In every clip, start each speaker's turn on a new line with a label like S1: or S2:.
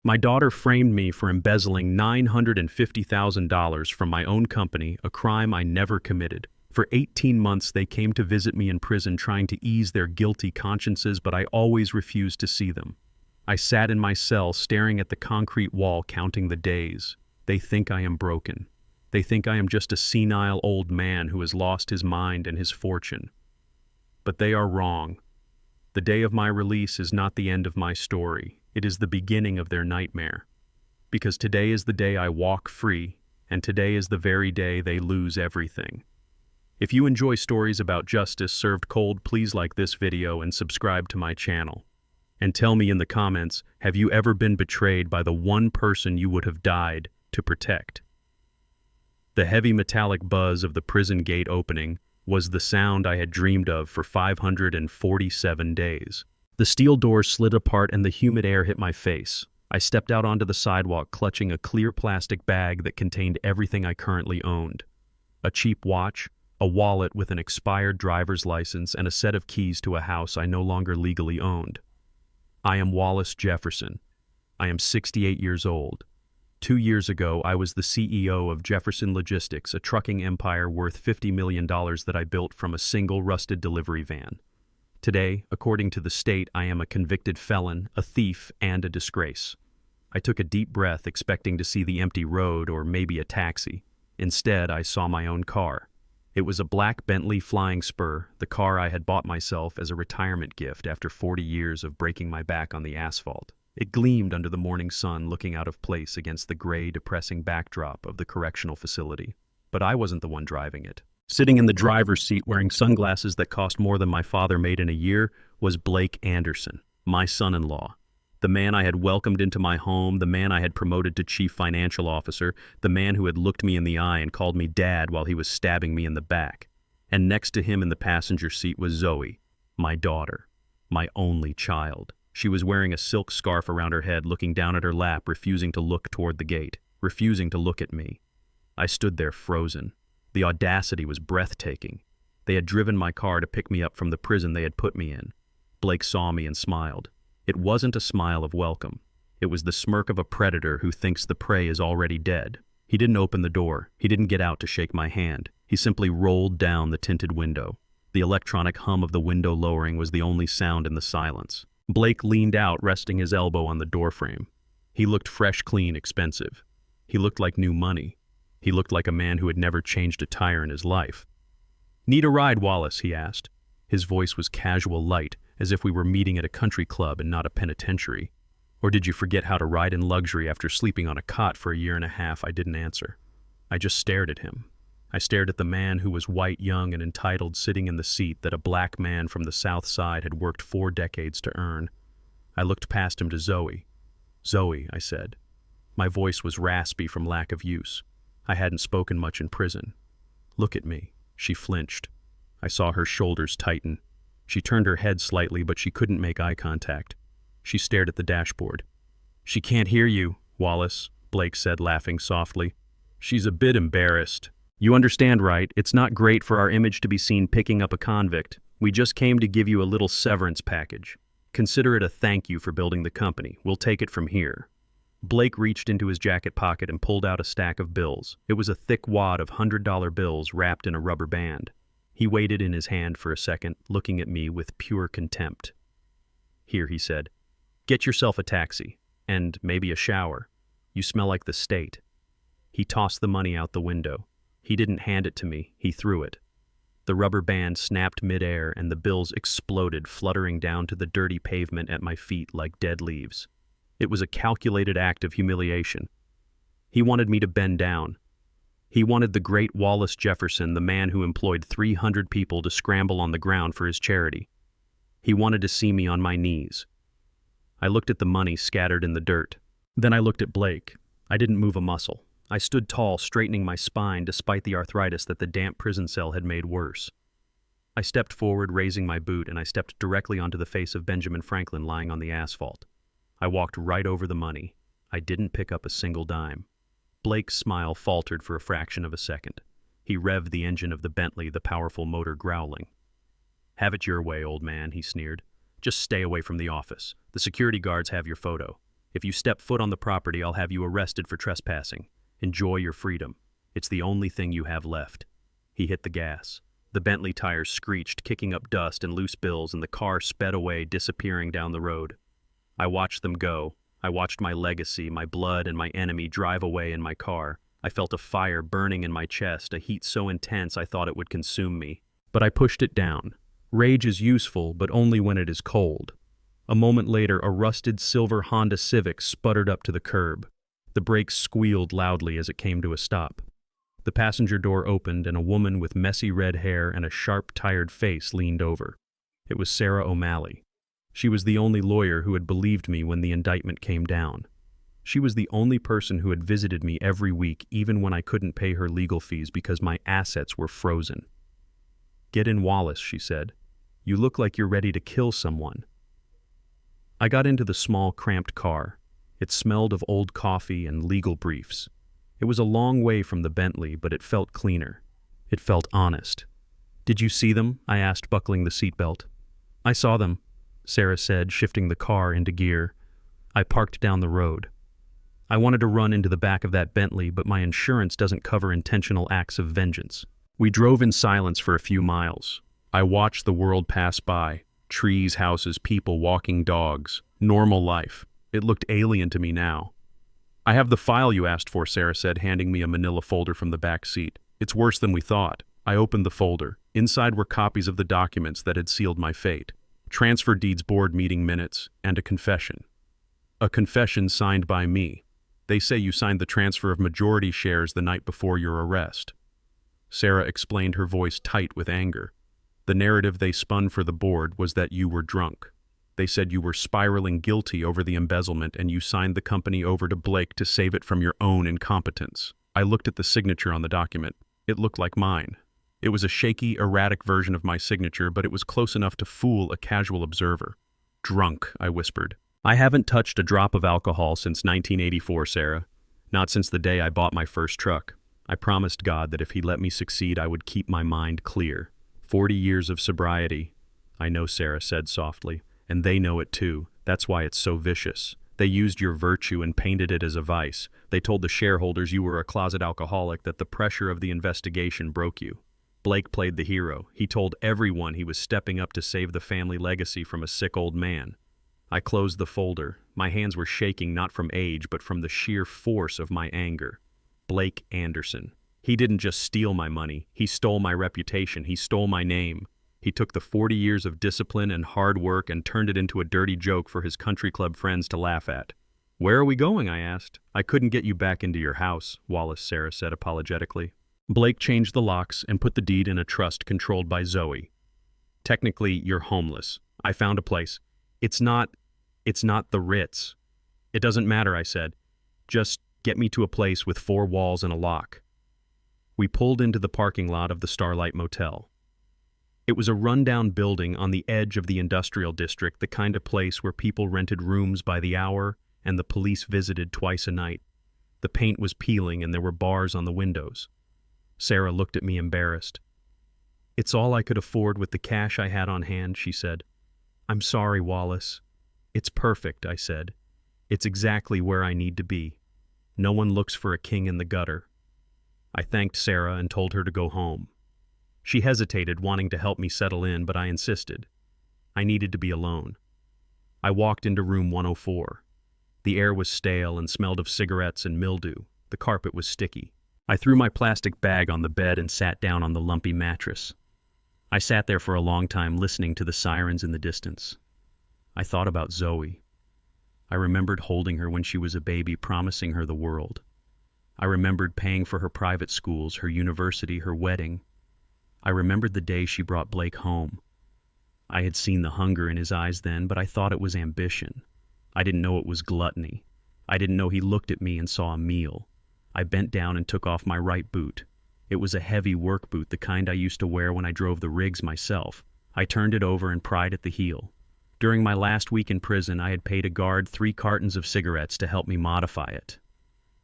S1: My daughter framed me for embezzling $950,000 from my own company, a crime I never committed. For 18 months, they came to visit me in prison trying to ease their guilty consciences, but I always refused to see them. I sat in my cell staring at the concrete wall, counting the days. They think I am broken. They think I am just a senile old man who has lost his mind and his fortune. But they are wrong. The day of my release is not the end of my story. It is the beginning of their nightmare. Because today is the day I walk free, and today is the very day they lose everything. If you enjoy stories about justice served cold, please like this video and subscribe to my channel. And tell me in the comments, have you ever been betrayed by the one person you would have died to protect? The heavy metallic buzz of the prison gate opening was the sound I had dreamed of for 547 days. The steel doors slid apart and the humid air hit my face. I stepped out onto the sidewalk clutching a clear plastic bag that contained everything I currently owned. A cheap watch, a wallet with an expired driver's license, and a set of keys to a house I no longer legally owned. I am Wallace Jefferson. I am 68 years old. 2 years ago, I was the CEO of Jefferson Logistics, a trucking empire worth $50 million that I built from a single rusted delivery van. Today, according to the state, I am a convicted felon, a thief, and a disgrace. I took a deep breath, expecting to see the empty road or maybe a taxi. Instead, I saw my own car. It was a black Bentley Flying Spur, the car I had bought myself as a retirement gift after 40 years of breaking my back on the asphalt. It gleamed under the morning sun, looking out of place against the gray, depressing backdrop of the correctional facility. But I wasn't the one driving it. Sitting in the driver's seat wearing sunglasses that cost more than my father made in a year was Blake Anderson, my son-in-law. The man I had welcomed into my home, the man I had promoted to chief financial officer, the man who had looked me in the eye and called me dad while he was stabbing me in the back. And next to him in the passenger seat was Zoe, my daughter, my only child. She was wearing a silk scarf around her head, looking down at her lap, refusing to look toward the gate, refusing to look at me. I stood there frozen. The audacity was breathtaking. They had driven my car to pick me up from the prison they had put me in. Blake saw me and smiled. It wasn't a smile of welcome. It was the smirk of a predator who thinks the prey is already dead. He didn't open the door. He didn't get out to shake my hand. He simply rolled down the tinted window. The electronic hum of the window lowering was the only sound in the silence. Blake leaned out, resting his elbow on the doorframe. He looked fresh, clean, expensive. He looked like new money. He looked like a man who had never changed a tire in his life. "Need a ride, Wallace?" he asked. His voice was casual, light, as if we were meeting at a country club and not a penitentiary. "Or did you forget how to ride in luxury after sleeping on a cot for a year and a half?" I didn't answer. I just stared at him. I stared at the man who was white, young, and entitled, sitting in the seat that a black man from the South Side had worked 4 decades to earn. I looked past him to Zoe. "Zoe," I said. My voice was raspy from lack of use. I hadn't spoken much in prison. "Look at me." She flinched. I saw her shoulders tighten. She turned her head slightly, but she couldn't make eye contact. She stared at the dashboard. "She can't hear you, Wallace," Blake said, laughing softly. "She's a bit embarrassed. You understand, right? It's not great for our image to be seen picking up a convict. We just came to give you a little severance package. Consider it a thank you for building the company. We'll take it from here." Blake reached into his jacket pocket and pulled out a stack of bills. It was a thick wad of $100 bills wrapped in a rubber band. He weighed it in his hand for a second, looking at me with pure contempt. "Here," he said. "Get yourself a taxi, and maybe a shower. You smell like the state." He tossed the money out the window. He didn't hand it to me, he threw it. The rubber band snapped midair and the bills exploded, fluttering down to the dirty pavement at my feet like dead leaves. It was a calculated act of humiliation. He wanted me to bend down. He wanted the great Wallace Jefferson, the man who employed 300 people to scramble on the ground for his charity. He wanted to see me on my knees. I looked at the money scattered in the dirt. Then I looked at Blake. I didn't move a muscle. I stood tall, straightening my spine despite the arthritis that the damp prison cell had made worse. I stepped forward, raising my boot, and I stepped directly onto the face of Benjamin Franklin lying on the asphalt. I walked right over the money. I didn't pick up a single dime. Blake's smile faltered for a fraction of a second. He revved the engine of the Bentley, the powerful motor growling. "Have it your way, old man," he sneered. "Just stay away from the office. The security guards have your photo. If you step foot on the property, I'll have you arrested for trespassing. Enjoy your freedom. It's the only thing you have left." He hit the gas. The Bentley tires screeched, kicking up dust and loose bills, and the car sped away, disappearing down the road. I watched them go. I watched my legacy, my blood, and my enemy drive away in my car. I felt a fire burning in my chest, a heat so intense I thought it would consume me. But I pushed it down. Rage is useful, but only when it is cold. A moment later, a rusted silver Honda Civic sputtered up to the curb. The brakes squealed loudly as it came to a stop. The passenger door opened, and a woman with messy red hair and a sharp, tired face leaned over. It was Sarah O'Malley. She was the only lawyer who had believed me when the indictment came down. She was the only person who had visited me every week, even when I couldn't pay her legal fees because my assets were frozen. "Get in, Wallace," she said. "You look like you're ready to kill someone." I got into the small, cramped car. It smelled of old coffee and legal briefs. It was a long way from the Bentley, but it felt cleaner. It felt honest. "Did you see them?" I asked, buckling the seatbelt. "I saw them," Sarah said, shifting the car into gear. I parked down the road. I wanted to run into the back of that Bentley, but my insurance doesn't cover intentional acts of vengeance. We drove in silence for a few miles. I watched the world pass by. Trees, houses, people, walking dogs. Normal life. It looked alien to me now. "I have the file you asked for," Sarah said, handing me a manila folder from the back seat. "It's worse than we thought." I opened the folder. Inside were copies of the documents that had sealed my fate. Transfer deeds, board meeting minutes, and a confession. A confession signed by me. "They say you signed the transfer of majority shares the night before your arrest." Sarah explained, her voice tight with anger. "The narrative they spun for the board was that you were drunk. They said you were spiraling guilty over the embezzlement and you signed the company over to Blake to save it from your own incompetence." I looked at the signature on the document. It looked like mine. It was a shaky, erratic version of my signature, but it was close enough to fool a casual observer. "Drunk," I whispered. "I haven't touched a drop of alcohol since 1984, Sarah. Not since the day I bought my first truck. I promised God that if he let me succeed, I would keep my mind clear. 40 years of sobriety." "I know," Sarah said softly. "And they know it too. That's why it's so vicious. They used your virtue and painted it as a vice. They told the shareholders you were a closet alcoholic, that the pressure of the investigation broke you. Blake played the hero. He told everyone he was stepping up to save the family legacy from a sick old man." I closed the folder. My hands were shaking not from age, but from the sheer force of my anger. Blake Anderson. He didn't just steal my money. He stole my reputation. He stole my name. He took the 40 years of discipline and hard work and turned it into a dirty joke for his country club friends to laugh at. "Where are we going?" I asked. "I couldn't get you back into your house," Wallace, Sarah said apologetically. "Blake changed the locks and put the deed in a trust controlled by Zoe. Technically, you're homeless. I found a place. It's not the Ritz." "It doesn't matter," I said. "Just get me to a place with 4 walls and a lock." We pulled into the parking lot of the Starlight Motel. It was a rundown building on the edge of the industrial district, the kind of place where people rented rooms by the hour and the police visited twice a night. The paint was peeling and there were bars on the windows. Sarah looked at me embarrassed. "It's all I could afford with the cash I had on hand," she said. "I'm sorry, Wallace." "It's perfect," I said. "It's exactly where I need to be. No one looks for a king in the gutter." I thanked Sarah and told her to go home. She hesitated, wanting to help me settle in, but I insisted. I needed to be alone. I walked into room 104. The air was stale and smelled of cigarettes and mildew. The carpet was sticky. I threw my plastic bag on the bed and sat down on the lumpy mattress. I sat there for a long time, listening to the sirens in the distance. I thought about Zoe. I remembered holding her when she was a baby, promising her the world. I remembered paying for her private schools, her university, her wedding. I remembered the day she brought Blake home. I had seen the hunger in his eyes then, but I thought it was ambition. I didn't know it was gluttony. I didn't know he looked at me and saw a meal. I bent down and took off my right boot. It was a heavy work boot, the kind I used to wear when I drove the rigs myself. I turned it over and pried at the heel. During my last week in prison, I had paid a guard 3 cartons of cigarettes to help me modify it.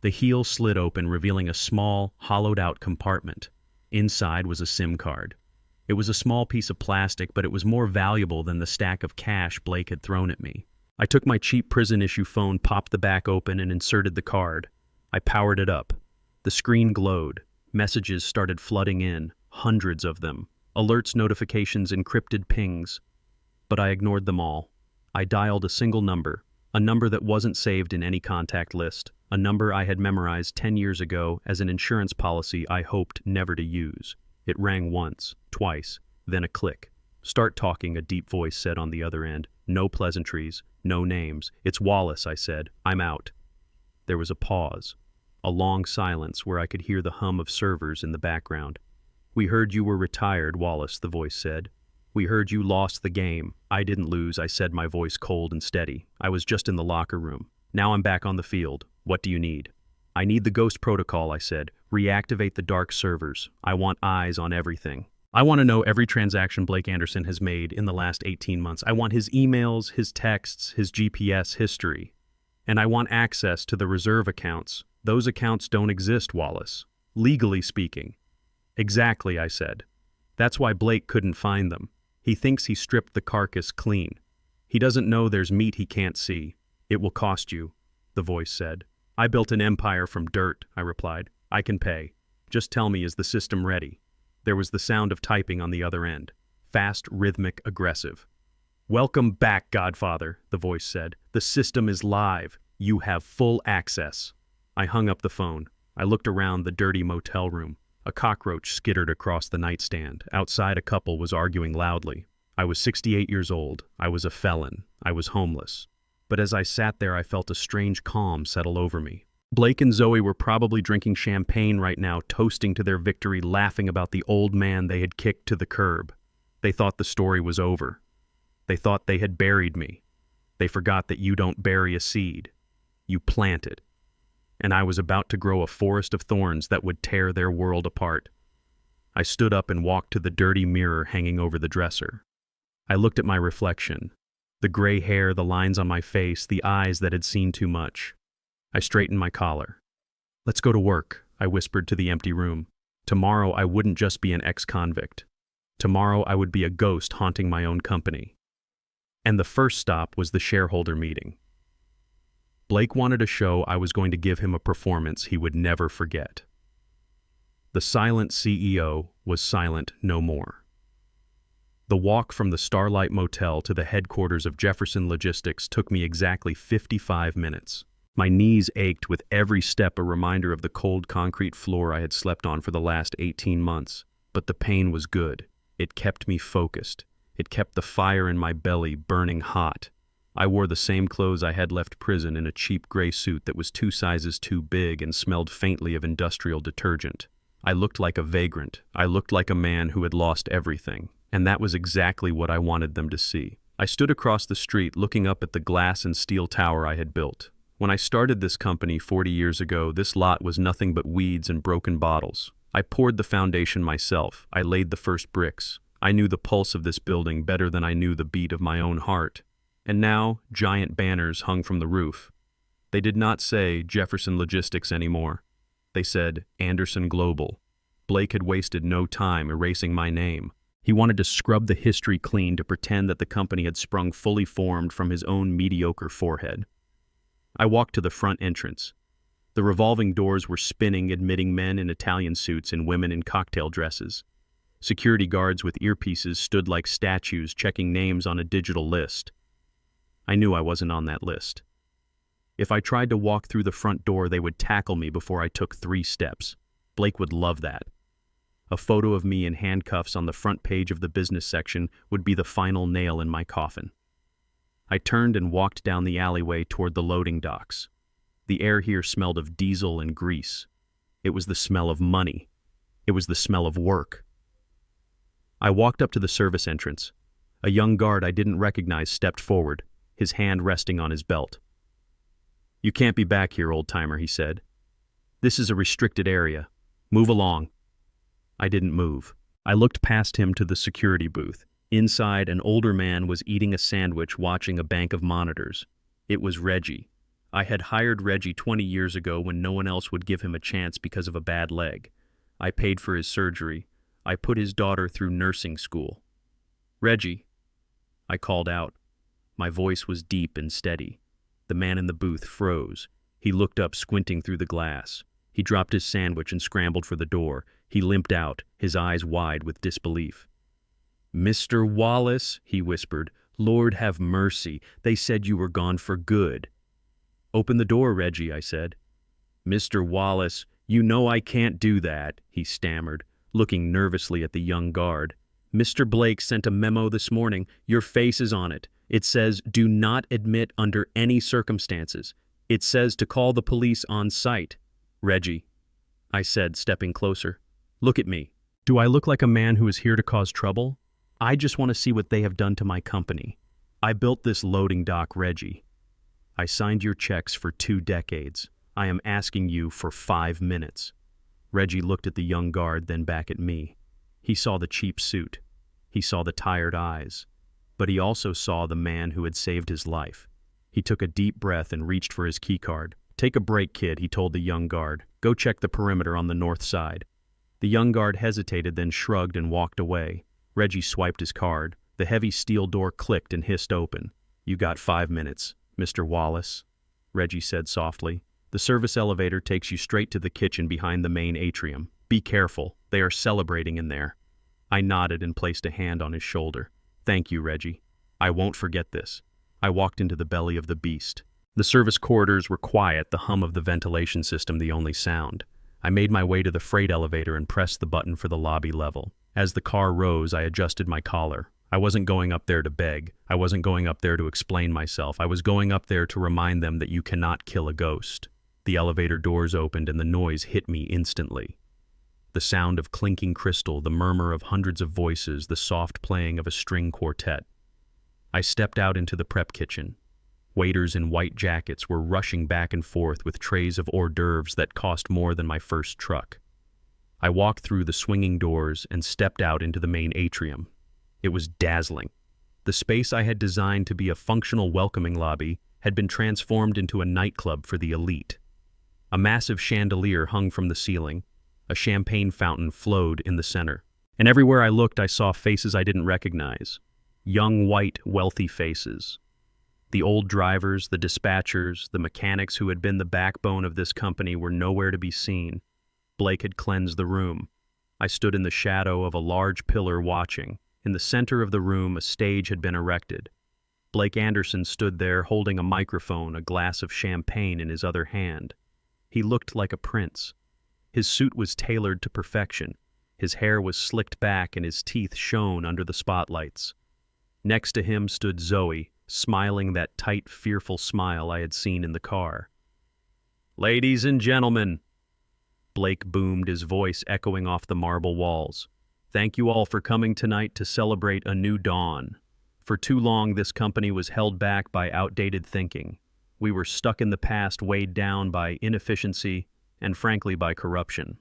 S1: The heel slid open, revealing a small, hollowed-out compartment. Inside was a SIM card. It was a small piece of plastic, but it was more valuable than the stack of cash Blake had thrown at me. I took my cheap prison-issue phone, popped the back open, and inserted the card. I powered it up. The screen glowed. Messages started flooding in, hundreds of them. Alerts, notifications, encrypted pings. But I ignored them all. I dialed a single number, a number that wasn't saved in any contact list, a number I had memorized 10 years ago as an insurance policy I hoped never to use. It rang once, twice, then a click. "Start talking," a deep voice said on the other end. No pleasantries, no names. "It's Wallace," I said. "I'm out." There was a pause, a long silence where I could hear the hum of servers in the background. "We heard you were retired, Wallace," the voice said. "We heard you lost the game." "I didn't lose," I said, my voice cold and steady. "I was just in the locker room. Now I'm back on the field. What do you need?" "I need the Ghost Protocol," I said. "Reactivate the dark servers. I want eyes on everything. I want to know every transaction Blake Anderson has made in the last 18 months. I want his emails, his texts, his GPS history. And I want access to the reserve accounts. Those accounts don't exist, Wallace. Legally speaking." "Exactly," I said. "That's why Blake couldn't find them. He thinks he stripped the carcass clean. He doesn't know there's meat he can't see. It will cost you," the voice said. "I built an empire from dirt," I replied. "I can pay. Just tell me, is the system ready?" There was the sound of typing on the other end. Fast, rhythmic, aggressive. "Welcome back, Godfather," the voice said. "The system is live. You have full access." I hung up the phone. I looked around the dirty motel room. A cockroach skittered across the nightstand. Outside, a couple was arguing loudly. I was 68 years old. I was a felon. I was homeless. But as I sat there, I felt a strange calm settle over me. Blake and Zoe were probably drinking champagne right now, toasting to their victory, laughing about the old man they had kicked to the curb. They thought the story was over. They thought they had buried me. They forgot that you don't bury a seed. You plant it. And I was about to grow a forest of thorns that would tear their world apart. I stood up and walked to the dirty mirror hanging over the dresser. I looked at my reflection. The gray hair, the lines on my face, the eyes that had seen too much. I straightened my collar. "Let's go to work," I whispered to the empty room. Tomorrow I wouldn't just be an ex-convict. Tomorrow I would be a ghost haunting my own company. And the first stop was the shareholder meeting. Blake wanted a show. I was going to give him a performance he would never forget. The silent CEO was silent no more. The walk from the Starlight Motel to the headquarters of Jefferson Logistics took me exactly 55 minutes. My knees ached with every step, a reminder of the cold concrete floor I had slept on for the last 18 months. But the pain was good. It kept me focused. It kept the fire in my belly burning hot. I wore the same clothes I had left prison, in a cheap gray suit that was 2 sizes too big and smelled faintly of industrial detergent. I looked like a vagrant. I looked like a man who had lost everything. And that was exactly what I wanted them to see. I stood across the street looking up at the glass and steel tower I had built. When I started this company 40 years ago, this lot was nothing but weeds and broken bottles. I poured the foundation myself. I laid the first bricks. I knew the pulse of this building better than I knew the beat of my own heart. And now, giant banners hung from the roof. They did not say Jefferson Logistics anymore. They said Anderson Global. Blake had wasted no time erasing my name. He wanted to scrub the history clean to pretend that the company had sprung fully formed from his own mediocre forehead. I walked to the front entrance. The revolving doors were spinning, admitting men in Italian suits and women in cocktail dresses. Security guards with earpieces stood like statues, checking names on a digital list. I knew I wasn't on that list. If I tried to walk through the front door, they would tackle me before I took 3 steps. Blake would love that. A photo of me in handcuffs on the front page of the business section would be the final nail in my coffin. I turned and walked down the alleyway toward the loading docks. The air here smelled of diesel and grease. It was the smell of money. It was the smell of work. I walked up to the service entrance. A young guard I didn't recognize stepped forward, his hand resting on his belt. "You can't be back here, old-timer," he said. "This is a restricted area. Move along." I didn't move. I looked past him to the security booth. Inside, an older man was eating a sandwich watching a bank of monitors. It was Reggie. I had hired Reggie 20 years ago when no one else would give him a chance because of a bad leg. I paid for his surgery. I put his daughter through nursing school. "Reggie," I called out. My voice was deep and steady. The man in the booth froze. He looked up, squinting through the glass. He dropped his sandwich and scrambled for the door. He limped out, his eyes wide with disbelief. "Mr. Wallace," he whispered, "Lord have mercy, they said you were gone for good." "Open the door, Reggie," I said. "Mr. Wallace, you know I can't do that," he stammered, looking nervously at the young guard. "Mr. Blake sent a memo this morning. Your face is on it. It says, 'Do not admit under any circumstances.' It says to call the police on site." "Reggie," I said, stepping closer, "look at me. Do I look like a man who is here to cause trouble? I just want to see what they have done to my company. I built this loading dock, Reggie. I signed your checks for 2 decades. I am asking you for 5 minutes." Reggie looked at the young guard, then back at me. He saw the cheap suit. He saw the tired eyes. But he also saw the man who had saved his life. He took a deep breath and reached for his keycard. "Take a break, kid," he told the young guard. "Go check the perimeter on the north side." The young guard hesitated, then shrugged and walked away. Reggie swiped his card. The heavy steel door clicked and hissed open. "You got 5 minutes, Mr. Wallace," Reggie said softly. "The service elevator takes you straight to the kitchen behind the main atrium. Be careful, they are celebrating in there." I nodded and placed a hand on his shoulder. "Thank you, Reggie. I won't forget this." I walked into the belly of the beast. The service corridors were quiet, the hum of the ventilation system the only sound. I made my way to the freight elevator and pressed the button for the lobby level. As the car rose, I adjusted my collar. I wasn't going up there to beg. I wasn't going up there to explain myself. I was going up there to remind them that you cannot kill a ghost. The elevator doors opened and the noise hit me instantly. The sound of clinking crystal, the murmur of hundreds of voices, the soft playing of a string quartet. I stepped out into the prep kitchen. Waiters in white jackets were rushing back and forth with trays of hors d'oeuvres that cost more than my first truck. I walked through the swinging doors and stepped out into the main atrium. It was dazzling. The space I had designed to be a functional welcoming lobby had been transformed into a nightclub for the elite. A massive chandelier hung from the ceiling. A champagne fountain flowed in the center. And everywhere I looked, I saw faces I didn't recognize. Young, white, wealthy faces. The old drivers, the dispatchers, the mechanics who had been the backbone of this company were nowhere to be seen. Blake had cleansed the room. I stood in the shadow of a large pillar watching. In the center of the room, a stage had been erected. Blake Anderson stood there holding a microphone, a glass of champagne in his other hand. He looked like a prince. His suit was tailored to perfection. His hair was slicked back and his teeth shone under the spotlights. Next to him stood Zoe, smiling that tight, fearful smile I had seen in the car. "Ladies and gentlemen," Blake boomed, his voice echoing off the marble walls. "Thank you all for coming tonight to celebrate a new dawn. For too long, this company was held back by outdated thinking. We were stuck in the past, weighed down by inefficiency and, frankly, by corruption."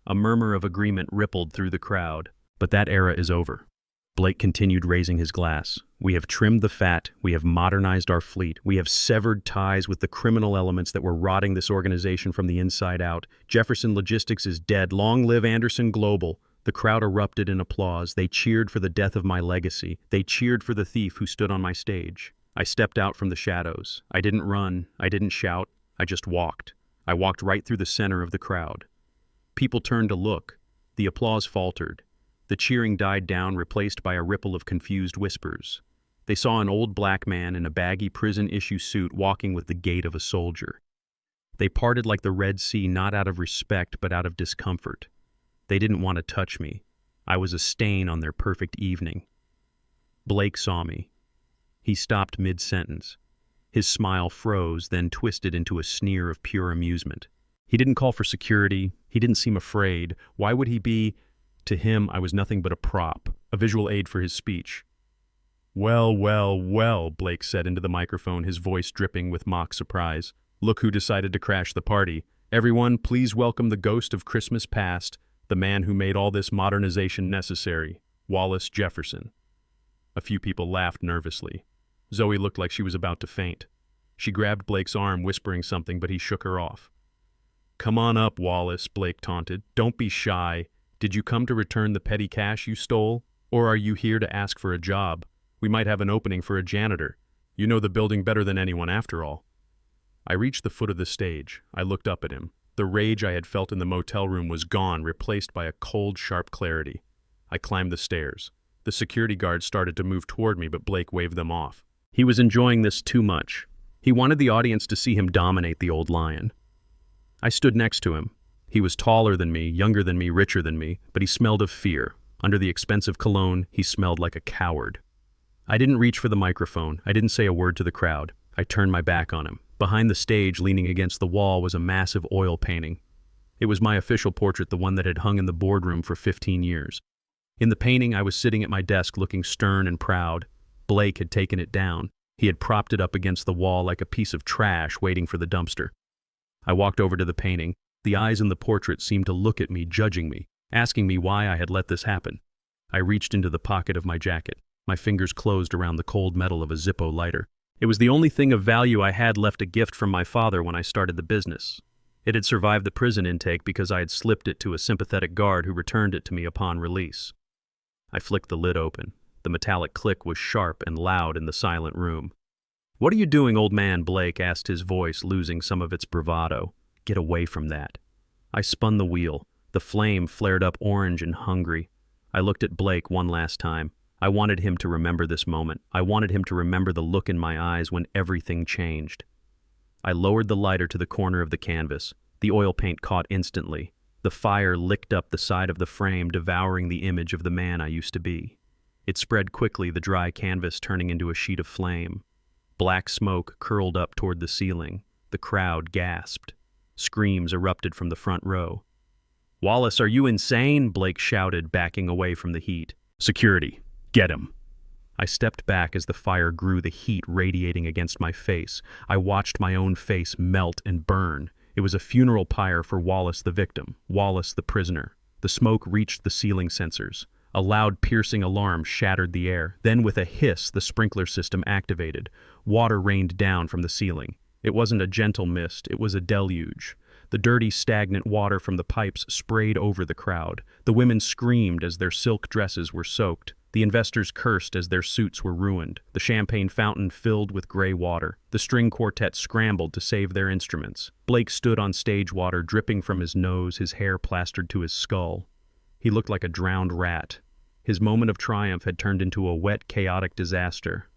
S1: A murmur of agreement rippled through the crowd. "But that era is over." Blake continued, raising his glass. "We have trimmed the fat, we have modernized our fleet, we have severed ties with the criminal elements that were rotting this organization from the inside out. Jefferson Logistics is dead. Long live Anderson Global." The crowd erupted in applause. They cheered for the death of my legacy. They cheered for the thief who stood on my stage. I stepped out from the shadows. I didn't run. I didn't shout. I just walked. I walked right through the center of the crowd. People turned to look. The applause faltered. The cheering died down, replaced by a ripple of confused whispers. They saw an old black man in a baggy prison-issue suit walking with the gait of a soldier. They parted like the Red Sea, not out of respect, but out of discomfort. They didn't want to touch me. I was a stain on their perfect evening. Blake saw me. He stopped mid-sentence. His smile froze, then twisted into a sneer of pure amusement. He didn't call for security. He didn't seem afraid. Why would he be? To him, I was nothing but a prop, a visual aid for his speech. "Well, well, well," Blake said into the microphone, his voice dripping with mock surprise. "Look who decided to crash the party. Everyone, please welcome the ghost of Christmas past, the man who made all this modernization necessary, Wallace Jefferson." A few people laughed nervously. Zoe looked like she was about to faint. She grabbed Blake's arm, whispering something, but he shook her off. "Come on up, Wallace," Blake taunted. "Don't be shy. Did you come to return the petty cash you stole? Or are you here to ask for a job? We might have an opening for a janitor." You know the building better than anyone after all. I reached the foot of the stage. I looked up at him. The rage I had felt in the motel room was gone, replaced by a cold, sharp clarity. I climbed the stairs. The security guards started to move toward me, but Blake waved them off. He was enjoying this too much. He wanted the audience to see him dominate the old lion. I stood next to him. He was taller than me, younger than me, richer than me, but he smelled of fear. Under the expensive cologne, he smelled like a coward. I didn't reach for the microphone. I didn't say a word to the crowd. I turned my back on him. Behind the stage, leaning against the wall, was a massive oil painting. It was my official portrait, the one that had hung in the boardroom for 15 years. In the painting, I was sitting at my desk looking stern and proud. Blake had taken it down. He had propped it up against the wall like a piece of trash waiting for the dumpster. I walked over to the painting. The eyes in the portrait seemed to look at me, judging me, asking me why I had let this happen. I reached into the pocket of my jacket. My fingers closed around the cold metal of a Zippo lighter. It was the only thing of value I had left, a gift from my father when I started the business. It had survived the prison intake because I had slipped it to a sympathetic guard who returned it to me upon release. I flicked the lid open. The metallic click was sharp and loud in the silent room. "What are you doing, old man?" Blake asked, his voice losing some of its bravado. "Get away from that." I spun the wheel. The flame flared up orange and hungry. I looked at Blake one last time. I wanted him to remember this moment. I wanted him to remember the look in my eyes when everything changed. I lowered the lighter to the corner of the canvas. The oil paint caught instantly. The fire licked up the side of the frame, devouring the image of the man I used to be. It spread quickly, the dry canvas turning into a sheet of flame. Black smoke curled up toward the ceiling. The crowd gasped. Screams erupted from the front row. "Wallace, are you insane?" Blake shouted, backing away from the heat. "Security, get him." I stepped back as the fire grew, the heat radiating against my face. I watched my own face melt and burn. It was a funeral pyre for Wallace the victim, Wallace the prisoner. The smoke reached the ceiling sensors. A loud piercing alarm shattered the air. Then with a hiss, the sprinkler system activated. Water rained down from the ceiling. It wasn't a gentle mist, it was a deluge. The dirty, stagnant water from the pipes sprayed over the crowd. The women screamed as their silk dresses were soaked. The investors cursed as their suits were ruined. The champagne fountain filled with gray water. The string quartet scrambled to save their instruments. Blake stood on stage, water dripping from his nose, his hair plastered to his skull. He looked like a drowned rat. His moment of triumph had turned into a wet, chaotic disaster.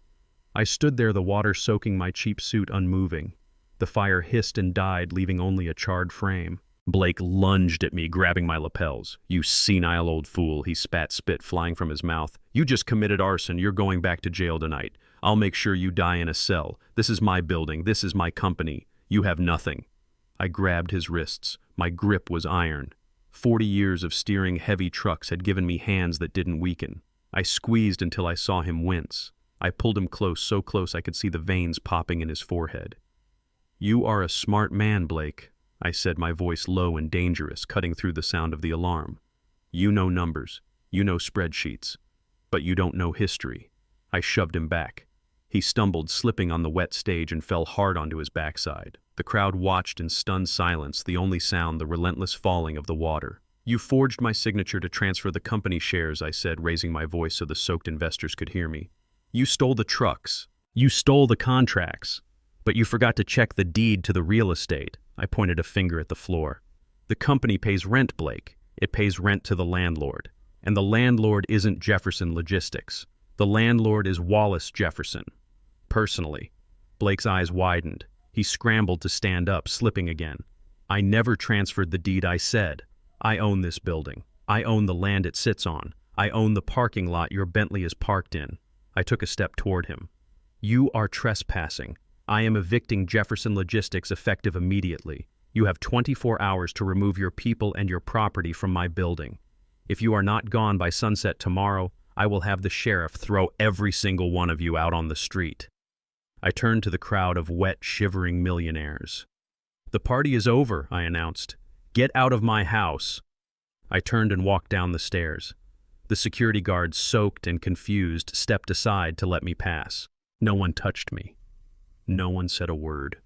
S1: I stood there, the water soaking my cheap suit, unmoving. The fire hissed and died, leaving only a charred frame. Blake lunged at me, grabbing my lapels. "You senile old fool," he spat spit flying from his mouth. "You just committed arson. You're going back to jail tonight. I'll make sure you die in a cell. This is my building. This is my company. You have nothing." I grabbed his wrists. My grip was iron. 40 years of steering heavy trucks had given me hands that didn't weaken. I squeezed until I saw him wince. I pulled him close, so close I could see the veins popping in his forehead. "You are a smart man, Blake," I said, my voice low and dangerous, cutting through the sound of the alarm. "You know numbers. You know spreadsheets. But you don't know history." I shoved him back. He stumbled, slipping on the wet stage, and fell hard onto his backside. The crowd watched in stunned silence, the only sound the relentless falling of the water. "You forged my signature to transfer the company shares," I said, raising my voice so the soaked investors could hear me. "You stole the trucks. You stole the contracts. But you forgot to check the deed to the real estate." I pointed a finger at the floor. "The company pays rent, Blake. It pays rent to the landlord. And the landlord isn't Jefferson Logistics. The landlord is Wallace Jefferson. Personally." Blake's eyes widened. He scrambled to stand up, slipping again. "I never transferred the deed," I said. "I own this building. I own the land it sits on. I own the parking lot your Bentley is parked in." I took a step toward him. "You are trespassing. I am evicting Jefferson Logistics effective immediately. You have 24 hours to remove your people and your property from my building. If you are not gone by sunset tomorrow, I will have the sheriff throw every single one of you out on the street." I turned to the crowd of wet, shivering millionaires. "The party is over," I announced. "Get out of my house." I turned and walked down the stairs. The security guards, soaked and confused, stepped aside to let me pass. No one touched me. No one said a word.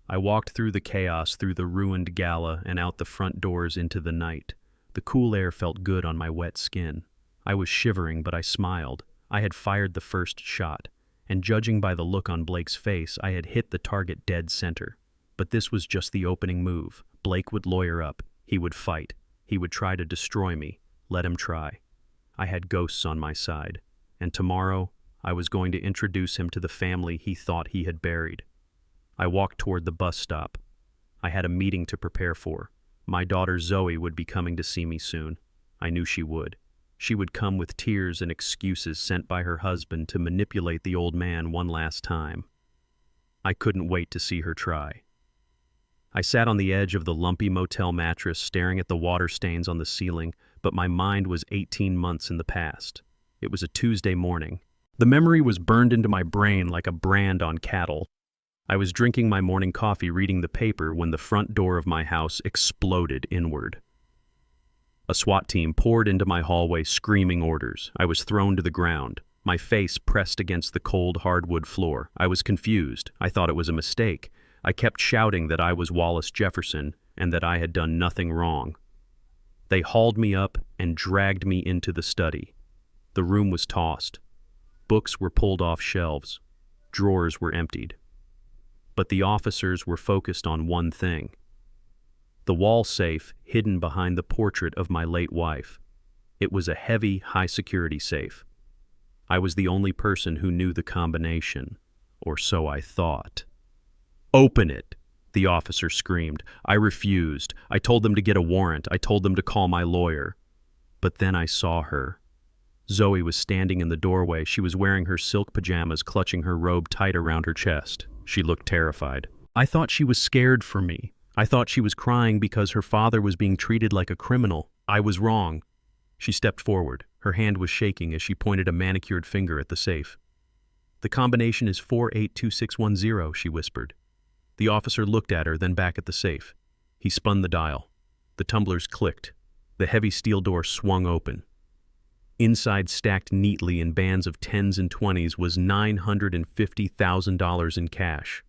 S1: I walked through the chaos, through the ruined gala, and out the front doors into the night. The cool air felt good on my wet skin. I was shivering, but I smiled. I had fired the first shot. and judging by the look on Blake's face, I had hit the target dead center. But this was just the opening move. Blake would lawyer up. He would fight. He would try to destroy me. Let him try. I had ghosts on my side, and tomorrow I was going to introduce him to the family he thought he had buried. I walked toward the bus stop. I had a meeting to prepare for. My daughter Zoe would be coming to see me soon. I knew she would. She would come with tears and excuses sent by her husband to manipulate the old man one last time. I couldn't wait to see her try. I sat on the edge of the lumpy motel mattress staring at the water stains on the ceiling, but my mind was 18 months in the past. It was a Tuesday morning. The memory was burned into my brain like a brand on cattle. I was drinking my morning coffee reading the paper when the front door of my house exploded inward. A SWAT team poured into my hallway screaming orders. I was thrown to the ground, my face pressed against the cold hardwood floor. I was confused. I thought it was a mistake. I kept shouting that I was Wallace Jefferson and that I had done nothing wrong. They hauled me up and dragged me into the study. The room was tossed. Books were pulled off shelves. Drawers were emptied. But the officers were focused on one thing. The wall safe hidden behind the portrait of my late wife. It was a heavy, high-security safe. I was the only person who knew the combination, or so I thought. "Open it!" the officer screamed. I refused. I told them to get a warrant. I told them to call my lawyer. But then I saw her. Zoe was standing in the doorway. She was wearing her silk pajamas, clutching her robe tight around her chest. She looked terrified. I thought she was scared for me. I thought she was crying because her father was being treated like a criminal. I was wrong. She stepped forward. Her hand was shaking as she pointed a manicured finger at the safe. "The combination is 482610, she whispered. The officer looked at her, then back at the safe. He spun the dial. The tumblers clicked. The heavy steel door swung open. Inside, stacked neatly in bands of 10s and 20s, was $950,000 in cash.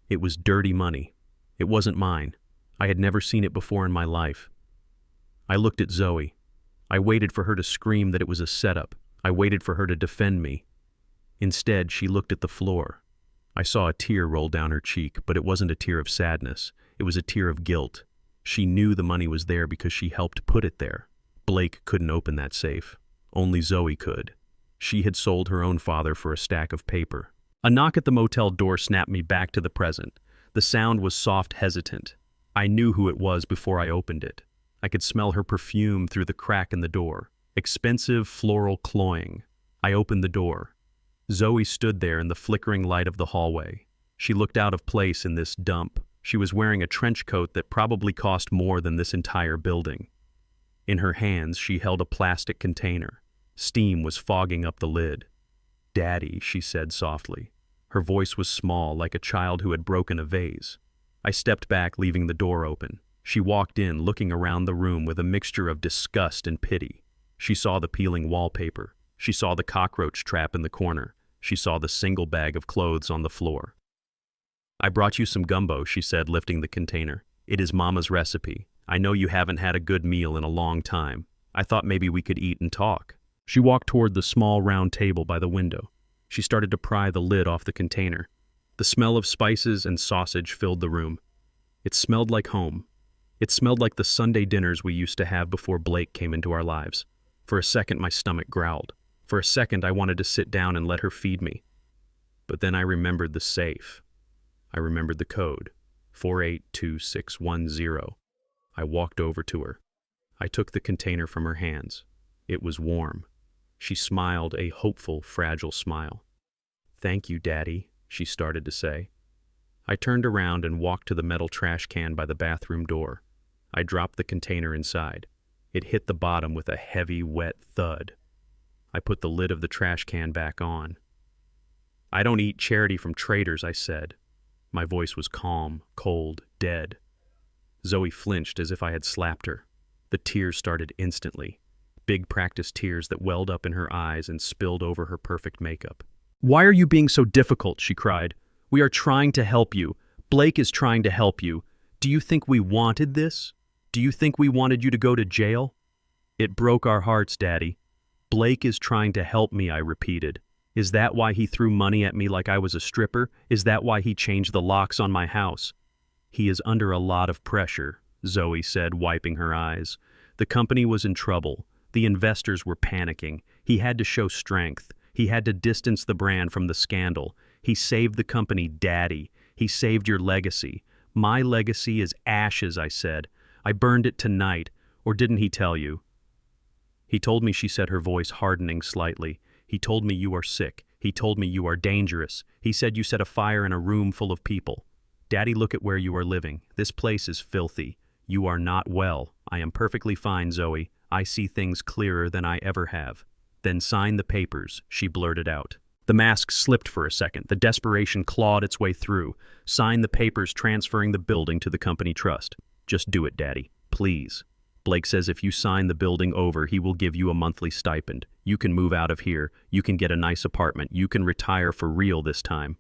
S1: It was dirty money. It wasn't mine. I had never seen it before in my life. I looked at Zoe. I waited for her to scream that it was a setup. I waited for her to defend me. Instead, she looked at the floor. I saw a tear roll down her cheek, but it wasn't a tear of sadness. It was a tear of guilt. She knew the money was there because she helped put it there. Blake couldn't open that safe. Only Zoe could. She had sold her own father for a stack of paper. A knock at the motel door snapped me back to the present. The sound was soft, hesitant. I knew who it was before I opened it. I could smell her perfume through the crack in the door. Expensive floral cloying. I opened the door. Zoe stood there in the flickering light of the hallway. She looked out of place in this dump. She was wearing a trench coat that probably cost more than this entire building. In her hands, she held a plastic container. Steam was fogging up the lid. "Daddy," she said softly. Her voice was small, like a child who had broken a vase. I stepped back, leaving the door open. She walked in, looking around the room with a mixture of disgust and pity. She saw the peeling wallpaper. She saw the cockroach trap in the corner. She saw the single bag of clothes on the floor. "I brought you some gumbo," she said, lifting the container. "It is Mama's recipe. I know you haven't had a good meal in a long time. I thought maybe we could eat and talk." She walked toward the small round table by the window. She started to pry the lid off the container. The smell of spices and sausage filled the room. It smelled like home. It smelled like the Sunday dinners we used to have before Blake came into our lives. For a second, my stomach growled. For a second, I wanted to sit down and let her feed me. But then I remembered the safe. I remembered the code, 482610. I walked over to her. I took the container from her hands. It was warm. She smiled, a hopeful, fragile smile. "Thank you, Daddy," she started to say. I turned around and walked to the metal trash can by the bathroom door. I dropped the container inside. It hit the bottom with a heavy, wet thud. I put the lid of the trash can back on. "I don't eat charity from traitors," I said. My voice was calm, cold, dead. Zoe flinched as if I had slapped her. The tears started instantly. Big practice tears that welled up in her eyes and spilled over her perfect makeup. "Why are you being so difficult?" she cried. "We are trying to help you. Blake is trying to help you. Do you think we wanted this? Do you think we wanted you to go to jail?" "It broke our hearts, Daddy. Blake is trying to help me," I repeated. Is that why he threw money at me like I was a stripper? Is that why he changed the locks on my house? He is under a lot of pressure, Zoe said, wiping her eyes. The company was in trouble. The investors were panicking. He had to show strength. He had to distance the brand from the scandal. He saved the company, Daddy. He saved your legacy. My legacy is ashes, I said. I burned it tonight. Or didn't he tell you? He told me, she said, her voice hardening slightly. He told me you are sick. He told me you are dangerous. He said you set a fire in a room full of people. Daddy, look at where you are living. This place is filthy. You are not well. I am perfectly fine, Zoe. I see things clearer than I ever have. Then sign the papers, she blurted out. The mask slipped for a second. The desperation clawed its way through. Sign the papers transferring the building to the company trust. Just do it, Daddy. Please. Blake says if you sign the building over, he will give you a monthly stipend. You can move out of here. You can get a nice apartment. You can retire for real this time.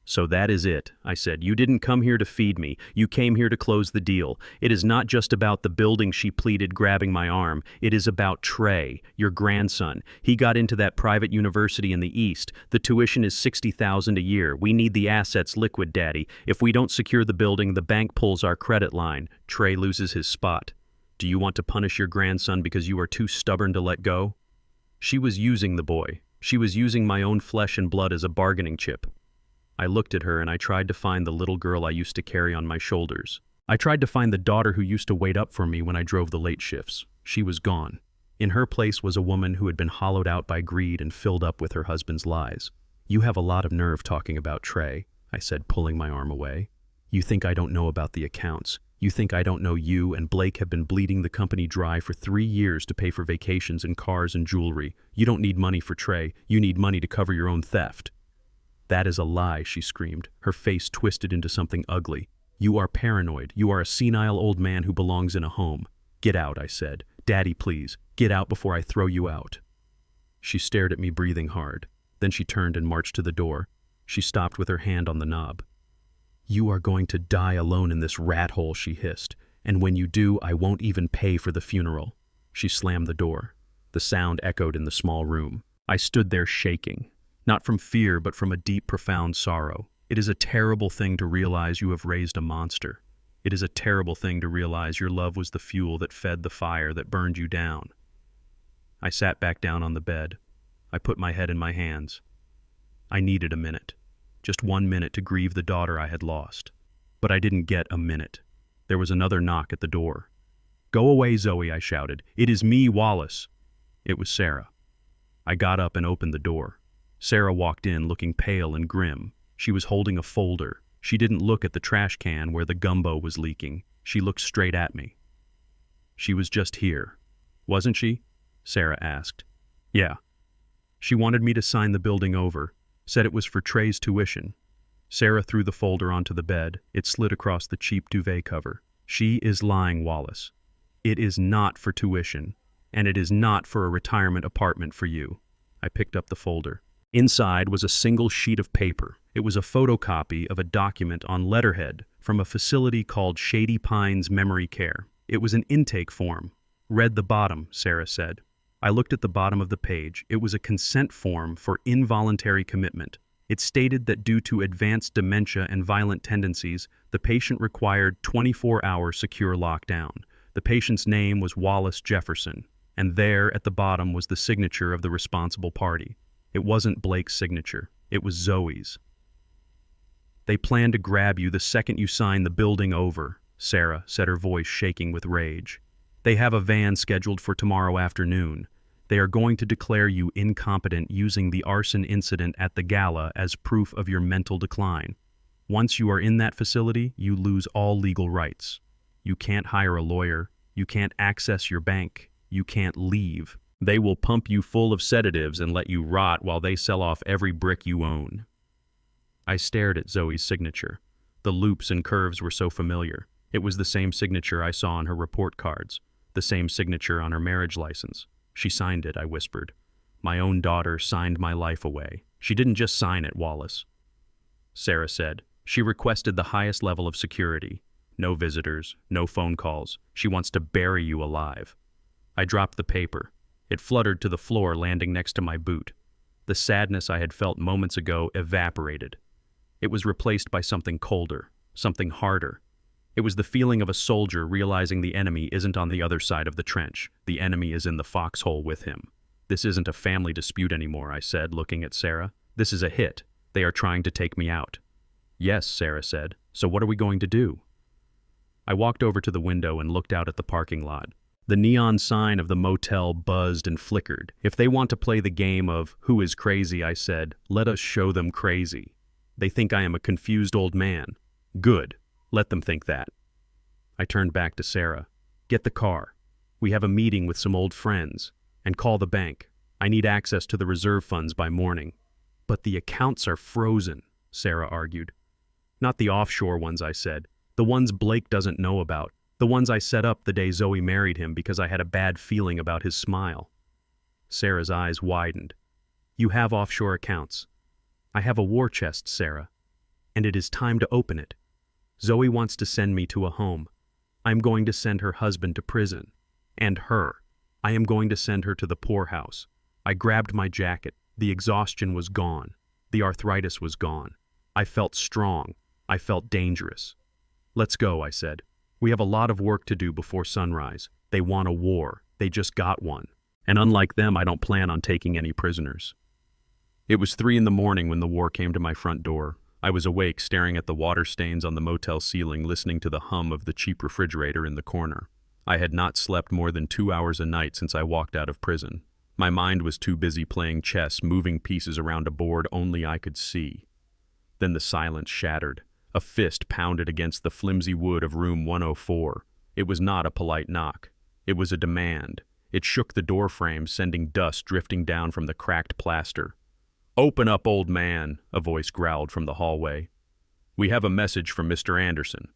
S1: So that is it, I said. You didn't come here to feed me. You came here to close the deal. It is not just about the building, she pleaded, grabbing my arm. It is about Trey, your grandson. He got into that private university in the East. The tuition is $60,000 a year. We need the assets liquid, Daddy. If we don't secure the building, the bank pulls our credit line. Trey loses his spot. Do you want to punish your grandson because you are too stubborn to let go? She was using the boy. She was using my own flesh and blood as a bargaining chip. I looked at her and I tried to find the little girl I used to carry on my shoulders. I tried to find the daughter who used to wait up for me when I drove the late shifts. She was gone. In her place was a woman who had been hollowed out by greed and filled up with her husband's lies. You have a lot of nerve talking about Trey, I said, pulling my arm away. You think I don't know about the accounts. You think I don't know you and Blake have been bleeding the company dry for 3 years to pay for vacations and cars and jewelry. You don't need money for Trey. You need money to cover your own theft. That is a lie, she screamed, her face twisted into something ugly. You are paranoid. You are a senile old man who belongs in a home. Get out, I said. Daddy, please, get out before I throw you out. She stared at me, breathing hard. Then she turned and marched to the door. She stopped with her hand on the knob. You are going to die alone in this rat hole, she hissed. And when you do, I won't even pay for the funeral. She slammed the door. The sound echoed in the small room. I stood there shaking. Not from fear, but from a deep, profound sorrow. It is a terrible thing to realize you have raised a monster. It is a terrible thing to realize your love was the fuel that fed the fire that burned you down. I sat back down on the bed. I put my head in my hands. I needed a minute. Just 1 minute to grieve the daughter I had lost. But I didn't get a minute. There was another knock at the door. Go away, Zoe, I shouted. It is me, Wallace. It was Sarah. I got up and opened the door. Sarah walked in looking pale and grim. She was holding a folder. She didn't look at the trash can where the gumbo was leaking. She looked straight at me. She was just here, wasn't she? Sarah asked. Yeah. She wanted me to sign the building over, said it was for Trey's tuition. Sarah threw the folder onto the bed. It slid across the cheap duvet cover. She is lying, Wallace. It is not for tuition, and it is not for a retirement apartment for you. I picked up the folder. Inside was a single sheet of paper. It was a photocopy of a document on letterhead from a facility called Shady Pines Memory Care. It was an intake form. Read the bottom, Sarah said. I looked at the bottom of the page. It was a consent form for involuntary commitment. It stated that due to advanced dementia and violent tendencies, the patient required 24-hour secure lockdown. The patient's name was Wallace Jefferson, and there at the bottom was the signature of the responsible party. It wasn't Blake's signature. It was Zoe's. They plan to grab you the second you sign the building over, Sarah said, her voice shaking with rage. They have a van scheduled for tomorrow afternoon. They are going to declare you incompetent using the arson incident at the gala as proof of your mental decline. Once you are in that facility, you lose all legal rights. You can't hire a lawyer. You can't access your bank. You can't leave. They will pump you full of sedatives and let you rot while they sell off every brick you own. I stared at Zoe's signature. The loops and curves were so familiar. It was the same signature I saw on her report cards, the same signature on her marriage license. She signed it, I whispered. My own daughter signed my life away. She didn't just sign it, Wallace. Sarah said. She requested the highest level of security. No visitors, no phone calls. She wants to bury you alive. I dropped the paper. It fluttered to the floor, landing next to my boot. The sadness I had felt moments ago evaporated. It was replaced by something colder, something harder. It was the feeling of a soldier realizing the enemy isn't on the other side of the trench. The enemy is in the foxhole with him. This isn't a family dispute anymore, I said, looking at Sarah. This is a hit. They are trying to take me out. Yes, Sarah said. So what are we going to do? I walked over to the window and looked out at the parking lot. The neon sign of the motel buzzed and flickered. If they want to play the game of who is crazy, I said, let us show them crazy. They think I am a confused old man. Good. Let them think that. I turned back to Sarah. Get the car. We have a meeting with some old friends. And call the bank. I need access to the reserve funds by morning. But the accounts are frozen, Sarah argued. Not the offshore ones, I said. The ones Blake doesn't know about. The ones I set up the day Zoe married him because I had a bad feeling about his smile. Sarah's eyes widened. You have offshore accounts. I have a war chest, Sarah. And it is time to open it. Zoe wants to send me to a home. I'm going to send her husband to prison. And her. I am going to send her to the poorhouse. I grabbed my jacket. The exhaustion was gone. The arthritis was gone. I felt strong. I felt dangerous. Let's go, I said. We have a lot of work to do before sunrise. They want a war. They just got one. And unlike them, I don't plan on taking any prisoners. It was 3 a.m. when the war came to my front door. I was awake, staring at the water stains on the motel ceiling, listening to the hum of the cheap refrigerator in the corner. I had not slept more than 2 hours a night since I walked out of prison. My mind was too busy playing chess, moving pieces around a board only I could see. Then the silence shattered. A fist pounded against the flimsy wood of room 104. It was not a polite knock. It was a demand. It shook the door frame, sending dust drifting down from the cracked plaster. "Open up, old man," a voice growled from the hallway. "We have a message from Mr. Anderson."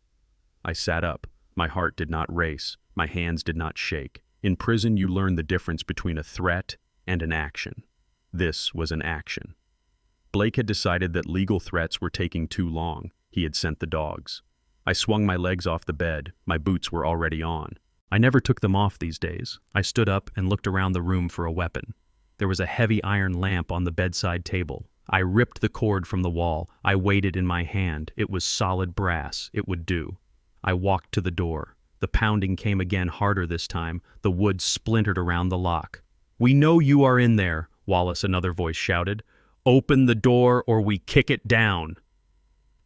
S1: I sat up. My heart did not race. My hands did not shake. In prison, you learn the difference between a threat and an action. This was an action. Blake had decided that legal threats were taking too long. He had sent the dogs. I swung my legs off the bed. My boots were already on. I never took them off these days. I stood up and looked around the room for a weapon. There was a heavy iron lamp on the bedside table. I ripped the cord from the wall. I weighed it in my hand. It was solid brass. It would do. I walked to the door. The pounding came again, harder this time. The wood splintered around the lock. "We know you are in there," Wallace, another voice shouted. "Open the door or we kick it down."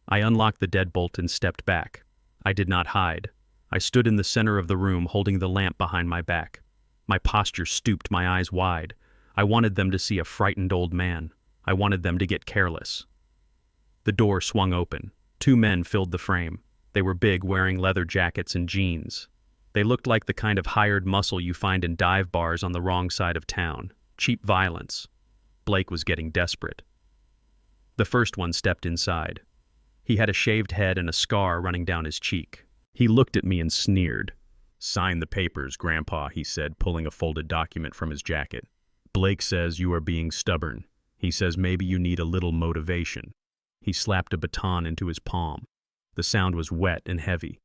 S1: I unlocked the deadbolt and stepped back. I did not hide. I stood in the center of the room, holding the lamp behind my back. My posture stooped, my eyes wide. I wanted them to see a frightened old man. I wanted them to get careless. The door swung open. 2 men filled the frame. They were big, wearing leather jackets and jeans. They looked like the kind of hired muscle you find in dive bars on the wrong side of town. Cheap violence. Blake was getting desperate. The first one stepped inside. He had a shaved head and a scar running down his cheek. He looked at me and sneered. "Sign the papers, Grandpa," he said, pulling a folded document from his jacket. "Blake says you are being stubborn. He says maybe you need a little motivation." He slapped a baton into his palm. The sound was wet and heavy.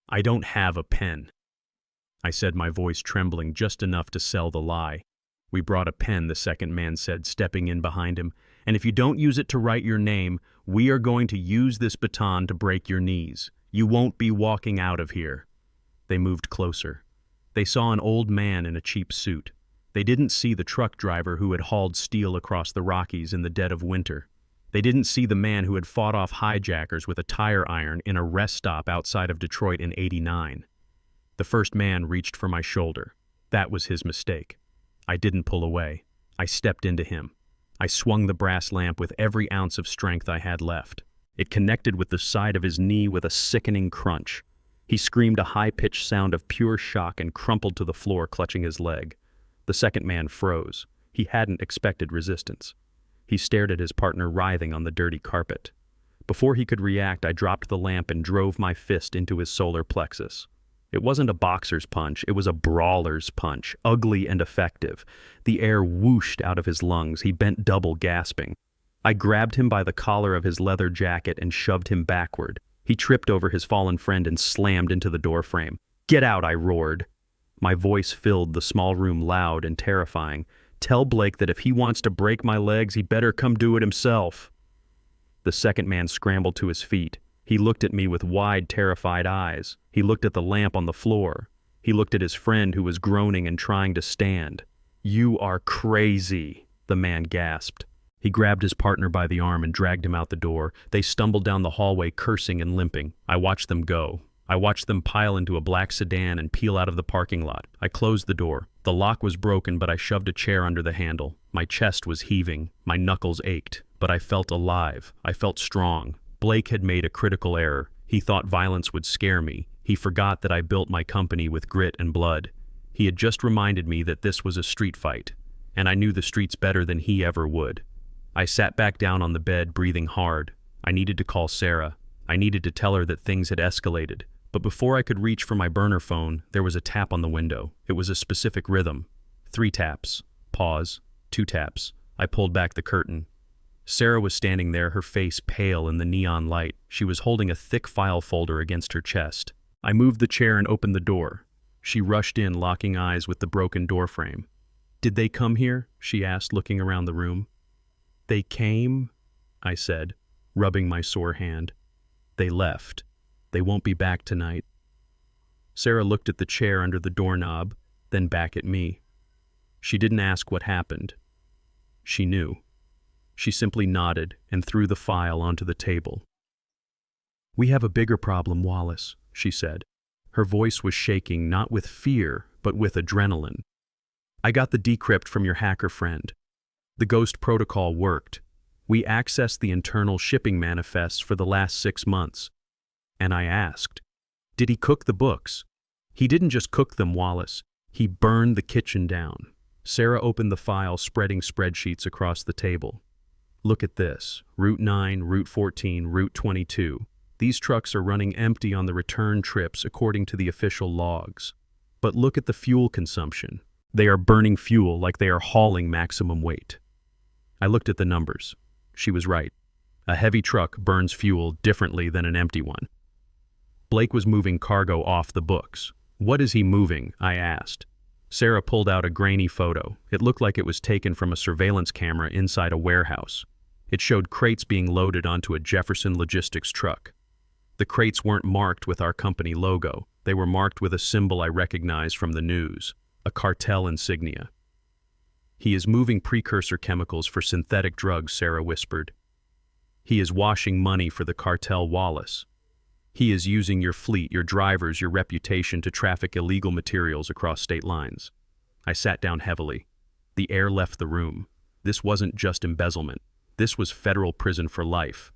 S1: "I don't have a pen," I said, my voice trembling just enough to sell the lie. "We brought a pen," the second man said, stepping in behind him. "And if you don't use it to write your name, we are going to use this baton to break your knees. You won't be walking out of here." They moved closer. They saw an old man in a cheap suit. They didn't see the truck driver who had hauled steel across the Rockies in the dead of winter. They didn't see the man who had fought off hijackers with a tire iron in a rest stop outside of Detroit in '89. The first man reached for my shoulder. That was his mistake. I didn't pull away. I stepped into him. I swung the brass lamp with every ounce of strength I had left. It connected with the side of his knee with a sickening crunch. He screamed a high-pitched sound of pure shock and crumpled to the floor, clutching his leg. The second man froze. He hadn't expected resistance. He stared at his partner writhing on the dirty carpet. Before he could react, I dropped the lamp and drove my fist into his solar plexus. It wasn't a boxer's punch, it was a brawler's punch, ugly and effective. The air whooshed out of his lungs. He bent double, gasping. I grabbed him by the collar of his leather jacket and shoved him backward. He tripped over his fallen friend and slammed into the doorframe. "Get out!" I roared. My voice filled the small room, loud and terrifying. Tell Blake that if he wants to break my legs, he better come do it himself." The second man scrambled to his feet. He looked at me with wide, terrified eyes. He looked at the lamp on the floor. He looked at his friend who was groaning and trying to stand. "You are crazy," the man gasped. He grabbed his partner by the arm and dragged him out the door. They stumbled down the hallway, cursing and limping. I watched them go. I watched them pile into a black sedan and peel out of the parking lot. I closed the door. The lock was broken, but I shoved a chair under the handle. My chest was heaving. My knuckles ached. But I felt alive. I felt strong. Blake had made a critical error. He thought violence would scare me. He forgot that I built my company with grit and blood. He had just reminded me that this was a street fight, and I knew the streets better than he ever would. I sat back down on the bed, breathing hard. I needed to call Sarah. I needed to tell her that things had escalated. But before I could reach for my burner phone, there was a tap on the window. It was a specific rhythm. 3 taps. Pause. 2 taps. I pulled back the curtain. Sarah was standing there, her face pale in the neon light. She was holding a thick file folder against her chest. I moved the chair and opened the door. She rushed in, locking eyes with the broken doorframe. "Did they come here?" she asked, looking around the room. "They came," I said, rubbing my sore hand. "They left. They won't be back tonight." Sarah looked at the chair under the doorknob, then back at me. She didn't ask what happened. She knew. She simply nodded and threw the file onto the table. "We have a bigger problem, Wallace," she said. Her voice was shaking, not with fear, but with adrenaline. "I got the decrypt from your hacker friend. The Ghost protocol worked. We accessed the internal shipping manifests for the last 6 months. And I asked, did he cook the books? He didn't just cook them, Wallace. He burned the kitchen down." Sarah opened the file, spreading spreadsheets across the table. "Look at this. Route 9, Route 14, Route 22. These trucks are running empty on the return trips according to the official logs. But look at the fuel consumption. They are burning fuel like they are hauling maximum weight." I looked at the numbers. She was right. A heavy truck burns fuel differently than an empty one. Blake was moving cargo off the books. "What is he moving?" I asked. Sarah pulled out a grainy photo. It looked like it was taken from a surveillance camera inside a warehouse. It showed crates being loaded onto a Jefferson Logistics truck. The crates weren't marked with our company logo. They were marked with a symbol I recognized from the news, a cartel insignia. "He is moving precursor chemicals for synthetic drugs," Sarah whispered. "He is washing money for the cartel, Wallace. He is using your fleet, your drivers, your reputation to traffic illegal materials across state lines." I sat down heavily. The air left the room. This wasn't just embezzlement. This was federal prison for life.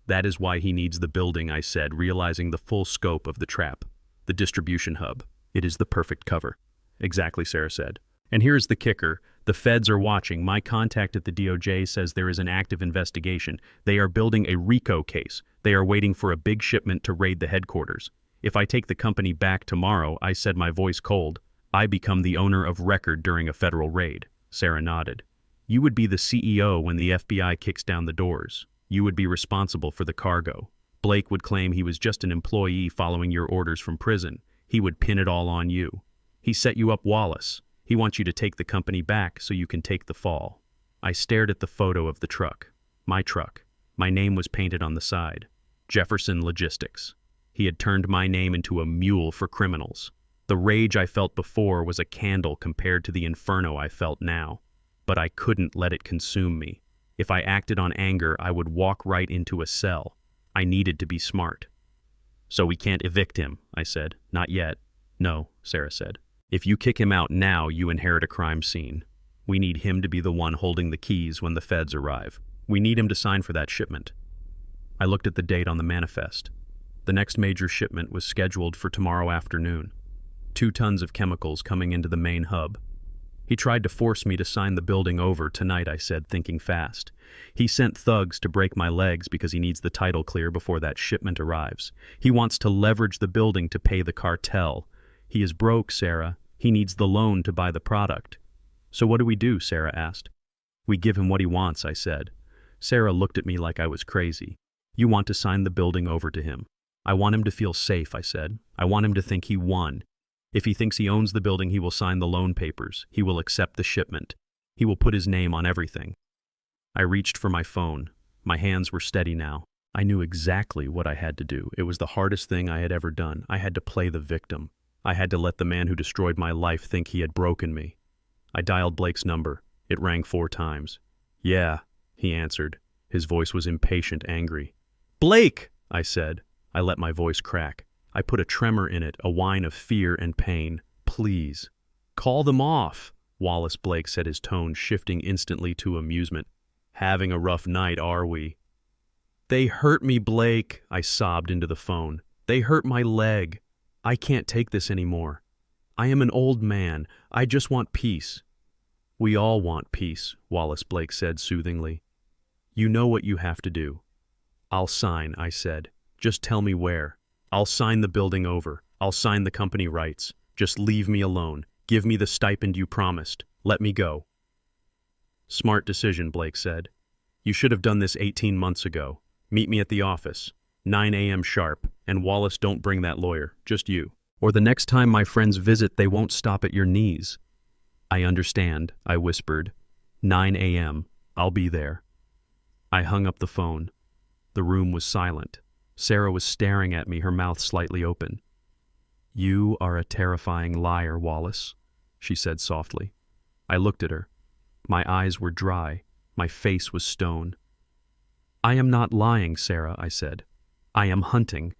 S1: "That is why he needs the building," I said, realizing the full scope of the trap. "The distribution hub. It is the perfect cover." "Exactly," Sarah said. "And here's the kicker. The feds are watching. My contact at the DOJ says there is an active investigation. They are building a RICO case. They are waiting for a big shipment to raid the headquarters. If I take the company back tomorrow," I said, my voice cold, "I become the owner of record during a federal raid." Sarah nodded. "You would be the CEO when the FBI kicks down the doors. You would be responsible for the cargo. Blake would claim he was just an employee following your orders from prison. He would pin it all on you. He set you up, Wallace. He wants you to take the company back so you can take the fall." I stared at the photo of the truck. My truck. My name was painted on the side. Jefferson Logistics. He had turned my name into a mule for criminals. The rage I felt before was a candle compared to the inferno I felt now. But I couldn't let it consume me. If I acted on anger, I would walk right into a cell. I needed to be smart. "So we can't evict him," I said. "Not yet." "No," Sarah said. "If you kick him out now, you inherit a crime scene. We need him to be the one holding the keys when the feds arrive. We need him to sign for that shipment." I looked at the date on the manifest. The next major shipment was scheduled for tomorrow afternoon. 2 tons of chemicals coming into the main hub. "He tried to force me to sign the building over tonight," I said, thinking fast. "He sent thugs to break my legs because he needs the title clear before that shipment arrives. He wants to leverage the building to pay the cartel. He is broke, Sarah. He needs the loan to buy the product." "So what do we do?" Sarah asked. "We give him what he wants," I said. Sarah looked at me like I was crazy. "You want to sign the building over to him." "I want him to feel safe," I said. "I want him to think he won. If he thinks he owns the building, he will sign the loan papers. He will accept the shipment. He will put his name on everything. I reached for my phone. My hands were steady now. I knew exactly what I had to do. It was the hardest thing I had ever done. I had to play the victim. I had to let the man who destroyed my life think he had broken me. I dialed Blake's number. It rang 4 times. "Yeah," he answered. His voice was impatient, angry. "Blake!" I said. I let my voice crack. I put a tremor in it, a whine of fear and pain. "Please." "Call them off," Wallace Blake said, his tone shifting instantly to amusement. "Having a rough night, are we?" "They hurt me, Blake," I sobbed into the phone. "They hurt my leg. I can't take this anymore. I am an old man. I just want peace." "We all want peace," Wallace Blake said soothingly. "You know what you have to do." "I'll sign," I said. "Just tell me where. I'll sign the building over. I'll sign the company rights. Just leave me alone. Give me the stipend you promised. Let me go." "Smart decision," Blake said. "You should have done this 18 months ago. Meet me at the office, 9 a.m. sharp, and Wallace, don't bring that lawyer, just you. Or the next time my friends visit, they won't stop at your knees." "I understand," I whispered. 9 a.m. I'll be there." I hung up the phone. The room was silent. Sarah was staring at me, her mouth slightly open. "You are a terrifying liar, Wallace," she said softly. I looked at her. My eyes were dry. My face was stone. "I am not lying, Sarah," I said. "I am hunting."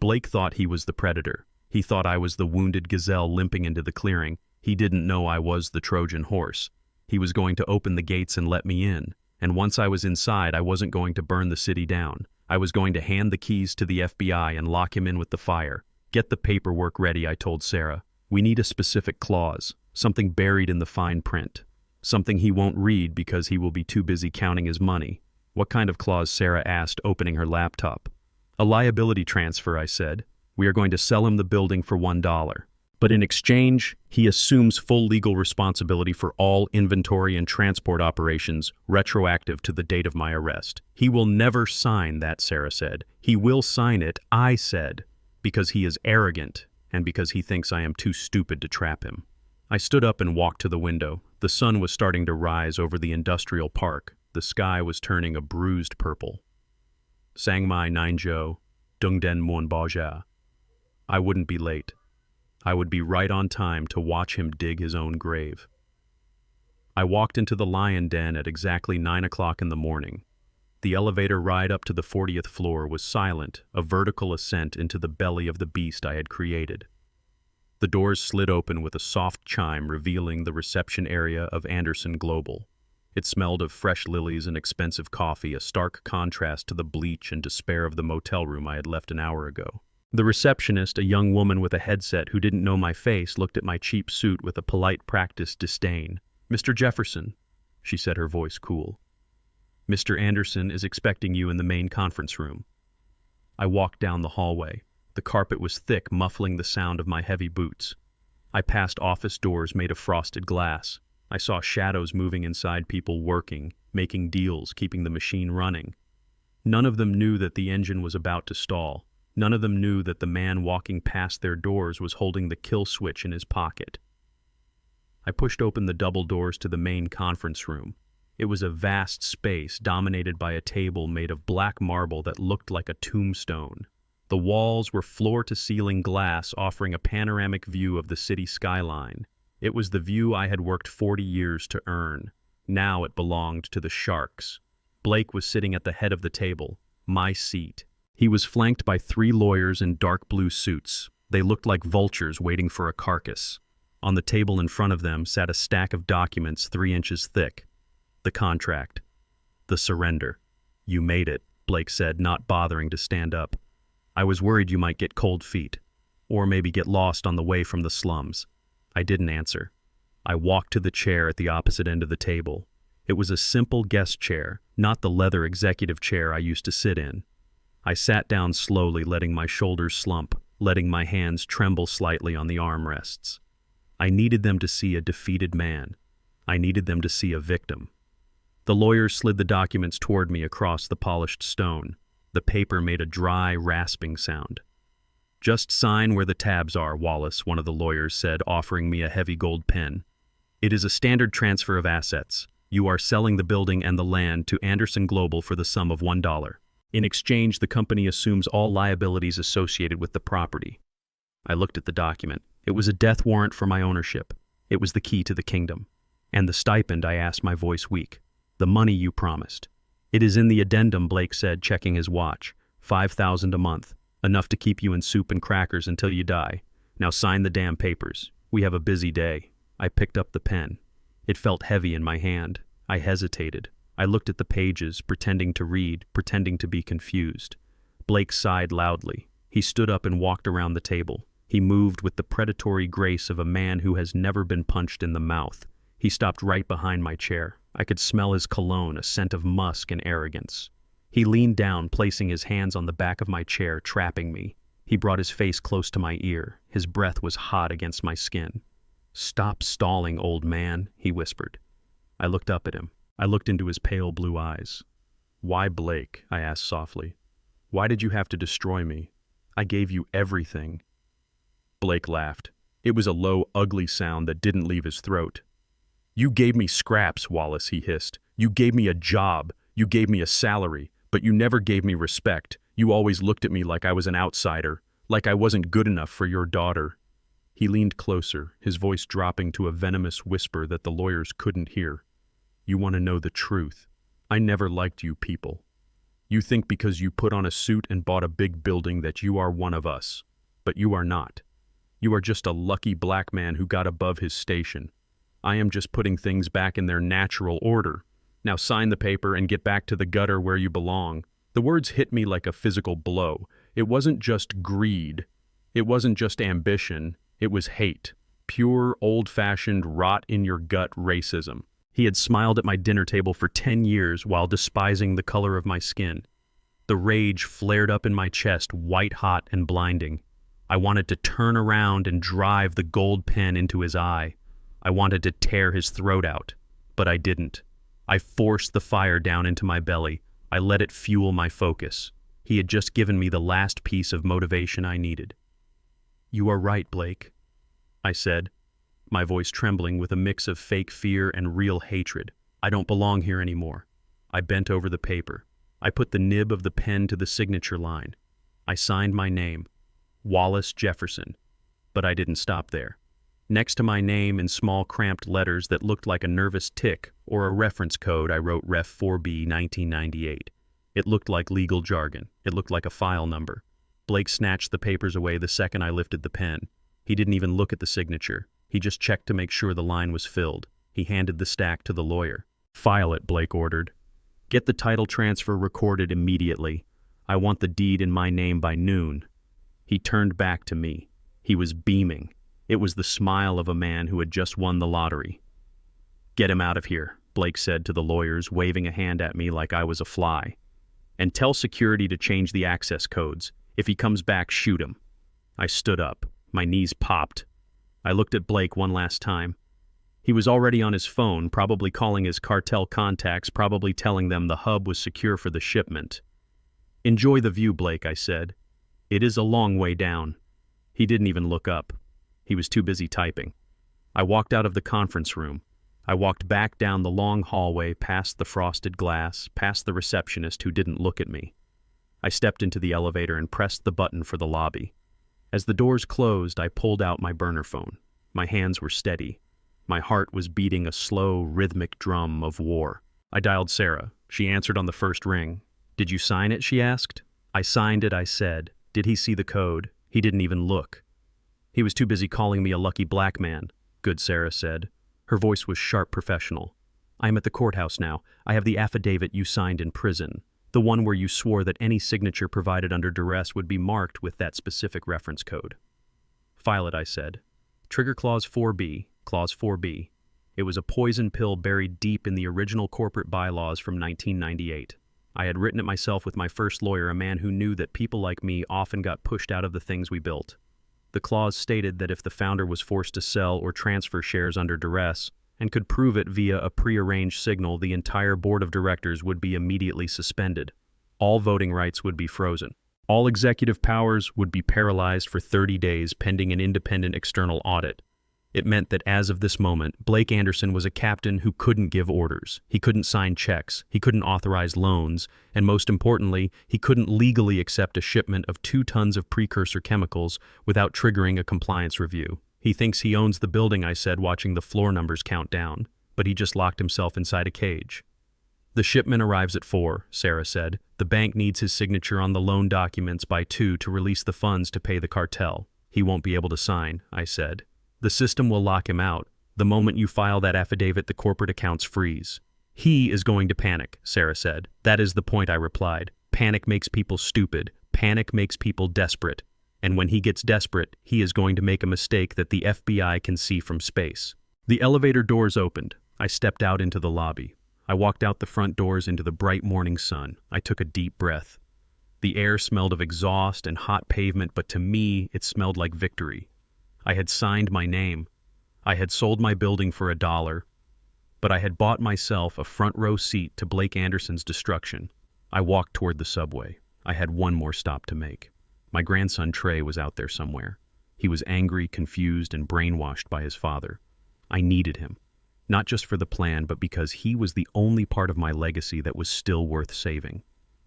S1: Blake thought he was the predator. He thought I was the wounded gazelle limping into the clearing. He didn't know I was the Trojan horse. He was going to open the gates and let me in. And once I was inside, I wasn't going to burn the city down. I was going to hand the keys to the FBI and lock him in with the fire. "Get the paperwork ready," I told Sarah. "We need a specific clause, something buried in the fine print. Something he won't read because he will be too busy counting his money." "What kind of clause?" Sarah asked, opening her laptop. "A liability transfer," I said. "We are going to sell him the building for $1. But in exchange, he assumes full legal responsibility for all inventory and transport operations retroactive to the date of my arrest." "He will never sign that," Sarah said. "He will sign it," I said, "because he is arrogant and because he thinks I am too stupid to trap him." I stood up and walked to the window. The sun was starting to rise over the industrial park. The sky was turning a bruised purple. "Sang mai Ninjo, Dung Den Muon Baja." I wouldn't be late. I would be right on time to watch him dig his own grave. I walked into the lion den at exactly 9 o'clock in the morning. The elevator ride up to the 40th floor was silent, a vertical ascent into the belly of the beast I had created. The doors slid open with a soft chime revealing the reception area of Anderson Global. It smelled of fresh lilies and expensive coffee, a stark contrast to the bleach and despair of the motel room I had left an hour ago. The receptionist, a young woman with a headset who didn't know my face, looked at my cheap suit with a polite practiced disdain. "Mr. Jefferson," she said, her voice cool. "Mr. Anderson is expecting you in the main conference room." I walked down the hallway. The carpet was thick, muffling the sound of my heavy boots. I passed office doors made of frosted glass. I saw shadows moving inside, people working, making deals, keeping the machine running. None of them knew that the engine was about to stall. None of them knew that the man walking past their doors was holding the kill switch in his pocket. I pushed open the double doors to the main conference room. It was a vast space dominated by a table made of black marble that looked like a tombstone. The walls were floor-to-ceiling glass, offering a panoramic view of the city skyline. It was the view I had worked 40 years to earn. Now it belonged to the sharks. Blake was sitting at the head of the table, my seat. He was flanked by 3 lawyers in dark blue suits. They looked like vultures waiting for a carcass. On the table in front of them sat a stack of documents 3 inches thick. The contract. The surrender. "You made it," Blake said, not bothering to stand up. "I was worried you might get cold feet, or maybe get lost on the way from the slums." I didn't answer. I walked to the chair at the opposite end of the table. It was a simple guest chair, not the leather executive chair I used to sit in. I sat down slowly, letting my shoulders slump, letting my hands tremble slightly on the armrests. I needed them to see a defeated man. I needed them to see a victim. The lawyers slid the documents toward me across the polished stone. The paper made a dry, rasping sound. "Just sign where the tabs are, Wallace," one of the lawyers said, offering me a heavy gold pen. It is a standard transfer of assets. You are selling the building and the land to Anderson Global for the sum of $1. In exchange, the company assumes all liabilities associated with the property. I looked at the document. It was a death warrant for my ownership. It was the key to the kingdom. And the stipend, I asked, my voice weak. The money you promised. It is in the addendum, Blake said, checking his watch. $5,000 a month. Enough to keep you in soup and crackers until you die. Now sign the damn papers. We have a busy day. I picked up the pen. It felt heavy in my hand. I hesitated. I looked at the pages, pretending to read, pretending to be confused. Blake sighed loudly. He stood up and walked around the table. He moved with the predatory grace of a man who has never been punched in the mouth. He stopped right behind my chair. I could smell his cologne, a scent of musk and arrogance. He leaned down, placing his hands on the back of my chair, trapping me. He brought his face close to my ear. His breath was hot against my skin. "Stop stalling, old man," he whispered. I looked up at him. I looked into his pale blue eyes. "Why, Blake?" I asked softly. "Why did you have to destroy me? I gave you everything." Blake laughed. It was a low, ugly sound that didn't leave his throat. "You gave me scraps, Wallace," he hissed. "You gave me a job. You gave me a salary. But you never gave me respect. You always looked at me like I was an outsider, like I wasn't good enough for your daughter." He leaned closer, his voice dropping to a venomous whisper that the lawyers couldn't hear. "You want to know the truth? I never liked you people. You think because you put on a suit and bought a big building that you are one of us. But you are not. You are just a lucky black man who got above his station. I am just putting things back in their natural order. Now sign the paper and get back to the gutter where you belong." The words hit me like a physical blow. It wasn't just greed. It wasn't just ambition. It was hate. Pure, old-fashioned, rot-in-your-gut racism. He had smiled at my dinner table for 10 years while despising the color of my skin. The rage flared up in my chest, white-hot and blinding. I wanted to turn around and drive the gold pen into his eye. I wanted to tear his throat out, but I didn't. I forced the fire down into my belly. I let it fuel my focus. He had just given me the last piece of motivation I needed. "You are right, Blake," I said, my voice trembling with a mix of fake fear and real hatred. "I don't belong here anymore." I bent over the paper. I put the nib of the pen to the signature line. I signed my name, Wallace Jefferson, but I didn't stop there. Next to my name in small cramped letters that looked like a nervous tick or a reference code, I wrote Ref 4B 1998. It looked like legal jargon. It looked like a file number. Blake snatched the papers away the second I lifted the pen. He didn't even look at the signature. He just checked to make sure the line was filled. He handed the stack to the lawyer. "File it," Blake ordered. "Get the title transfer recorded immediately. I want the deed in my name by noon." He turned back to me. He was beaming. It was the smile of a man who had just won the lottery. "Get him out of here," Blake said to the lawyers, waving a hand at me like I was a fly. "And tell security to change the access codes. If he comes back, shoot him." I stood up. My knees popped. I looked at Blake one last time. He was already on his phone, probably calling his cartel contacts, probably telling them the hub was secure for the shipment. "Enjoy the view, Blake," I said. "It is a long way down." He didn't even look up. He was too busy typing. I walked out of the conference room. I walked back down the long hallway, past the frosted glass, past the receptionist who didn't look at me. I stepped into the elevator and pressed the button for the lobby. As the doors closed, I pulled out my burner phone. My hands were steady. My heart was beating a slow, rhythmic drum of war. I dialed Sarah. She answered on the first ring. "Did you sign it?" she asked. "I signed it," I said. "Did he see the code?" "He didn't even look." "He was too busy calling me a lucky black man," good Sarah said. Her voice was sharp professional. "I am at the courthouse now. I have the affidavit you signed in prison. The one where you swore that any signature provided under duress would be marked with that specific reference code." "File it," I said. "Trigger Clause 4B, Clause 4B. It was a poison pill buried deep in the original corporate bylaws from 1998. I had written it myself with my first lawyer, a man who knew that people like me often got pushed out of the things we built. The clause stated that if the founder was forced to sell or transfer shares under duress, and could prove it via a prearranged signal, the entire board of directors would be immediately suspended. All voting rights would be frozen. All executive powers would be paralyzed for 30 days pending an independent external audit. It meant that as of this moment, Blake Anderson was a captain who couldn't give orders. He couldn't sign checks, he couldn't authorize loans, and most importantly, he couldn't legally accept a shipment of 2 tons of precursor chemicals without triggering a compliance review. He thinks he owns the building, I said, watching the floor numbers count down, but he just locked himself inside a cage. The shipment arrives at 4, Sarah said. The bank needs his signature on the loan documents by 2 to release the funds to pay the cartel. He won't be able to sign, I said. The system will lock him out. The moment you file that affidavit, the corporate accounts freeze. He is going to panic, Sarah said. That is the point, I replied. Panic makes people stupid. Panic makes people desperate. And when he gets desperate, he is going to make a mistake that the FBI can see from space. The elevator doors opened. I stepped out into the lobby. I walked out the front doors into the bright morning sun. I took a deep breath. The air smelled of exhaust and hot pavement, but to me, it smelled like victory. I had signed my name. I had sold my building for $1, but I had bought myself a front row seat to Blake Anderson's destruction. I walked toward the subway. I had one more stop to make. My grandson Trey was out there somewhere. He was angry, confused, and brainwashed by his father. I needed him, not just for the plan, but because he was the only part of my legacy that was still worth saving.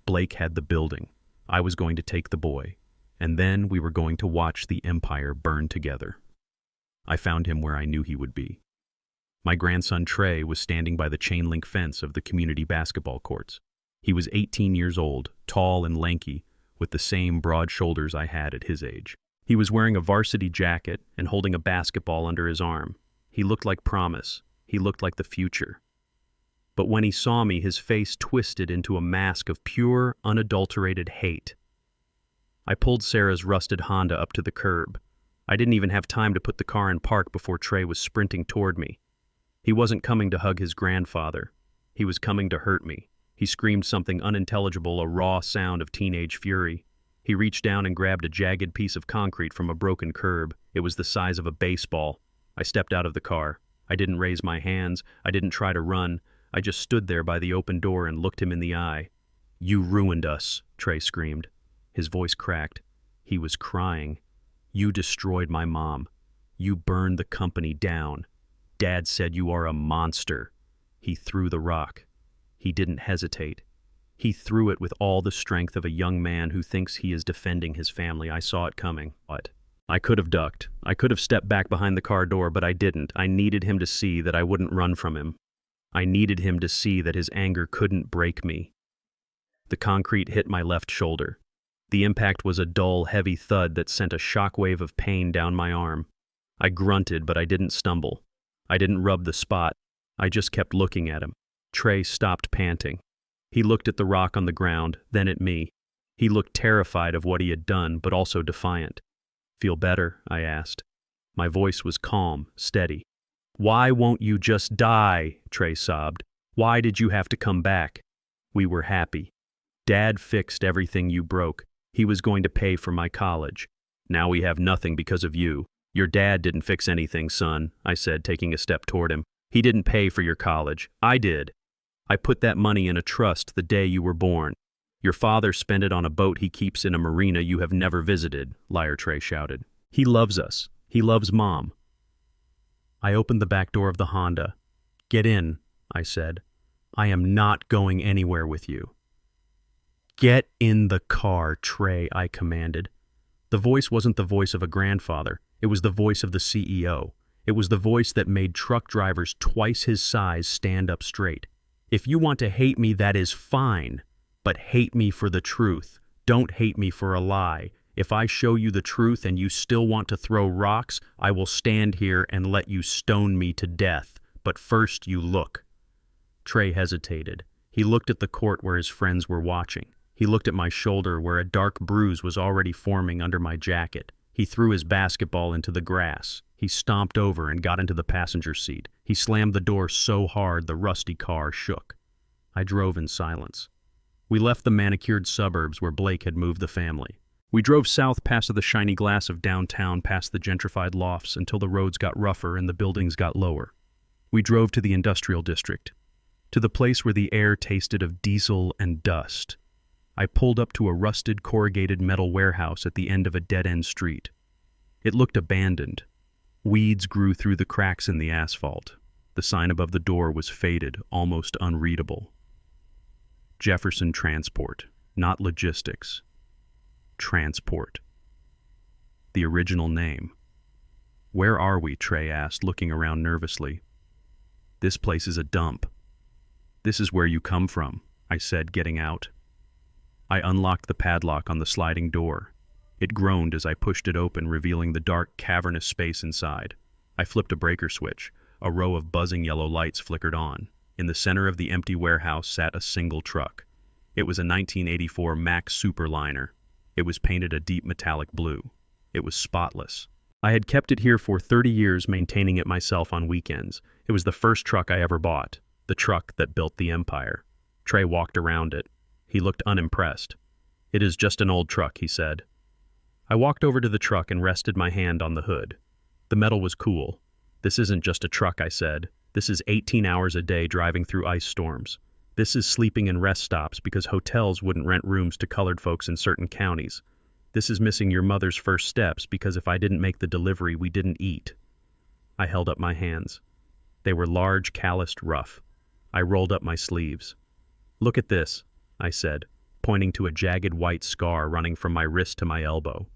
S1: Blake had the building. I was going to take the boy. And then we were going to watch the empire burn together. I found him where I knew he would be. My grandson Trey was standing by the chain-link fence of the community basketball courts. He was 18 years old, tall and lanky, with the same broad shoulders I had at his age. He was wearing a varsity jacket and holding a basketball under his arm. He looked like promise. He looked like the future. But when he saw me, his face twisted into a mask of pure, unadulterated hate. I pulled Sarah's rusted Honda up to the curb. I didn't even have time to put the car in park before Trey was sprinting toward me. He wasn't coming to hug his grandfather. He was coming to hurt me. He screamed something unintelligible, a raw sound of teenage fury. He reached down and grabbed a jagged piece of concrete from a broken curb. It was the size of a baseball. I stepped out of the car. I didn't raise my hands. I didn't try to run. I just stood there by the open door and looked him in the eye. "You ruined us," Trey screamed. His voice cracked. He was crying. "You destroyed my mom. You burned the company down. Dad said you are a monster." He threw the rock. He didn't hesitate. He threw it with all the strength of a young man who thinks he is defending his family. I saw it coming. What? I could have ducked. I could have stepped back behind the car door, but I didn't. I needed him to see that I wouldn't run from him. I needed him to see that his anger couldn't break me. The concrete hit my left shoulder. The impact was a dull, heavy thud that sent a shockwave of pain down my arm. I grunted, but I didn't stumble. I didn't rub the spot. I just kept looking at him. Trey stopped panting. He looked at the rock on the ground, then at me. He looked terrified of what he had done, but also defiant. "Feel better?" I asked. My voice was calm, steady. "Why won't you just die?" Trey sobbed. "Why did you have to come back? We were happy. Dad fixed everything you broke. He was going to pay for my college. Now we have nothing because of you. Your dad didn't fix anything, son," I said, taking a step toward him. "He didn't pay for your college. I did. I put that money in a trust the day you were born. Your father spent it on a boat he keeps in a marina you have never visited," Liar Trey shouted. "He loves us. He loves Mom." I opened the back door of the Honda. "Get in," I said. "I am not going anywhere with you." "Get in the car, Trey," I commanded. The voice wasn't the voice of a grandfather. It was the voice of the CEO. It was the voice that made truck drivers twice his size stand up straight. "If you want to hate me, that is fine. But hate me for the truth. Don't hate me for a lie. If I show you the truth and you still want to throw rocks, I will stand here and let you stone me to death. But first you look." Trey hesitated. He looked at the court where his friends were watching. He looked at my shoulder where a dark bruise was already forming under my jacket. He threw his basketball into the grass. He stomped over and got into the passenger seat. He slammed the door so hard the rusty car shook. I drove in silence. We left the manicured suburbs where Blake had moved the family. We drove south past the shiny glass of downtown, past the gentrified lofts, until the roads got rougher and the buildings got lower. We drove to the industrial district, to the place where the air tasted of diesel and dust. I pulled up to a rusted, corrugated metal warehouse at the end of a dead-end street. It looked abandoned. Weeds grew through the cracks in the asphalt. The sign above the door was faded, almost unreadable. Jefferson Transport, not logistics. Transport. The original name. "Where are we?" Trey asked, looking around nervously. "This place is a dump." "This is where you come from," I said, getting out. I unlocked the padlock on the sliding door. It groaned as I pushed it open, revealing the dark, cavernous space inside. I flipped a breaker switch. A row of buzzing yellow lights flickered on. In the center of the empty warehouse sat a single truck. It was a 1984 Mack Superliner. It was painted a deep metallic blue. It was spotless. I had kept it here for 30 years, maintaining it myself on weekends. It was the first truck I ever bought, the truck that built the empire. Trey walked around it. He looked unimpressed. "It is just an old truck," he said. I walked over to the truck and rested my hand on the hood. The metal was cool. "This isn't just a truck," I said. "This is 18 hours a day driving through ice storms. This is sleeping in rest stops because hotels wouldn't rent rooms to colored folks in certain counties. This is missing your mother's first steps because if I didn't make the delivery, we didn't eat." I held up my hands. They were large, calloused, rough. I rolled up my sleeves. "Look at this," I said, pointing to a jagged white scar running from my wrist to my elbow.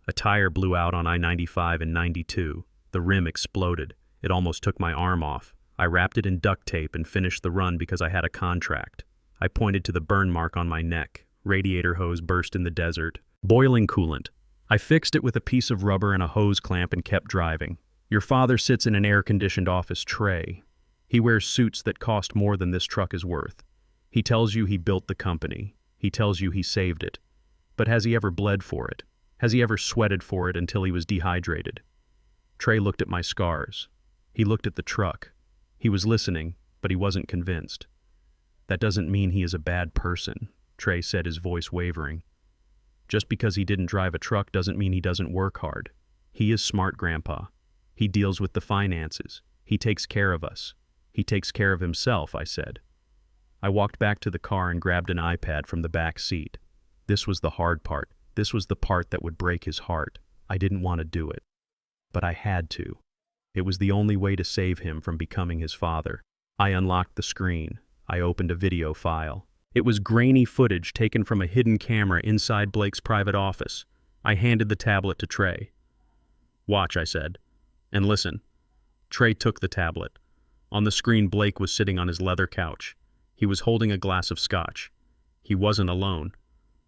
S1: A tire blew out on I-95 in '92. The rim exploded. It almost took my arm off. I wrapped it in duct tape and finished the run because I had a contract. I pointed to the burn mark on my neck. Radiator hose burst in the desert. Boiling coolant. I fixed it with a piece of rubber and a hose clamp and kept driving. Your father sits in an air-conditioned office tray. He wears suits that cost more than this truck is worth. He tells you he built the company. He tells you he saved it. But has he ever bled for it? Has he ever sweated for it until he was dehydrated? Trey looked at my scars. He looked at the truck. He was listening, but he wasn't convinced. "That doesn't mean he is a bad person," Trey said, his voice wavering. "Just because he didn't drive a truck doesn't mean he doesn't work hard. He is smart, Grandpa. He deals with the finances. He takes care of us. He takes care of himself," I said. I walked back to the car and grabbed an iPad from the back seat. This was the hard part. This was the part that would break his heart. I didn't want to do it. But I had to. It was the only way to save him from becoming his father. I unlocked the screen. I opened a video file. It was grainy footage taken from a hidden camera inside Blake's private office. I handed the tablet to Trey. "Watch," I said, "and listen." Trey took the tablet. On the screen, Blake was sitting on his leather couch. He was holding a glass of scotch. He wasn't alone.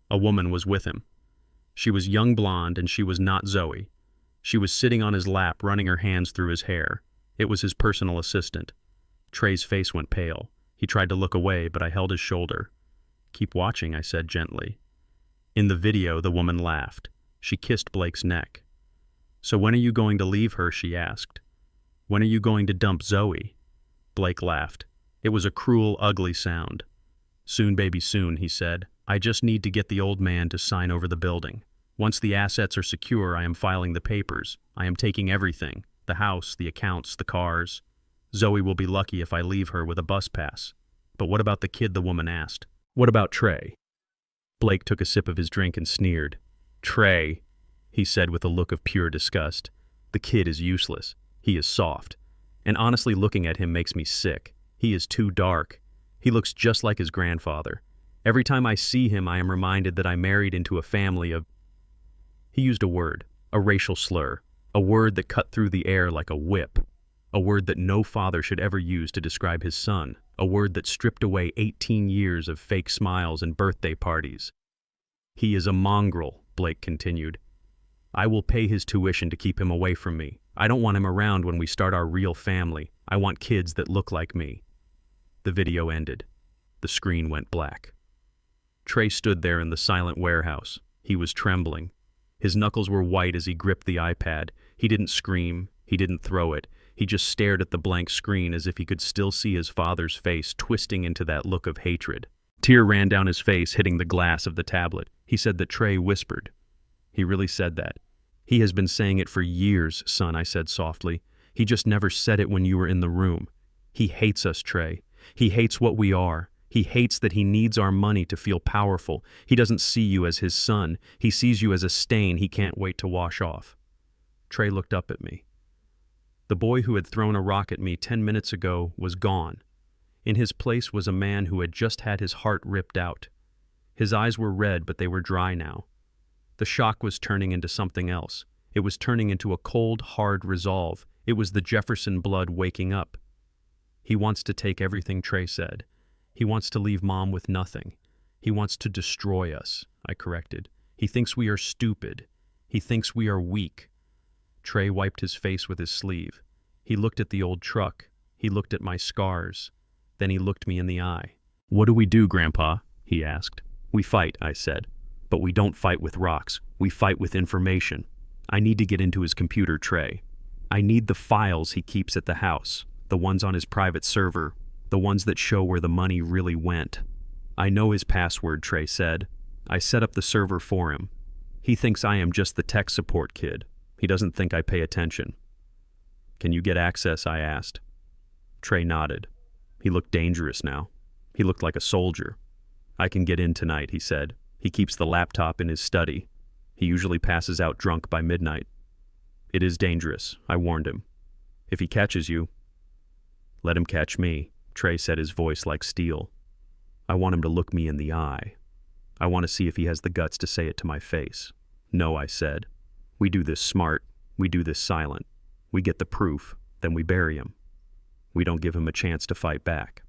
S1: A woman was with him. She was young blonde, and she was not Zoe. She was sitting on his lap, running her hands through his hair. It was his personal assistant. Trey's face went pale. He tried to look away, but I held his shoulder. "Keep watching," I said gently. In the video, the woman laughed. She kissed Blake's neck. "So when are you going to leave her?" she asked. "When are you going to dump Zoe?" Blake laughed. It was a cruel, ugly sound. "Soon, baby, soon," he said. "I just need to get the old man to sign over the building. Once the assets are secure, I am filing the papers. I am taking everything, the house, the accounts, the cars. Zoe will be lucky if I leave her with a bus pass." "But what about the kid?" the woman asked. "What about Trey?" Blake took a sip of his drink and sneered. "Trey," he said with a look of pure disgust. "The kid is useless. He is soft. And honestly, looking at him makes me sick. He is too dark. He looks just like his grandfather. Every time I see him, I am reminded that I married into a family of..." He used a word, a racial slur, a word that cut through the air like a whip, a word that no father should ever use to describe his son, a word that stripped away 18 years of fake smiles and birthday parties. "He is a mongrel," Blake continued. "I will pay his tuition to keep him away from me. I don't want him around when we start our real family. I want kids that look like me." The video ended. The screen went black. Trey stood there in the silent warehouse. He was trembling. His knuckles were white as he gripped the iPad. He didn't scream. He didn't throw it. He just stared at the blank screen as if he could still see his father's face twisting into that look of hatred. Tear ran down his face, hitting the glass of the tablet. He said that Trey whispered. "He really said that." "He has been saying it for years, son," I said softly. "He just never said it when you were in the room. He hates us, Trey. He hates what we are. He hates that he needs our money to feel powerful. He doesn't see you as his son. He sees you as a stain he can't wait to wash off." Trey looked up at me. The boy who had thrown a rock at me 10 minutes ago was gone. In his place was a man who had just had his heart ripped out. His eyes were red, but they were dry now. The shock was turning into something else. It was turning into a cold, hard resolve. It was the Jefferson blood waking up. He wants to take everything, Trey said. He wants to leave Mom with nothing. He wants to destroy us, I corrected. He thinks we are stupid. He thinks we are weak. Trey wiped his face with his sleeve. He looked at the old truck. He looked at my scars. Then he looked me in the eye. "What do we do, Grandpa?" he asked. "We fight," I said. "But we don't fight with rocks. We fight with information. I need to get into his computer, Trey. I need the files he keeps at the house, the ones on his private server, the ones that show where the money really went." "I know his password," Trey said. "I set up the server for him. He thinks I am just the tech support kid. He doesn't think I pay attention." "Can you get access?" I asked. Trey nodded. He looked dangerous now. He looked like a soldier. "I can get in tonight," he said. "He keeps the laptop in his study. He usually passes out drunk by midnight." "It is dangerous," I warned him. "If he catches you..." "Let him catch me," Trey said, his voice like steel. "I want him to look me in the eye. I want to see if he has the guts to say it to my face." "No," I said. "We do this smart. We do this silent. We get the proof, then we bury him. We don't give him a chance to fight back.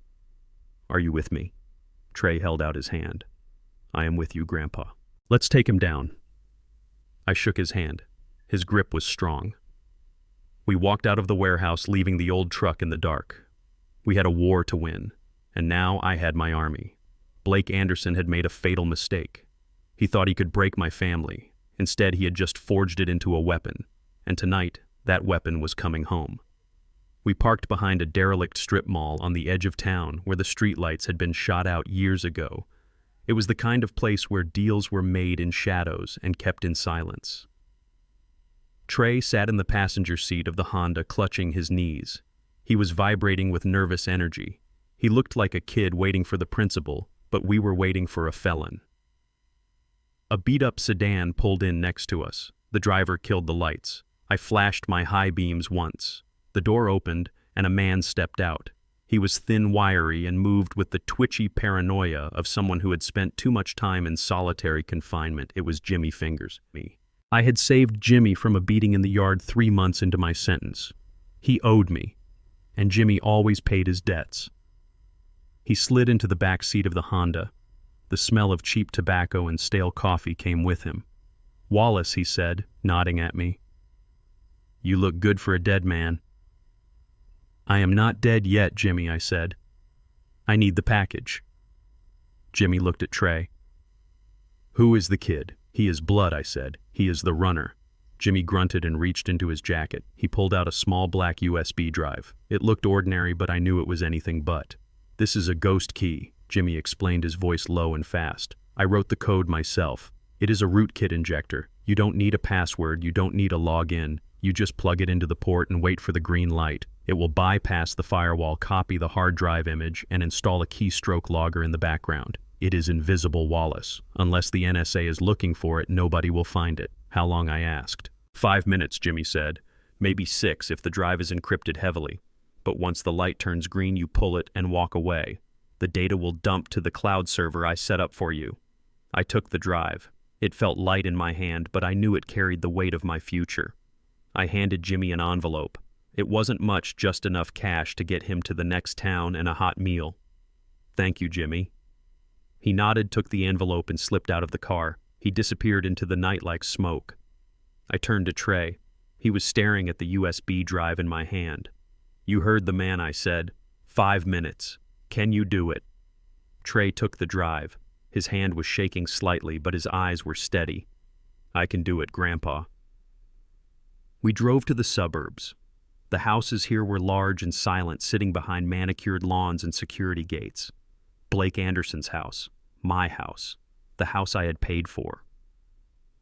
S1: Are you with me?" Trey held out his hand. "I am with you, Grandpa." "Let's take him down." I shook his hand. His grip was strong. We walked out of the warehouse, leaving the old truck in the dark. We had a war to win, and now I had my army. Blake Anderson had made a fatal mistake. He thought he could break my family. Instead, he had just forged it into a weapon, and tonight, that weapon was coming home. We parked behind a derelict strip mall on the edge of town where the streetlights had been shot out years ago. It was the kind of place where deals were made in shadows and kept in silence. Trey sat in the passenger seat of the Honda, clutching his knees. He was vibrating with nervous energy. He looked like a kid waiting for the principal, but we were waiting for a felon. A beat-up sedan pulled in next to us. The driver killed the lights. I flashed my high beams once. The door opened, and a man stepped out. He was thin, wiry, and moved with the twitchy paranoia of someone who had spent too much time in solitary confinement. It was Jimmy Fingers, me. I had saved Jimmy from a beating in the yard 3 months into my sentence. He owed me, and Jimmy always paid his debts. He slid into the back seat of the Honda. The smell of cheap tobacco and stale coffee came with him. "Wallace," he said, nodding at me. "You look good for a dead man." "I am not dead yet, Jimmy," I said. "I need the package." Jimmy looked at Trey. "Who is the kid?" "He is Blood," I said. "He is the runner." Jimmy grunted and reached into his jacket. He pulled out a small black USB drive. It looked ordinary, but I knew it was anything but. "This is a ghost key," Jimmy explained, his voice low and fast. "I wrote the code myself. It is a rootkit injector. You don't need a password. You don't need a login. You just plug it into the port and wait for the green light. It will bypass the firewall, copy the hard drive image, and install a keystroke logger in the background. It is invisible, Wallace. Unless the NSA is looking for it, nobody will find it." "How long?" I asked. 5 minutes, Jimmy said. "Maybe 6 if the drive is encrypted heavily. But once the light turns green, you pull it and walk away. The data will dump to the cloud server I set up for you." I took the drive. It felt light in my hand, but I knew it carried the weight of my future. I handed Jimmy an envelope. It wasn't much, just enough cash to get him to the next town and a hot meal. "Thank you, Jimmy." He nodded, took the envelope, and slipped out of the car. He disappeared into the night like smoke. I turned to Trey. He was staring at the USB drive in my hand. "You heard the man," I said. 5 minutes. Can you do it?" Trey took the drive. His hand was shaking slightly, but his eyes were steady. "I can do it, Grandpa." We drove to the suburbs. The houses here were large and silent, sitting behind manicured lawns and security gates. Blake Anderson's house, my house, the house I had paid for.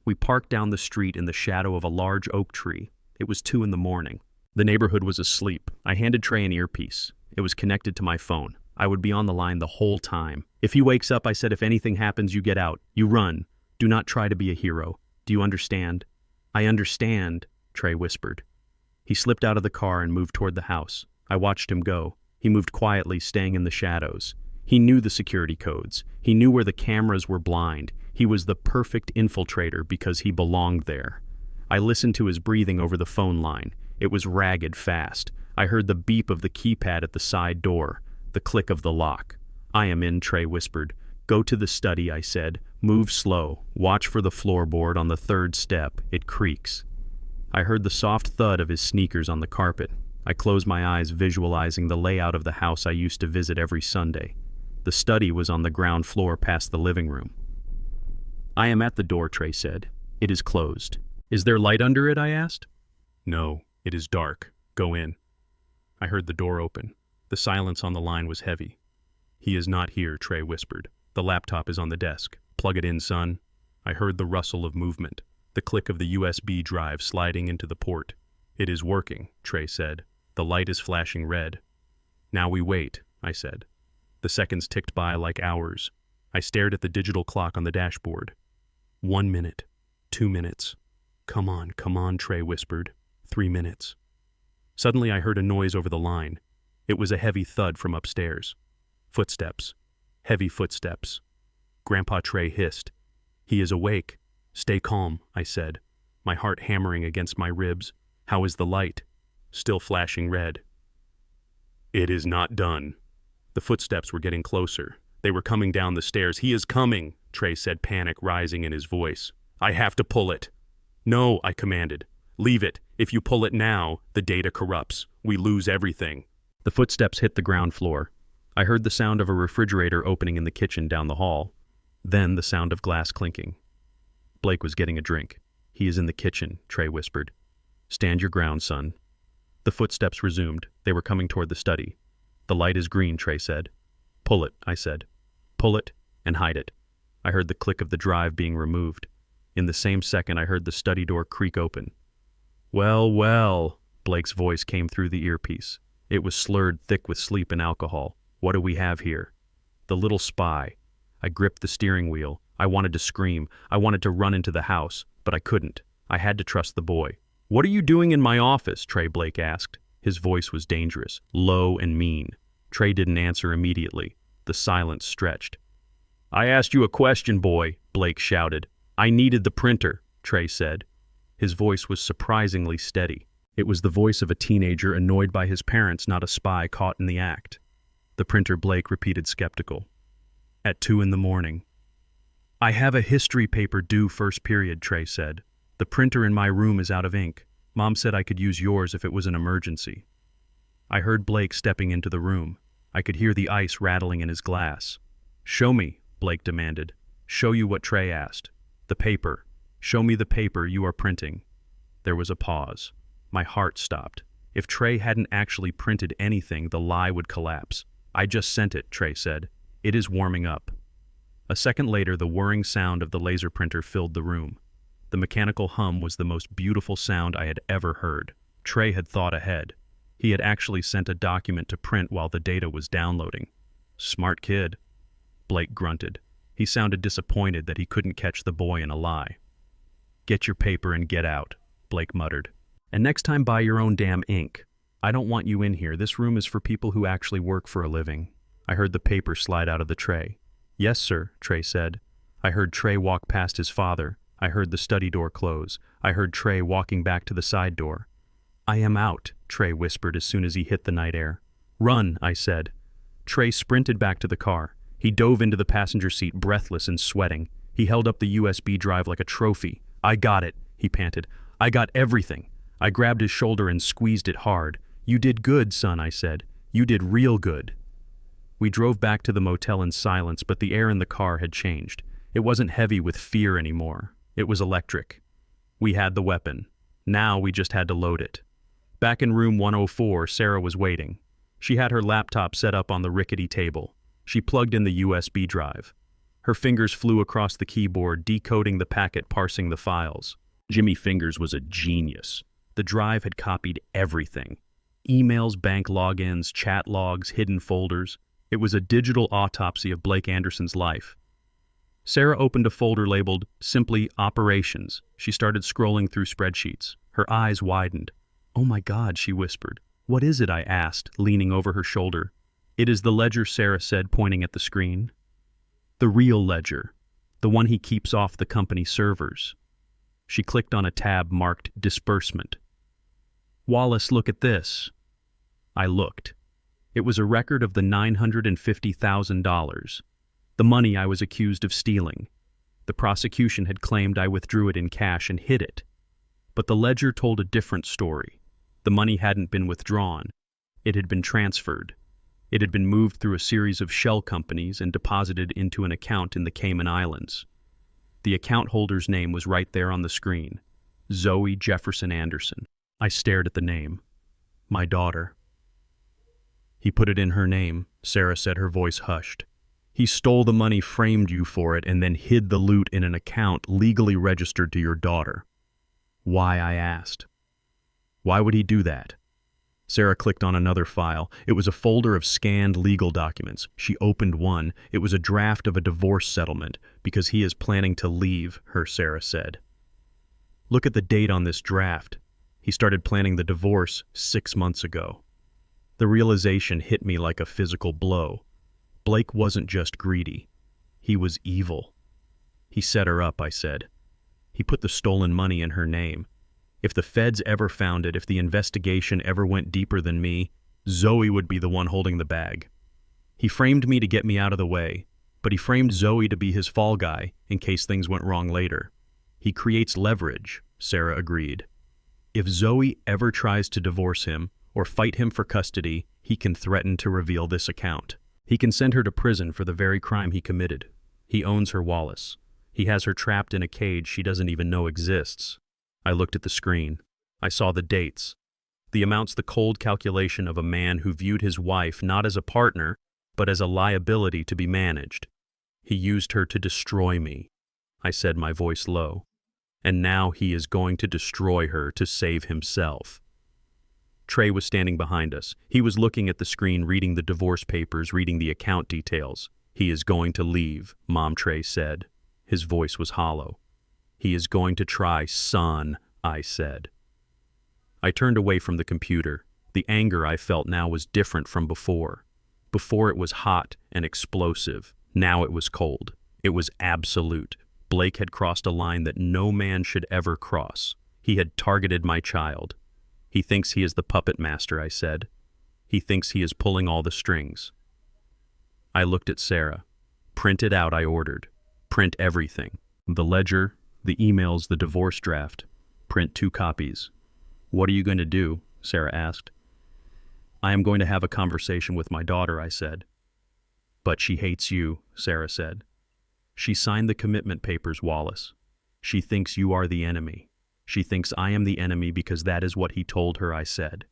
S1: We parked down the street in the shadow of a large oak tree. It was 2 a.m. The neighborhood was asleep. I handed Trey an earpiece. It was connected to my phone. I would be on the line the whole time. "If he wakes up," I said, "if anything happens, you get out. You run. Do not try to be a hero. Do you understand?" "I understand," Trey whispered. He slipped out of the car and moved toward the house. I watched him go. He moved quietly, staying in the shadows. He knew the security codes. He knew where the cameras were blind. He was the perfect infiltrator because he belonged there. I listened to his breathing over the phone line. It was ragged fast. I heard the beep of the keypad at the side door, the click of the lock. "I am in," Trey whispered. "Go to the study," I said. "Move slow. Watch for the floorboard on the third step. It creaks." I heard the soft thud of his sneakers on the carpet. I closed my eyes, visualizing the layout of the house I used to visit every Sunday. The study was on the ground floor past the living room. "I am at the door," Trey said. "It is closed." "Is there light under it?" I asked. "No, it is dark. Go in." I heard the door open. The silence on the line was heavy. "He is not here," Trey whispered. "The laptop is on the desk. Plug it in, son." I heard the rustle of movement, the click of the USB drive sliding into the port. "It is working," Trey said. "The light is flashing red." "Now we wait," I said. The seconds ticked by like hours. I stared at the digital clock on the dashboard. 1 minute. 2 minutes. Come on, Trey whispered. 3 minutes. Suddenly I heard a noise over the line. It was a heavy thud from upstairs. Footsteps. Heavy footsteps. Grandpa Trey hissed. "He is awake." "Stay calm," I said, my heart hammering against my ribs. "How is the light?" "Still flashing red." "It is not done." The footsteps were getting closer. They were coming down the stairs. "He is coming," Trey said, panic rising in his voice. "I have to pull it." "No," I commanded. "Leave it. If you pull it now, the data corrupts. We lose everything." The footsteps hit the ground floor. I heard the sound of a refrigerator opening in the kitchen down the hall. Then the sound of glass clinking. Blake was getting a drink. "He is in the kitchen," Trey whispered. "Stand your ground, son." The footsteps resumed. They were coming toward the study. "The light is green," Trey said. "Pull it," I said. "Pull it and hide it." I heard the click of the drive being removed. In the same second, I heard the study door creak open. "Well, well," Blake's voice came through the earpiece. It was slurred, thick with sleep and alcohol. "What do we have here?" "The little spy." I gripped the steering wheel. I wanted to scream. I wanted to run into the house, but I couldn't. I had to trust the boy. "What are you doing in my office?" Trey Blake asked. His voice was dangerous, low and mean. Trey didn't answer immediately. The silence stretched. "I asked you a question, boy," Blake shouted. "I needed the printer," Trey said. His voice was surprisingly steady. It was the voice of a teenager annoyed by his parents, not a spy caught in the act. "The printer," Blake repeated, skeptical. "At 2 a.m. "I have a history paper due first period," Trey said. "The printer in my room is out of ink. Mom said I could use yours if it was an emergency." I heard Blake stepping into the room. I could hear the ice rattling in his glass. "Show me," Blake demanded. "Show you what Trey asked. The paper. Show me the paper you are printing." There was a pause. My heart stopped. If Trey hadn't actually printed anything, the lie would collapse. "I just sent it," Trey said. "It is warming up." A second later, the whirring sound of the laser printer filled the room. The mechanical hum was the most beautiful sound I had ever heard. Trey had thought ahead. He had actually sent a document to print while the data was downloading. "Smart kid," Blake grunted. He sounded disappointed that he couldn't catch the boy in a lie. "Get your paper and get out," Blake muttered. "And next time buy your own damn ink. I don't want you in here. This room is for people who actually work for a living." I heard the paper slide out of the tray. "Yes, sir," Trey said. I heard Trey walk past his father. I heard the study door close. I heard Trey walking back to the side door. "I am out," Trey whispered as soon as he hit the night air. "Run," I said. Trey sprinted back to the car. He dove into the passenger seat, breathless and sweating. He held up the USB drive like a trophy. "I got it," he panted. "I got everything." I grabbed his shoulder and squeezed it hard. "You did good, son," I said. "You did real good." We drove back to the motel in silence, but the air in the car had changed. It wasn't heavy with fear anymore. It was electric. We had the weapon. Now we just had to load it. Back in room 104, Sarah was waiting. She had her laptop set up on the rickety table. She plugged in the USB drive. Her fingers flew across the keyboard, decoding the packet, parsing the files. Jimmy Fingers was a genius. The drive had copied everything. Emails, bank logins, chat logs, hidden folders. It was a digital autopsy of Blake Anderson's life. Sarah opened a folder labeled simply Operations. She started scrolling through spreadsheets. Her eyes widened. "Oh my God," she whispered. "What is it?" I asked, leaning over her shoulder. "It is the ledger," Sarah said, pointing at the screen. "The real ledger. The one he keeps off the company servers." She clicked on a tab marked Disbursement. "Wallace, look at this." I looked. It was a record of the $950,000, the money I was accused of stealing. The prosecution had claimed I withdrew it in cash and hid it. But the ledger told a different story. The money hadn't been withdrawn. It had been transferred. It had been moved through a series of shell companies and deposited into an account in the Cayman Islands. The account holder's name was right there on the screen. Zoe Jefferson Anderson. I stared at the name. My daughter. "He put it in her name," Sarah said, her voice hushed. "He stole the money, framed you for it, and then hid the loot in an account legally registered to your daughter." "Why?" I asked. "Why would he do that?" Sarah clicked on another file. It was a folder of scanned legal documents. She opened one. It was a draft of a divorce settlement, because he is planning to leave her, Sarah said. "Look at the date on this draft. He started planning the divorce 6 months ago." The realization hit me like a physical blow. Blake wasn't just greedy. He was evil. "He set her up," I said. "He put the stolen money in her name. If the feds ever found it, if the investigation ever went deeper than me, Zoe would be the one holding the bag. He framed me to get me out of the way, but he framed Zoe to be his fall guy in case things went wrong later. He creates leverage," Sarah agreed. "If Zoe ever tries to divorce him or fight him for custody, he can threaten to reveal this account. He can send her to prison for the very crime he committed. He owns her, Wallace. He has her trapped in a cage she doesn't even know exists." I looked at the screen. I saw the dates. The amounts, the cold calculation of a man who viewed his wife not as a partner, but as a liability to be managed. "He used her to destroy me," I said, my voice low. "And now he is going to destroy her to save himself." Trey was standing behind us. He was looking at the screen, reading the divorce papers, reading the account details. "He is going to leave," Mom Trey said. His voice was hollow. "He is going to try, son," I said. I turned away from the computer. The anger I felt now was different from before. Before it was hot and explosive. Now it was cold. It was absolute. Blake had crossed a line that no man should ever cross. He had targeted my child. "He thinks he is the puppet master," I said. "He thinks he is pulling all the strings." I looked at Sarah. "Print it out," I ordered. "Print everything. The ledger, the emails, the divorce draft. Print 2 copies. "What are you going to do?" Sarah asked. "I am going to have a conversation with my daughter," I said. "But she hates you," Sarah said. "She signed the commitment papers, Wallace. She thinks you are the enemy. She thinks I am the enemy because that is what he told her," I said.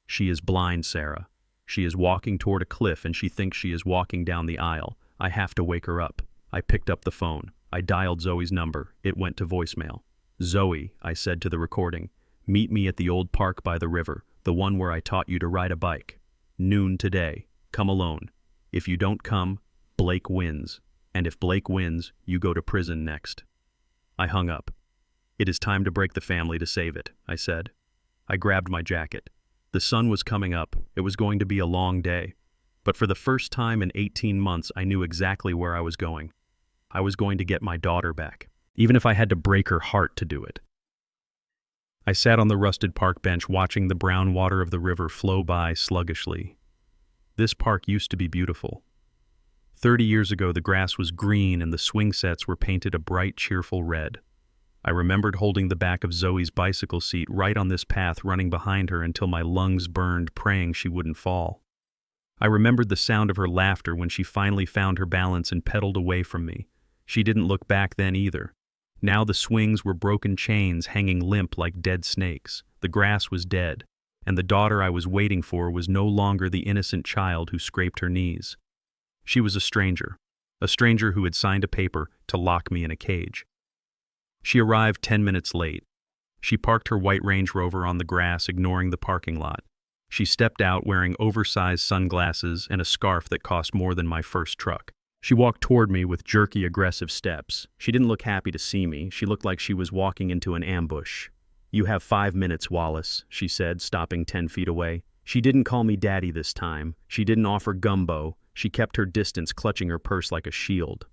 S1: "She is blind, Sarah. She is walking toward a cliff and she thinks she is walking down the aisle. I have to wake her up." I picked up the phone. I dialed Zoe's number. It went to voicemail. "Zoe," I said to the recording, "meet me at the old park by the river, the one where I taught you to ride a bike. Noon today. Come alone. If you don't come, Blake wins. And if Blake wins, you go to prison next." I hung up. "It is time to break the family to save it," I said. I grabbed my jacket. The sun was coming up. It was going to be a long day. But for the first time in 18 months, I knew exactly where I was going. I was going to get my daughter back, even if I had to break her heart to do it. I sat on the rusted park bench watching the brown water of the river flow by sluggishly. This park used to be beautiful. 30 years ago, the grass was green and the swing sets were painted a bright, cheerful red. I remembered holding the back of Zoe's bicycle seat right on this path, running behind her until my lungs burned, praying she wouldn't fall. I remembered the sound of her laughter when she finally found her balance and pedaled away from me. She didn't look back then either. Now the swings were broken chains hanging limp like dead snakes. The grass was dead, and the daughter I was waiting for was no longer the innocent child who scraped her knees. She was a stranger who had signed a paper to lock me in a cage. She arrived 10 minutes late. She parked her white Range Rover on the grass, ignoring the parking lot. She stepped out wearing oversized sunglasses and a scarf that cost more than my first truck. She walked toward me with jerky, aggressive steps. She didn't look happy to see me. She looked like she was walking into an ambush. "You have 5 minutes, Wallace," she said, stopping 10 feet away. She didn't call me daddy this time. She didn't offer gumbo. She kept her distance, clutching her purse like a shield.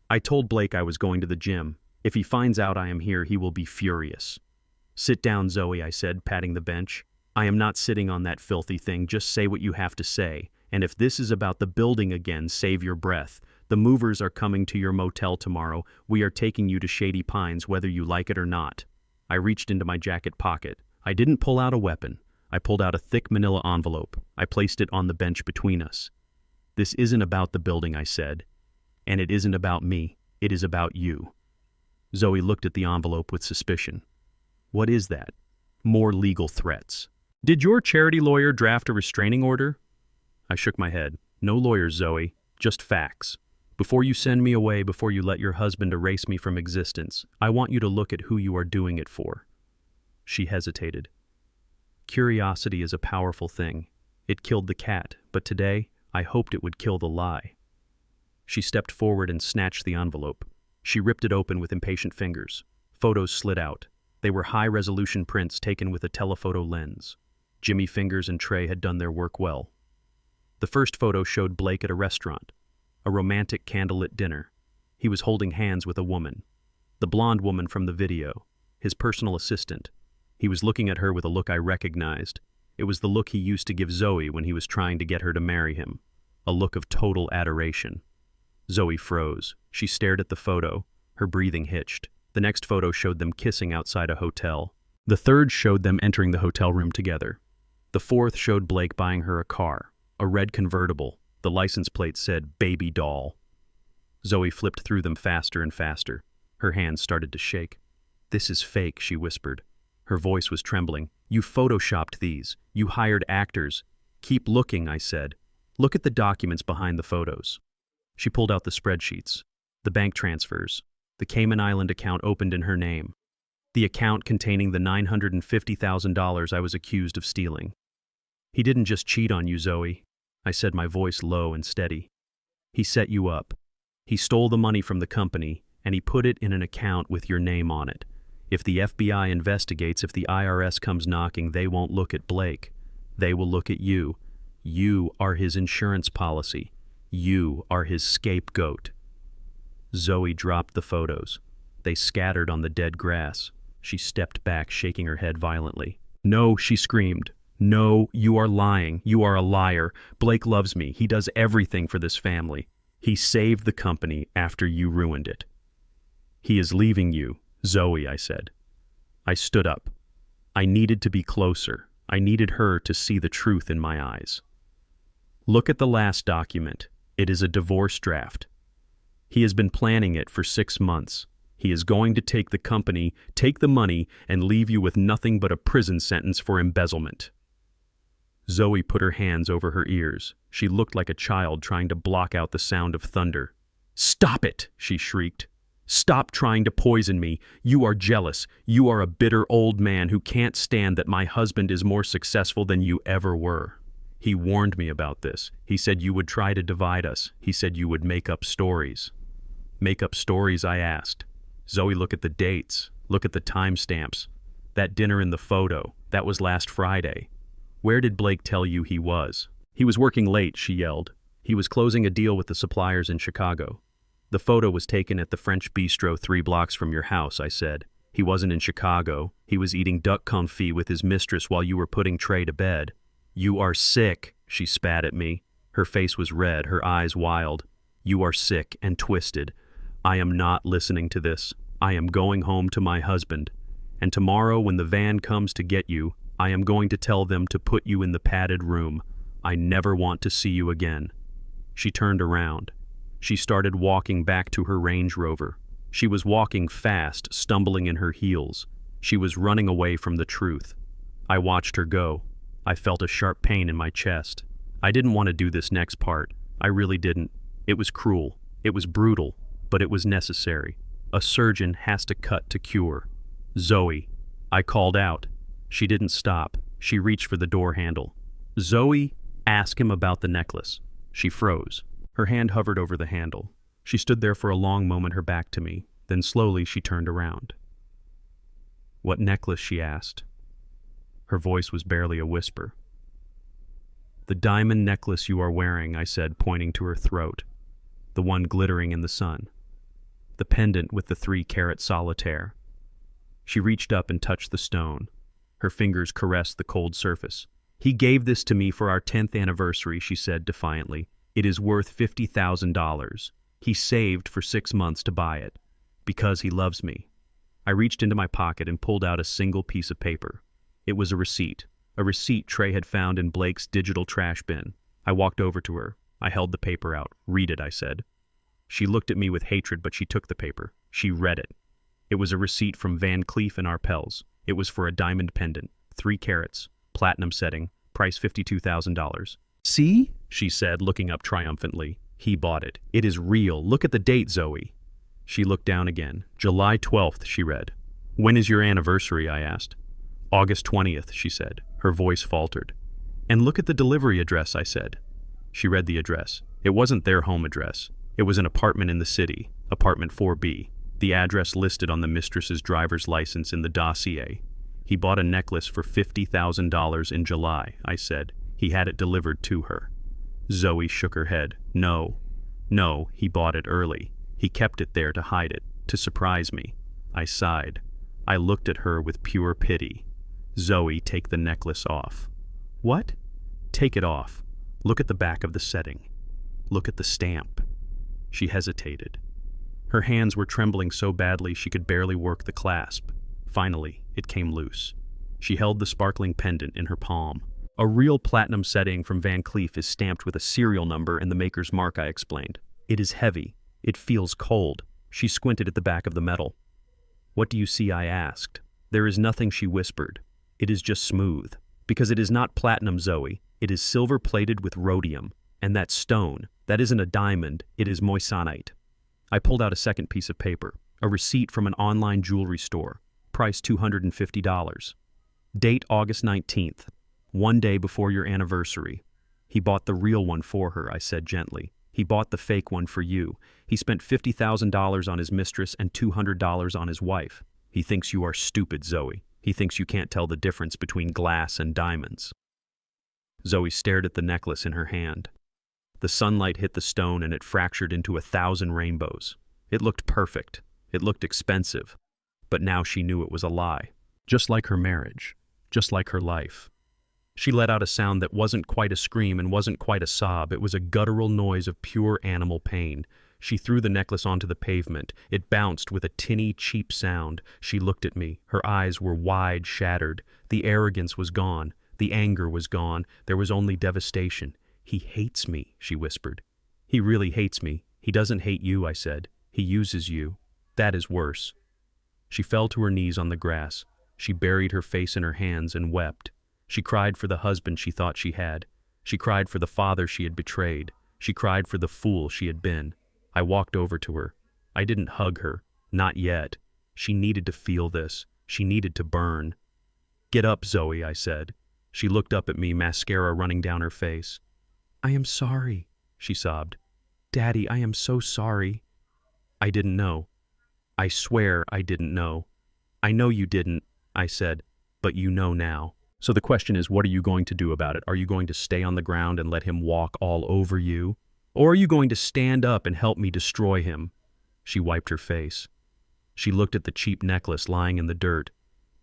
S1: "I told Blake I was going to the gym. If he finds out I am here, he will be furious." "Sit down, Zoe," I said, patting the bench. "I am not sitting on that filthy thing. Just say what you have to say. And if this is about the building again, save your breath. The movers are coming to your motel tomorrow. We are taking you to Shady Pines, whether you like it or not." I reached into my jacket pocket. I didn't pull out a weapon. I pulled out a thick manila envelope. I placed it on the bench between us. "This isn't about the building," I said. "And it isn't about me. It is about you." Zoe looked at the envelope with suspicion. "What is that?" "More legal threats." "Did your charity lawyer draft a restraining order?" I shook my head. "No lawyers, Zoe. Just facts. Before you send me away, before you let your husband erase me from existence, I want you to look at who you are doing it for." She hesitated. "Curiosity is a powerful thing. It killed the cat, but today I hoped it would kill the lie." She stepped forward and snatched the envelope. She ripped it open with impatient fingers. Photos slid out. They were high-resolution prints taken with a telephoto lens. Jimmy Fingers and Trey had done their work well. The first photo showed Blake at a restaurant, a romantic candlelit dinner. He was holding hands with a woman, the blonde woman from the video, his personal assistant. He was looking at her with a look I recognized. It was the look he used to give Zoe when he was trying to get her to marry him, a look of total adoration. Zoe froze. She stared at the photo. Her breathing hitched. The next photo showed them kissing outside a hotel. The third showed them entering the hotel room together. The fourth showed Blake buying her a car, a red convertible. The license plate said "Baby Doll." Zoe flipped through them faster and faster. Her hands started to shake. "This is fake," she whispered. Her voice was trembling. "You photoshopped these. You hired actors." "Keep looking," I said. "Look at the documents behind the photos." She pulled out the spreadsheets, the bank transfers, the Cayman Island account opened in her name, the account containing the $950,000 I was accused of stealing. "He didn't just cheat on you, Zoe," I said, my voice low and steady. "He set you up. He stole the money from the company, and he put it in an account with your name on it. If the FBI investigates, if the IRS comes knocking, they won't look at Blake. They will look at you. You are his insurance policy. You are his scapegoat." Zoe dropped the photos. They scattered on the dead grass. She stepped back, shaking her head violently. "No," she screamed. "No, you are lying. You are a liar. Blake loves me. He does everything for this family. He saved the company after you ruined it." "He is leaving you, Zoe," I said. I stood up. I needed to be closer. I needed her to see the truth in my eyes. "Look at the last document. It is a divorce draft. He has been planning it for 6 months. He is going to take the company, take the money, and leave you with nothing but a prison sentence for embezzlement." Zoe put her hands over her ears. She looked like a child trying to block out the sound of thunder. "Stop it!" she shrieked. "Stop trying to poison me. You are jealous. You are a bitter old man who can't stand that my husband is more successful than you ever were. He warned me about this. He said you would try to divide us. He said you would make up stories." "Make up stories?" I asked. "Zoe, look at the dates. Look at the timestamps. That dinner in the photo, that was last Friday. Where did Blake tell you he was?" "He was working late," she yelled. "He was closing a deal with the suppliers in Chicago." "The photo was taken at the French bistro 3 blocks from your house," I said. "He wasn't in Chicago. He was eating duck confit with his mistress while you were putting Trey to bed." "You are sick," she spat at me. Her face was red, her eyes wild. "You are sick and twisted. I am not listening to this. I am going home to my husband. And tomorrow when the van comes to get you, I am going to tell them to put you in the padded room. I never want to see you again." She turned around. She started walking back to her Range Rover. She was walking fast, stumbling in her heels. She was running away from the truth. I watched her go. I felt a sharp pain in my chest. I didn't want to do this next part. I really didn't. It was cruel. It was brutal, but it was necessary. A surgeon has to cut to cure. "Zoe," I called out. She didn't stop. She reached for the door handle. "Zoe, ask him about the necklace." She froze. Her hand hovered over the handle. She stood there for a long moment, her back to me. Then slowly she turned around. "What necklace?" she asked. Her voice was barely a whisper. "The diamond necklace you are wearing," I said, pointing to her throat, the one glittering in the sun. The pendant with the 3-carat solitaire. She reached up and touched the stone. Her fingers caressed the cold surface. "He gave this to me for our 10th anniversary," she said defiantly. "It is worth $50,000. He saved for 6 months to buy it. Because he loves me." I reached into my pocket and pulled out a single piece of paper. It was a receipt Trey had found in Blake's digital trash bin. I walked over to her. I held the paper out. "Read it," I said. She looked at me with hatred, but she took the paper. She read it. It was a receipt from Van Cleef and Arpels. It was for a diamond pendant, 3 carats, platinum setting, price $52,000. "See?" she said, looking up triumphantly. "He bought it. It is real. Look at the date, Zoe." She looked down again. "July 12th, she read. "When is your anniversary?" I asked. "August 20th, she said. Her voice faltered. "And look at the delivery address," I said. She read the address. It wasn't their home address. It was an apartment in the city, apartment 4B, the address listed on the mistress's driver's license in the dossier. "He bought a necklace for $50,000 in July," I said. "He had it delivered to her." Zoe shook her head. No, he bought it early. He kept it there to hide it, to surprise me." I sighed. I looked at her with pure pity. "Zoe, take the necklace off." "What?" "Take it off. Look at the back of the setting. Look at the stamp." She hesitated. Her hands were trembling so badly she could barely work the clasp. Finally, it came loose. She held the sparkling pendant in her palm. "A real platinum setting from Van Cleef is stamped with a serial number and the maker's mark," I explained. "It is heavy. It feels cold." She squinted at the back of the metal. "What do you see?" I asked. "There is nothing," she whispered. "It is just smooth. Because it is not platinum, Zoe. It is silver-plated with rhodium. And that stone, that isn't a diamond, it is moissanite." I pulled out a second piece of paper, a receipt from an online jewelry store, price $250. Date August 19th, 1 day before your anniversary. "He bought the real one for her," I said gently. "He bought the fake one for you. He spent $50,000 on his mistress and $200 on his wife. He thinks you are stupid, Zoe. He thinks you can't tell the difference between glass and diamonds." Zoe stared at the necklace in her hand. The sunlight hit the stone and it fractured into 1,000 rainbows. It looked perfect. It looked expensive. But now she knew it was a lie. Just like her marriage. Just like her life. She let out a sound that wasn't quite a scream and wasn't quite a sob. It was a guttural noise of pure animal pain. She threw the necklace onto the pavement. It bounced with a tinny, cheap sound. She looked at me. Her eyes were wide, shattered. The arrogance was gone. The anger was gone. There was only devastation. "He hates me," she whispered. "He really hates me. He doesn't hate you," I said. "He uses you. That is worse." She fell to her knees on the grass. She buried her face in her hands and wept. She cried for the husband she thought she had. She cried for the father she had betrayed. She cried for the fool she had been. I walked over to her. I didn't hug her. Not yet. She needed to feel this. She needed to burn. "Get up, Zoe," I said. She looked up at me, mascara running down her face. "I am sorry," she sobbed. "Daddy, I am so sorry." "I didn't know. I swear I didn't know." "I know you didn't," I said, "but you know now. So the question is, what are you going to do about it? Are you going to stay on the ground and let him walk all over you? Or are you going to stand up and help me destroy him?" She wiped her face. She looked at the cheap necklace lying in the dirt.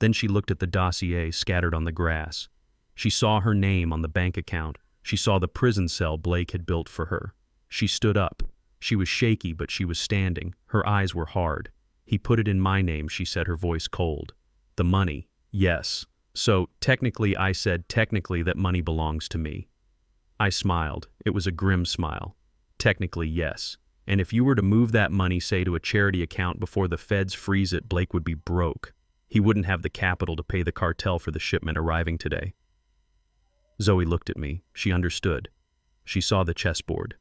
S1: Then she looked at the dossier scattered on the grass. She saw her name on the bank account. She saw the prison cell Blake had built for her. She stood up. She was shaky, but she was standing. Her eyes were hard. "He put it in my name," she said, her voice cold. "The money, yes. So, technically," I said, "technically that money belongs to me." I smiled. It was a grim smile. "Technically, yes. And if you were to move that money, say, to a charity account before the feds freeze it, Blake would be broke. He wouldn't have the capital to pay the cartel for the shipment arriving today." Zoe looked at me. She understood. She saw the chessboard.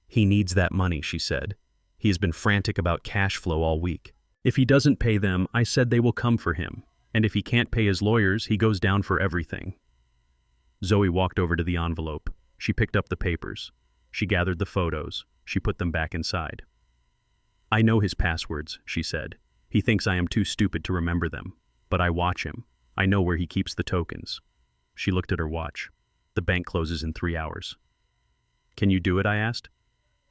S1: "He needs that money," she said. "He has been frantic about cash flow all week. If he doesn't pay them, I said they will come for him. And if he can't pay his lawyers, he goes down for everything." Zoe walked over to the envelope. She picked up the papers. She gathered the photos. She put them back inside. "I know his passwords," she said. "He thinks I am too stupid to remember them. but I watch him. I know where he keeps the tokens. She looked at her watch. The bank closes in 3 hours. Can you do it? I asked.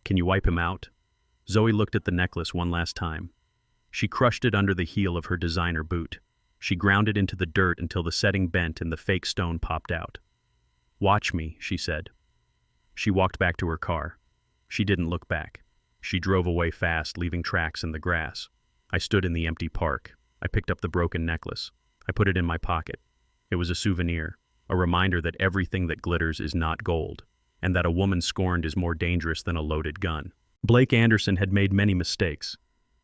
S1: Can you wipe him out? Zoe looked at the necklace one last time. She crushed it under the heel of her designer boot. She ground it into the dirt until the setting bent and the fake stone popped out. Watch me, she said. She walked back to her car. She didn't look back. She drove away fast, leaving tracks in the grass. I stood in the empty park. I picked up the broken necklace. I put it in my pocket. It was a souvenir, a reminder that everything that glitters is not gold, and that a woman scorned is more dangerous than a loaded gun. Blake Anderson had made many mistakes,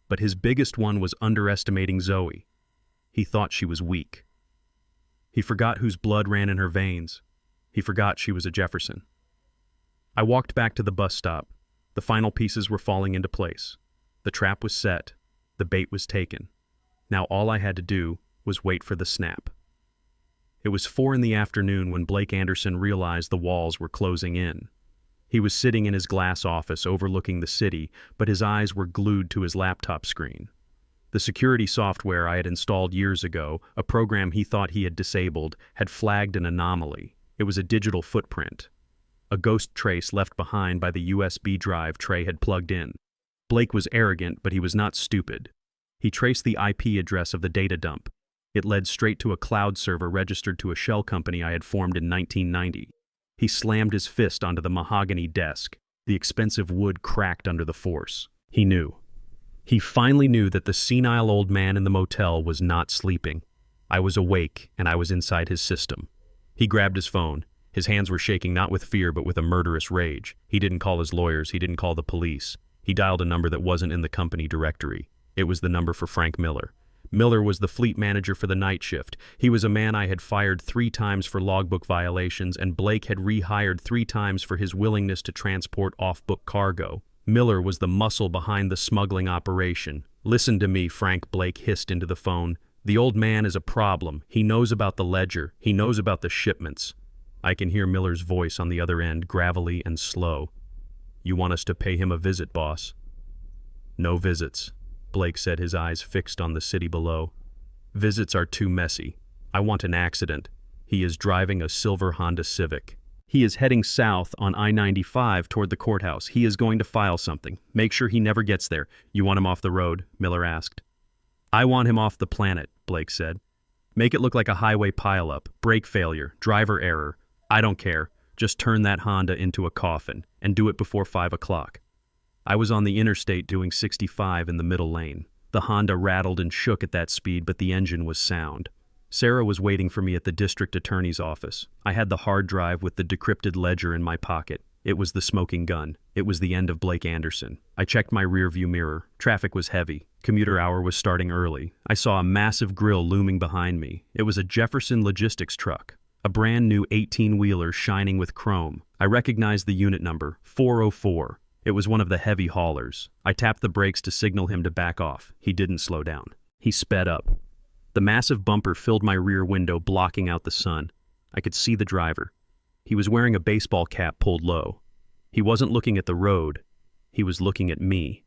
S1: but his biggest one was underestimating Zoe. He thought she was weak. He forgot whose blood ran in her veins. He forgot she was a Jefferson. I walked back to the bus stop. The final pieces were falling into place. The trap was set. The bait was taken. Now all I had to do was wait for the snap. It was 4 in the afternoon when Blake Anderson realized the walls were closing in. He was sitting in his glass office overlooking the city, but his eyes were glued to his laptop screen. The security software I had installed years ago, a program he thought he had disabled, had flagged an anomaly. It was a digital footprint. A ghost trace left behind by the USB drive Trey had plugged in. Blake was arrogant, but he was not stupid. He traced the IP address of the data dump. It led straight to a cloud server registered to a shell company I had formed in 1990. He slammed his fist onto the mahogany desk. The expensive wood cracked under the force. He knew. He finally knew that the senile old man in the motel was not sleeping. I was awake, and I was inside his system. He grabbed his phone. His hands were shaking not with fear but with a murderous rage. He didn't call his lawyers. He didn't call the police. He dialed a number that wasn't in the company directory. It was the number for Frank Miller. Miller was the fleet manager for the night shift. He was a man I had fired 3 times for logbook violations, and Blake had rehired 3 times for his willingness to transport off-book cargo. Miller was the muscle behind the smuggling operation. Listen to me, Frank, Blake hissed into the phone. The old man is a problem. He knows about the ledger. He knows about the shipments. I can hear Miller's voice on the other end, gravelly and slow. You want us to pay him a visit, boss? No visits, Blake said, his eyes fixed on the city below. Visits are too messy. I want an accident. He is driving a silver Honda Civic. He is heading south on I-95 toward the courthouse. He is going to file something. Make sure he never gets there. You want him off the road? Miller asked. I want him off the planet, Blake said. Make it look like a highway pileup, brake failure, driver error. I don't care. Just turn that Honda into a coffin, and do it before 5 o'clock. I was on the interstate doing 65 in the middle lane. The Honda rattled and shook at that speed, but the engine was sound. Sarah was waiting for me at the district attorney's office. I had the hard drive with the decrypted ledger in my pocket. It was the smoking gun. It was the end of Blake Anderson. I checked my rearview mirror. Traffic was heavy. Commuter hour was starting early. I saw a massive grill looming behind me. It was a Jefferson Logistics truck. A brand new 18-wheeler shining with chrome. I recognized the unit number, 404. It was one of the heavy haulers. I tapped the brakes to signal him to back off. He didn't slow down. He sped up. The massive bumper filled my rear window, blocking out the sun. I could see the driver. He was wearing a baseball cap pulled low. He wasn't looking at the road. He was looking at me.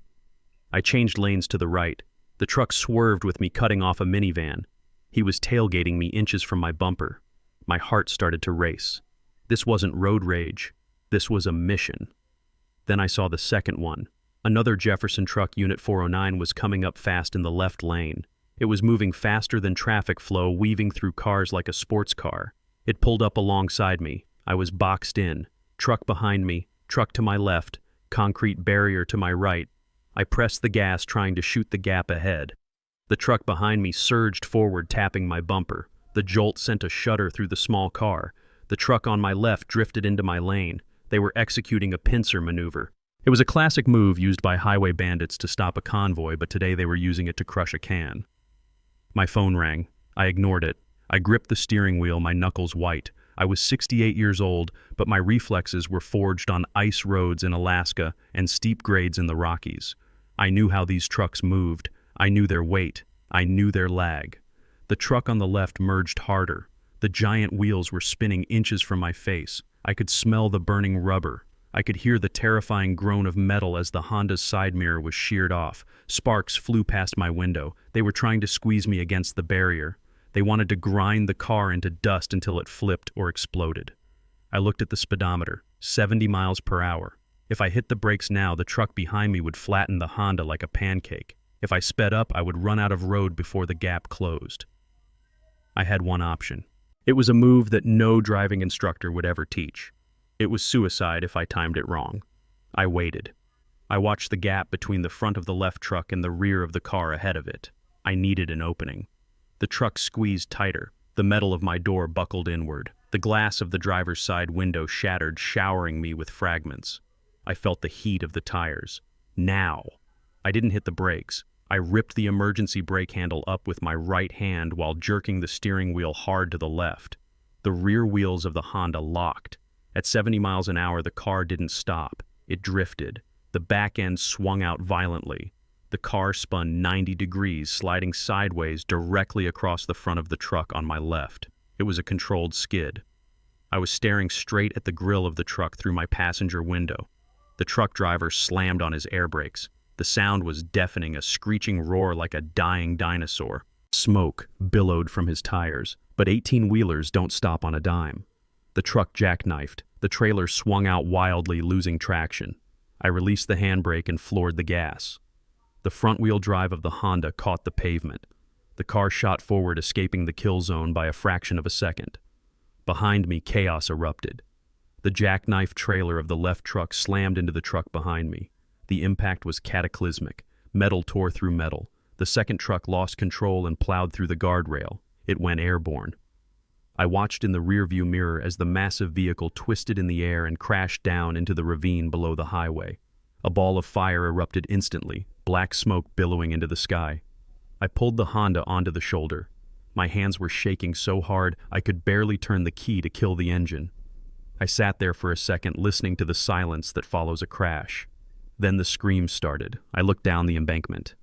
S1: I changed lanes to the right. The truck swerved with me, cutting off a minivan. He was tailgating me inches from my bumper. My heart started to race. This wasn't road rage. This was a mission. Then I saw the second one. Another Jefferson truck, Unit 409, was coming up fast in the left lane. It was moving faster than traffic flow, weaving through cars like a sports car. It pulled up alongside me. I was boxed in. Truck behind me, truck to my left, concrete barrier to my right. I pressed the gas, trying to shoot the gap ahead. The truck behind me surged forward, tapping my bumper. The jolt sent a shudder through the small car. The truck on my left drifted into my lane. They were executing a pincer maneuver. It was a classic move used by highway bandits to stop a convoy, but today they were using it to crush a can. My phone rang. I ignored it. I gripped the steering wheel, my knuckles white. I was 68 years old, but my reflexes were forged on ice roads in Alaska and steep grades in the Rockies. I knew how these trucks moved. I knew their weight. I knew their lag. The truck on the left merged harder. The giant wheels were spinning inches from my face. I could smell the burning rubber. I could hear the terrifying groan of metal as the Honda's side mirror was sheared off. Sparks flew past my window. They were trying to squeeze me against the barrier. They wanted to grind the car into dust until it flipped or exploded. I looked at the speedometer, 70 miles per hour. If I hit the brakes now, the truck behind me would flatten the Honda like a pancake. If I sped up, I would run out of road before the gap closed. I had one option. It was a move that no driving instructor would ever teach. It was suicide if I timed it wrong. I waited. I watched the gap between the front of the left truck and the rear of the car ahead of it. I needed an opening. The truck squeezed tighter. The metal of my door buckled inward. The glass of the driver's side window shattered, showering me with fragments. I felt the heat of the tires. Now! I didn't hit the brakes. I ripped the emergency brake handle up with my right hand while jerking the steering wheel hard to the left. The rear wheels of the Honda locked. At 70 miles an hour, the car didn't stop. It drifted. The back end swung out violently. The car spun 90 degrees, sliding sideways directly across the front of the truck on my left. It was a controlled skid. I was staring straight at the grill of the truck through my passenger window. The truck driver slammed on his air brakes. The sound was deafening, a screeching roar like a dying dinosaur. Smoke billowed from his tires, but 18-wheelers don't stop on a dime. The truck jackknifed. The trailer swung out wildly, losing traction. I released the handbrake and floored the gas. The front-wheel drive of the Honda caught the pavement. The car shot forward, escaping the kill zone by a fraction of a second. Behind me, chaos erupted. The jackknife trailer of the left truck slammed into the truck behind me. The impact was cataclysmic. Metal tore through metal. The second truck lost control and plowed through the guardrail. It went airborne. I watched in the rearview mirror as the massive vehicle twisted in the air and crashed down into the ravine below the highway. A ball of fire erupted instantly, black smoke billowing into the sky. I pulled the Honda onto the shoulder. My hands were shaking so hard I could barely turn the key to kill the engine. I sat there for a second, listening to the silence that follows a crash. Then the screams started. I looked down the embankment.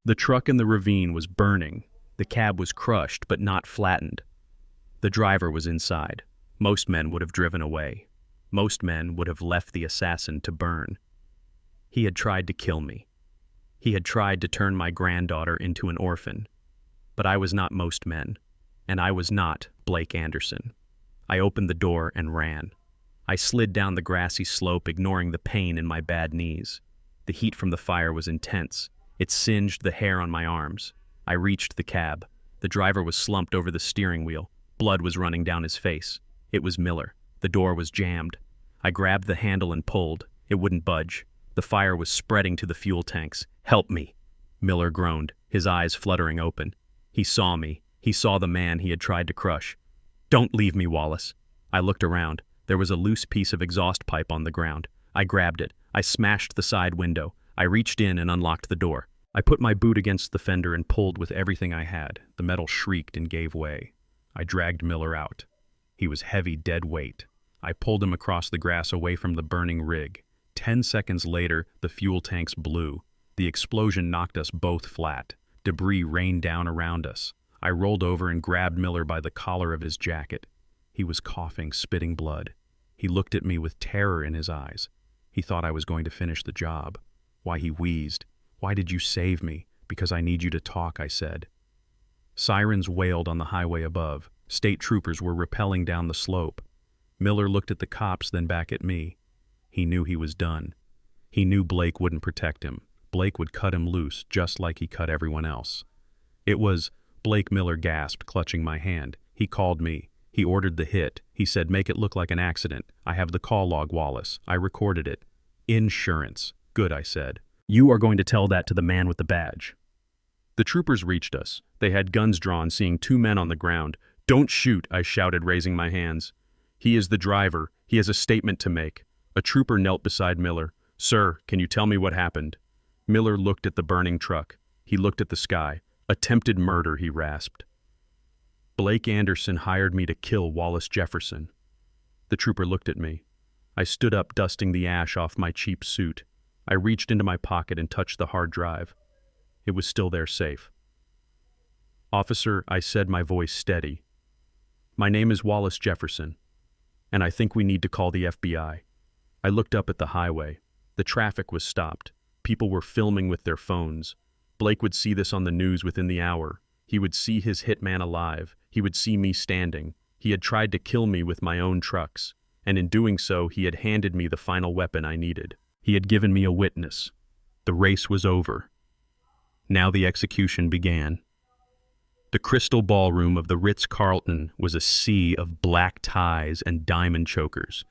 S1: The truck in the ravine was burning. The cab was crushed, but not flattened. The driver was inside. Most men would have driven away. Most men would have left the assassin to burn. He had tried to kill me. He had tried to turn my granddaughter into an orphan. But I was not most men, and I was not Blake Anderson. I opened the door and ran. I slid down the grassy slope, ignoring the pain in my bad knees. The heat from the fire was intense. It singed the hair on my arms. I reached the cab. The driver was slumped over the steering wheel. Blood was running down his face. It was Miller. The door was jammed. I grabbed the handle and pulled. It wouldn't budge. The fire was spreading to the fuel tanks. "Help me!" Miller groaned, his eyes fluttering open. He saw me. He saw the man he had tried to crush. "Don't leave me, Wallace." I looked around. There was a loose piece of exhaust pipe on the ground. I grabbed it. I smashed the side window. I reached in and unlocked the door. I put my boot against the fender and pulled with everything I had. The metal shrieked and gave way. I dragged Miller out. He was heavy, dead weight. I pulled him across the grass away from the burning rig. 10 seconds later, the fuel tanks blew. The explosion knocked us both flat. Debris rained down around us. I rolled over and grabbed Miller by the collar of his jacket. He was coughing, spitting blood. He looked at me with terror in his eyes. He thought I was going to finish the job. Why, he wheezed. "Why did you save me?" "Because I need you to talk," I said. Sirens wailed on the highway above. State troopers were rappelling down the slope. Miller looked at the cops, then back at me. He knew he was done. He knew Blake wouldn't protect him. Blake would cut him loose, just like he cut everyone else. It was, Blake. Miller gasped, clutching my hand. He called me. He ordered the hit. He said, "Make it look like an accident. I have the call log, Wallace. I recorded it." "Insurance." "Good," I said. "You are going to tell that to the man with the badge." The troopers reached us. They had guns drawn, seeing 2 men on the ground. "Don't shoot," I shouted, raising my hands. "He is the driver. He has a statement to make." A trooper knelt beside Miller. "Sir, can you tell me what happened?" Miller looked at the burning truck. He looked at the sky. "Attempted murder," he rasped. "Blake Anderson hired me to kill Wallace Jefferson." The trooper looked at me. I stood up, dusting the ash off my cheap suit. I reached into my pocket and touched the hard drive. It was still there, safe. "Officer," I said, my voice steady. "My name is Wallace Jefferson, and I think we need to call the FBI." I looked up at the highway. The traffic was stopped. People were filming with their phones. Blake would see this on the news within the hour. He would see his hitman alive. He would see me standing. He had tried to kill me with my own trucks, and in doing so, he had handed me the final weapon I needed. He had given me a witness. The race was over. Now the execution began. The crystal ballroom of the Ritz-Carlton was a sea of black ties and diamond chokers.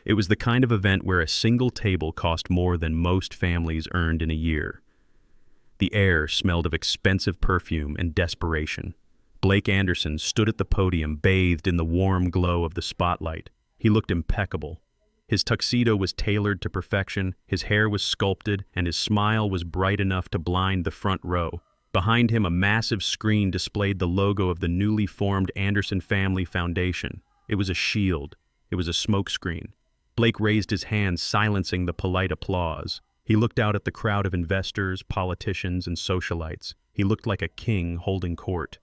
S1: It was the kind of event where a single table cost more than most families earned in a year. The air smelled of expensive perfume and desperation. Blake Anderson stood at the podium, bathed in the warm glow of the spotlight. He looked impeccable. His tuxedo was tailored to perfection, his hair was sculpted, and his smile was bright enough to blind the front row. Behind him, a massive screen displayed the logo of the newly formed Anderson Family Foundation. It was a shield. It was a smokescreen. Blake raised his hand, silencing the polite applause. He looked out at the crowd of investors, politicians, and socialites. He looked like a king holding court.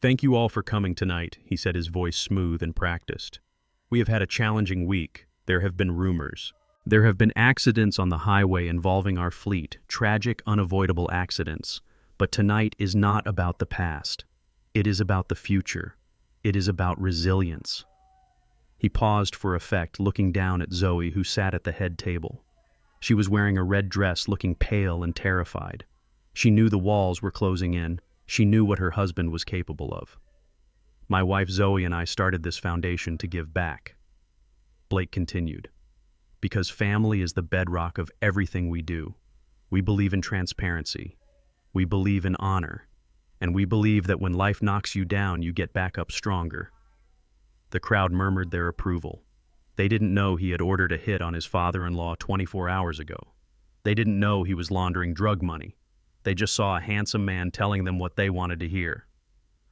S1: "Thank you all for coming tonight," he said, his voice smooth and practiced. "We have had a challenging week. There have been rumors. There have been accidents on the highway involving our fleet, tragic, unavoidable accidents. But tonight is not about the past. It is about the future. It is about resilience." He paused for effect, looking down at Zoe, who sat at the head table. She was wearing a red dress, looking pale and terrified. She knew the walls were closing in. She knew what her husband was capable of. "My wife Zoe and I started this foundation to give back," Blake continued, "because family is the bedrock of everything we do. We believe in transparency. We believe in honor. And we believe that when life knocks you down, you get back up stronger." The crowd murmured their approval. They didn't know he had ordered a hit on his father-in-law 24 hours ago. They didn't know he was laundering drug money. They just saw a handsome man telling them what they wanted to hear.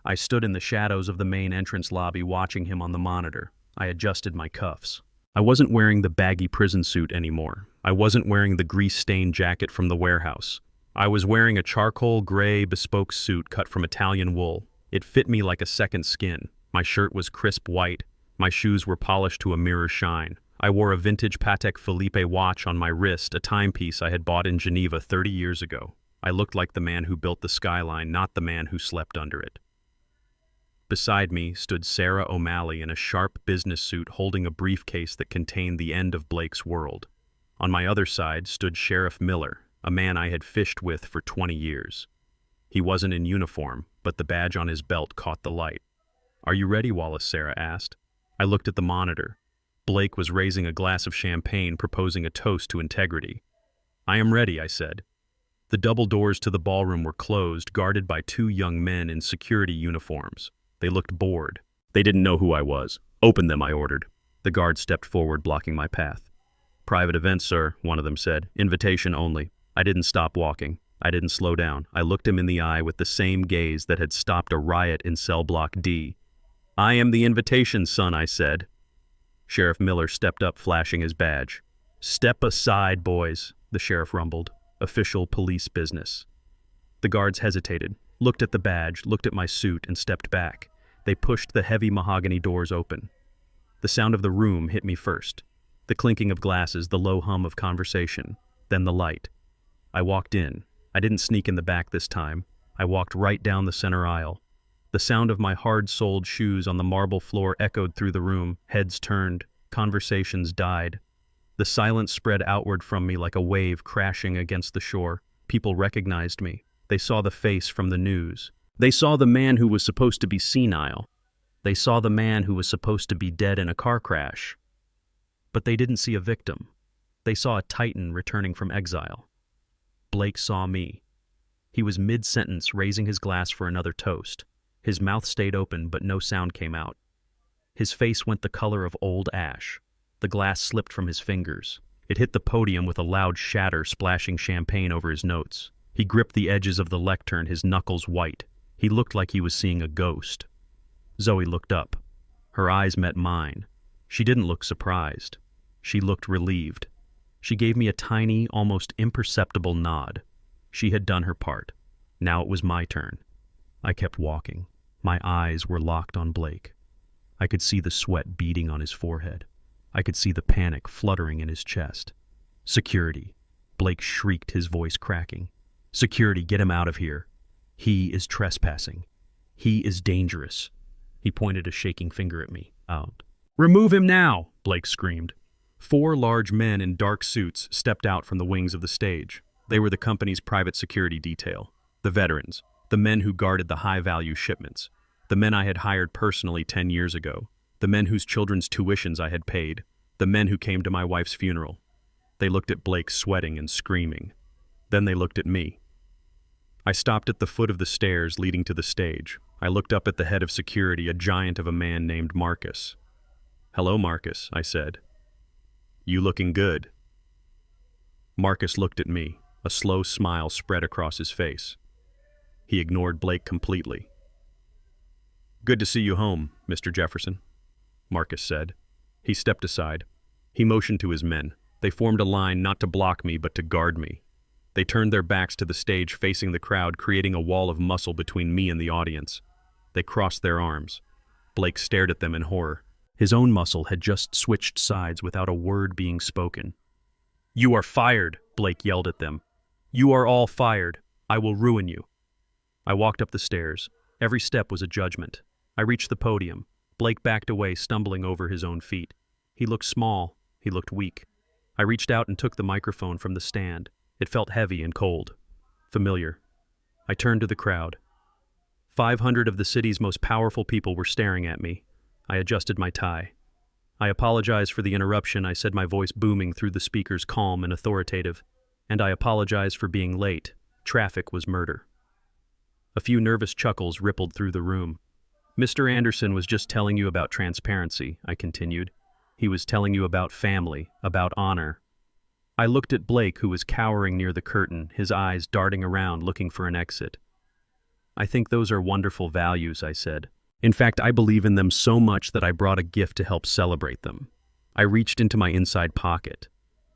S1: I stood in the shadows of the main entrance lobby watching him on the monitor. I adjusted my cuffs. I wasn't wearing the baggy prison suit anymore. I wasn't wearing the grease-stained jacket from the warehouse. I was wearing a charcoal gray bespoke suit cut from Italian wool. It fit me like a second skin. My shirt was crisp white. My shoes were polished to a mirror shine. I wore a vintage Patek Philippe watch on my wrist, a timepiece I had bought in Geneva 30 years ago. I looked like the man who built the skyline, not the man who slept under it. Beside me stood Sarah O'Malley in a sharp business suit holding a briefcase that contained the end of Blake's world. On my other side stood Sheriff Miller, a man I had fished with for 20 years. He wasn't in uniform, but the badge on his belt caught the light. "Are you ready, Wallace?" Sarah asked. I looked at the monitor. Blake was raising a glass of champagne, proposing a toast to integrity. "I am ready," I said. The double doors to the ballroom were closed, guarded by two young men in security uniforms. They looked bored. They didn't know who I was. "Open them," I ordered. The guard stepped forward, blocking my path. "Private event, sir," one of them said. "Invitation only." I didn't stop walking. I didn't slow down. I looked him in the eye with the same gaze that had stopped a riot in Cell Block D. "I am the invitation, son," I said. Sheriff Miller stepped up, flashing his badge. "Step aside, boys," the sheriff rumbled. "Official police business." The guards hesitated, looked at the badge, looked at my suit, and stepped back. They pushed the heavy mahogany doors open. The sound of the room hit me first. The clinking of glasses, the low hum of conversation, then the light. I walked in. I didn't sneak in the back this time. I walked right down the center aisle. The sound of my hard-soled shoes on the marble floor echoed through the room. Heads turned. Conversations died. The silence spread outward from me like a wave crashing against the shore. People recognized me. They saw the face from the news. They saw the man who was supposed to be senile. They saw the man who was supposed to be dead in a car crash. But they didn't see a victim. They saw a titan returning from exile. Blake saw me. He was mid-sentence, raising his glass for another toast. His mouth stayed open, but no sound came out. His face went the color of old ash. The glass slipped from his fingers. It hit the podium with a loud shatter, splashing champagne over his notes. He gripped the edges of the lectern, his knuckles white. He looked like he was seeing a ghost. Zoe looked up. Her eyes met mine. She didn't look surprised. She looked relieved. She gave me a tiny, almost imperceptible nod. She had done her part. Now it was my turn. I kept walking. My eyes were locked on Blake. I could see the sweat beading on his forehead. I could see the panic fluttering in his chest. "Security!" Blake shrieked, his voice cracking. "Security, get him out of here. He is trespassing. He is dangerous. He pointed a shaking finger at me. Out. Remove him now, Blake screamed. 4 large men in dark suits stepped out from the wings of the stage. They were the company's private security detail. The veterans, the men who guarded the high-value shipments, the men I had hired personally 10 years ago, the men whose children's tuitions I had paid, the men who came to my wife's funeral. They looked at Blake sweating and screaming. Then they looked at me. I stopped at the foot of the stairs leading to the stage. I looked up at the head of security, a giant of a man named Marcus. "Hello, Marcus," I said. "You looking good." Marcus looked at me. A slow smile spread across his face. He ignored Blake completely. "Good to see you home, Mr. Jefferson," Marcus said. He stepped aside. He motioned to his men. They formed a line not to block me but to guard me. They turned their backs to the stage facing the crowd, creating a wall of muscle between me and the audience. They crossed their arms. Blake stared at them in horror. His own muscle had just switched sides without a word being spoken. "You are fired," Blake yelled at them. "You are all fired. I will ruin you." I walked up the stairs. Every step was a judgment. I reached the podium. Blake backed away, stumbling over his own feet. He looked small. He looked weak. I reached out and took the microphone from the stand. It felt heavy and cold. Familiar. I turned to the crowd. 500 of the city's most powerful people were staring at me. I adjusted my tie. I apologized for the interruption, I said, my voice booming through the speakers, calm and authoritative. And I apologized for being late. Traffic was murder. A few nervous chuckles rippled through the room. "Mr. Anderson was just telling you about transparency," I continued. "He was telling you about family, about honor." I looked at Blake, who was cowering near the curtain, his eyes darting around looking for an exit. "I think those are wonderful values," I said. "In fact, I believe in them so much that I brought a gift to help celebrate them." I reached into my inside pocket.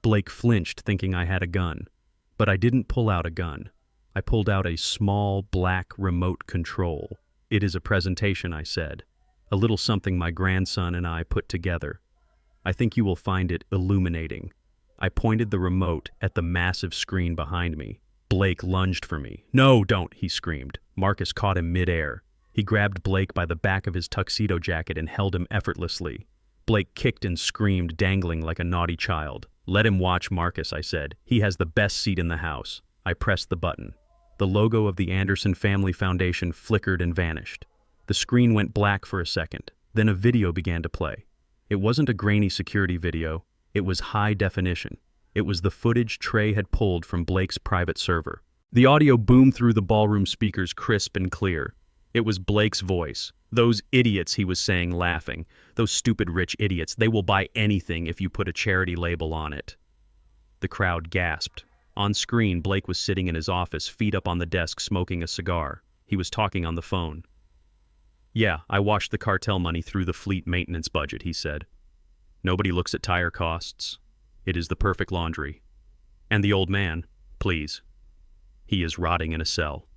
S1: Blake flinched, thinking I had a gun. But I didn't pull out a gun. I pulled out a small, black remote control. "It is a presentation," I said. "A little something my grandson and I put together. I think you will find it illuminating." I pointed the remote at the massive screen behind me. Blake lunged for me. "No, don't," he screamed. Marcus caught him mid-air. He grabbed Blake by the back of his tuxedo jacket and held him effortlessly. Blake kicked and screamed, dangling like a naughty child. "Let him watch Marcus," I said. "He has the best seat in the house." I pressed the button. The logo of the Anderson Family Foundation flickered and vanished. The screen went black for a second. Then a video began to play. It wasn't a grainy security video. It was high definition. It was the footage Trey had pulled from Blake's private server. The audio boomed through the ballroom speakers crisp and clear. It was Blake's voice. "Those idiots," he was saying, laughing. "Those stupid rich idiots. They will buy anything if you put a charity label on it." The crowd gasped. On screen, Blake was sitting in his office, feet up on the desk, smoking a cigar. He was talking on the phone. "Yeah, I washed the cartel money through the fleet maintenance budget," he said. "Nobody looks at tire costs. It is the perfect laundry. And the old man, please. He is rotting in a cell.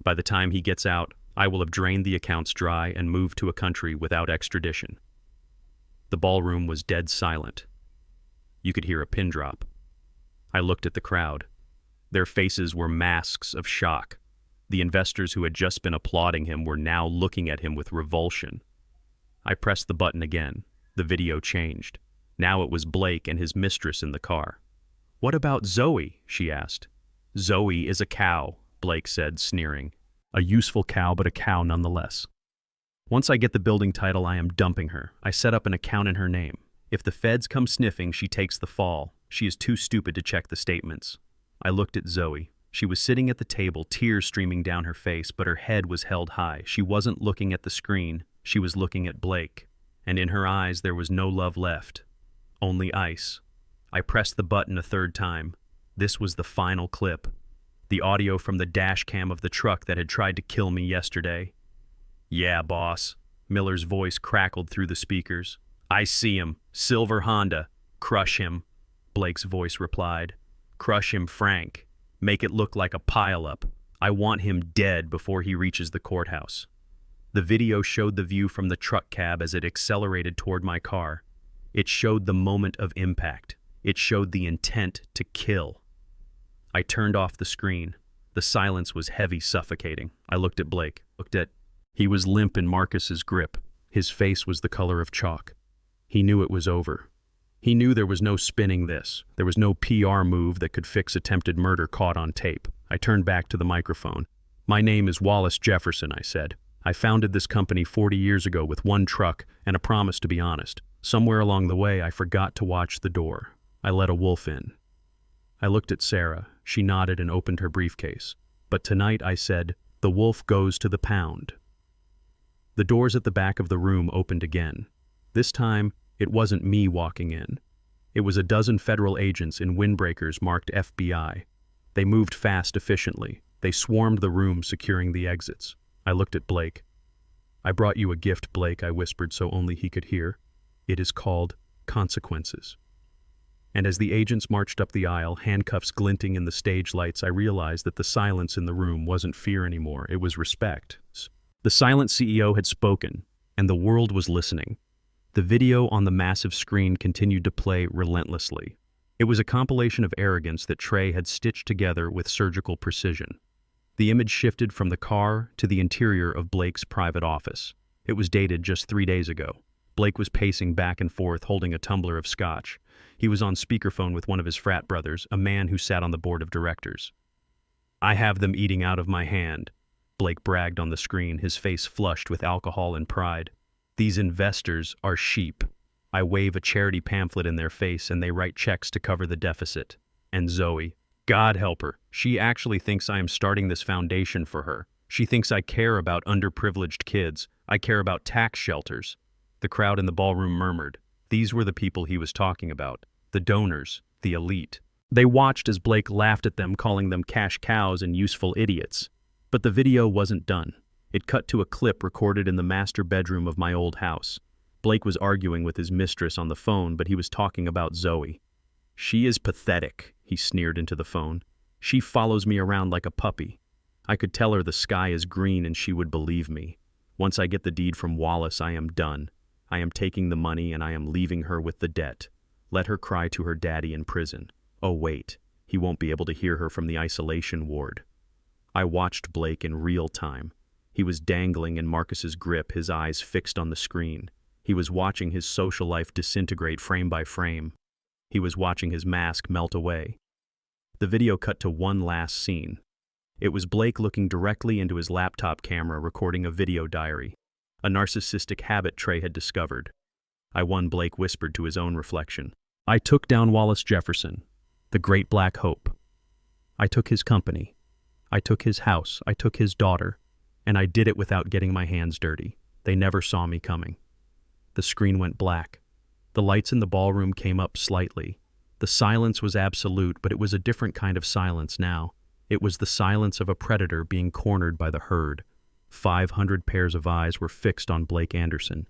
S1: By the time he gets out, I will have drained the accounts dry and moved to a country without extradition." The ballroom was dead silent. You could hear a pin drop. I looked at the crowd. Their faces were masks of shock. The investors who had just been applauding him were now looking at him with revulsion. I pressed the button again. The video changed. Now it was Blake and his mistress in the car. "What about Zoe?" she asked. "Zoe is a cow," Blake said, sneering. "A useful cow, but a cow nonetheless. Once I get the building title, I am dumping her. I set up an account in her name. If the feds come sniffing, she takes the fall. She is too stupid to check the statements." I looked at Zoe. She was sitting at the table, tears streaming down her face, but her head was held high. She wasn't looking at the screen. She was looking at Blake. And in her eyes there was no love left. Only ice. I pressed the button a third time. This was the final clip. The audio from the dash cam of the truck that had tried to kill me yesterday. "Yeah, boss." Miller's voice crackled through the speakers. "I see him. Silver Honda. Crush him." Blake's voice replied. "Crush him, Frank. Make it look like a pile-up. I want him dead before he reaches the courthouse." The video showed the view from the truck cab as it accelerated toward my car. It showed the moment of impact. It showed the intent to kill. I turned off the screen. The silence was heavy, suffocating. I looked at Blake, looked at He was limp in Marcus's grip. His face was the color of chalk. He knew it was over. He knew there was no spinning this. There was no PR move that could fix attempted murder caught on tape. I turned back to the microphone. "My name is Wallace Jefferson," I said. "I founded this company 40 years ago with one truck and a promise to be honest. Somewhere along the way, I forgot to watch the door. I let a wolf in." I looked at Sarah. She nodded and opened her briefcase. "But tonight," I said, "the wolf goes to the pound." The doors at the back of the room opened again. This time, it wasn't me walking in. It was a dozen federal agents in windbreakers marked FBI. They moved fast, efficiently. They swarmed the room, securing the exits. I looked at Blake. "I brought you a gift, Blake," I whispered so only he could hear. "It is called consequences." And as the agents marched up the aisle, handcuffs glinting in the stage lights, I realized that the silence in the room wasn't fear anymore, it was respect. The silent CEO had spoken, and the world was listening. The video on the massive screen continued to play relentlessly. It was a compilation of arrogance that Trey had stitched together with surgical precision. The image shifted from the car to the interior of Blake's private office. It was dated just 3 days ago. Blake was pacing back and forth, holding a tumbler of scotch. He was on speakerphone with one of his frat brothers, a man who sat on the board of directors. "I have them eating out of my hand," Blake bragged on the screen, his face flushed with alcohol and pride. "These investors are sheep. I wave a charity pamphlet in their face and they write checks to cover the deficit. And Zoe, God help her, she actually thinks I am starting this foundation for her. She thinks I care about underprivileged kids. I care about tax shelters." The crowd in the ballroom murmured. These were the people he was talking about, the donors, the elite. They watched as Blake laughed at them, calling them cash cows and useful idiots. But the video wasn't done. It cut to a clip recorded in the master bedroom of my old house. Blake was arguing with his mistress on the phone, but he was talking about Zoe. "She is pathetic," he sneered into the phone. "She follows me around like a puppy. I could tell her the sky is green and she would believe me. Once I get the deed from Wallace, I am done. I am taking the money and I am leaving her with the debt. Let her cry to her daddy in prison. Oh wait, he won't be able to hear her from the isolation ward." I watched Blake in real time. He was dangling in Marcus's grip, his eyes fixed on the screen. He was watching his social life disintegrate frame by frame. He was watching his mask melt away. The video cut to one last scene. It was Blake looking directly into his laptop camera, recording a video diary. A narcissistic habit Trey had discovered. I won, Blake whispered to his own reflection. "I took down Wallace Jefferson, the great black hope. I took his company. I took his house. I took his daughter. And I did it without getting my hands dirty. They never saw me coming." The screen went black. The lights in the ballroom came up slightly. The silence was absolute, but it was a different kind of silence now. It was the silence of a predator being cornered by the herd. 500 pairs of eyes were fixed on Blake Anderson,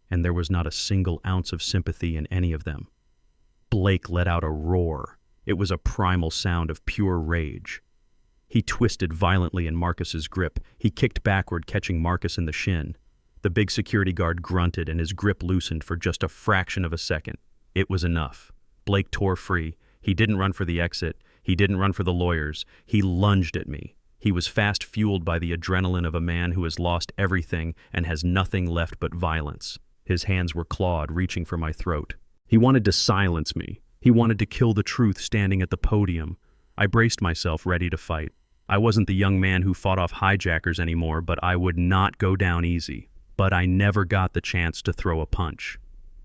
S1: and there was not a single ounce of sympathy in any of them. Blake let out a roar. It was a primal sound of pure rage. He twisted violently in Marcus's grip. He kicked backward, catching Marcus in the shin. The big security guard grunted, and his grip loosened for just a fraction of a second. It was enough. Blake tore free. He didn't run for the exit. He didn't run for the lawyers. He lunged at me. He was fast, fueled by the adrenaline of a man who has lost everything and has nothing left but violence. His hands were clawed, reaching for my throat. He wanted to silence me. He wanted to kill the truth standing at the podium. I braced myself, ready to fight. I wasn't the young man who fought off hijackers anymore, but I would not go down easy. But I never got the chance to throw a punch.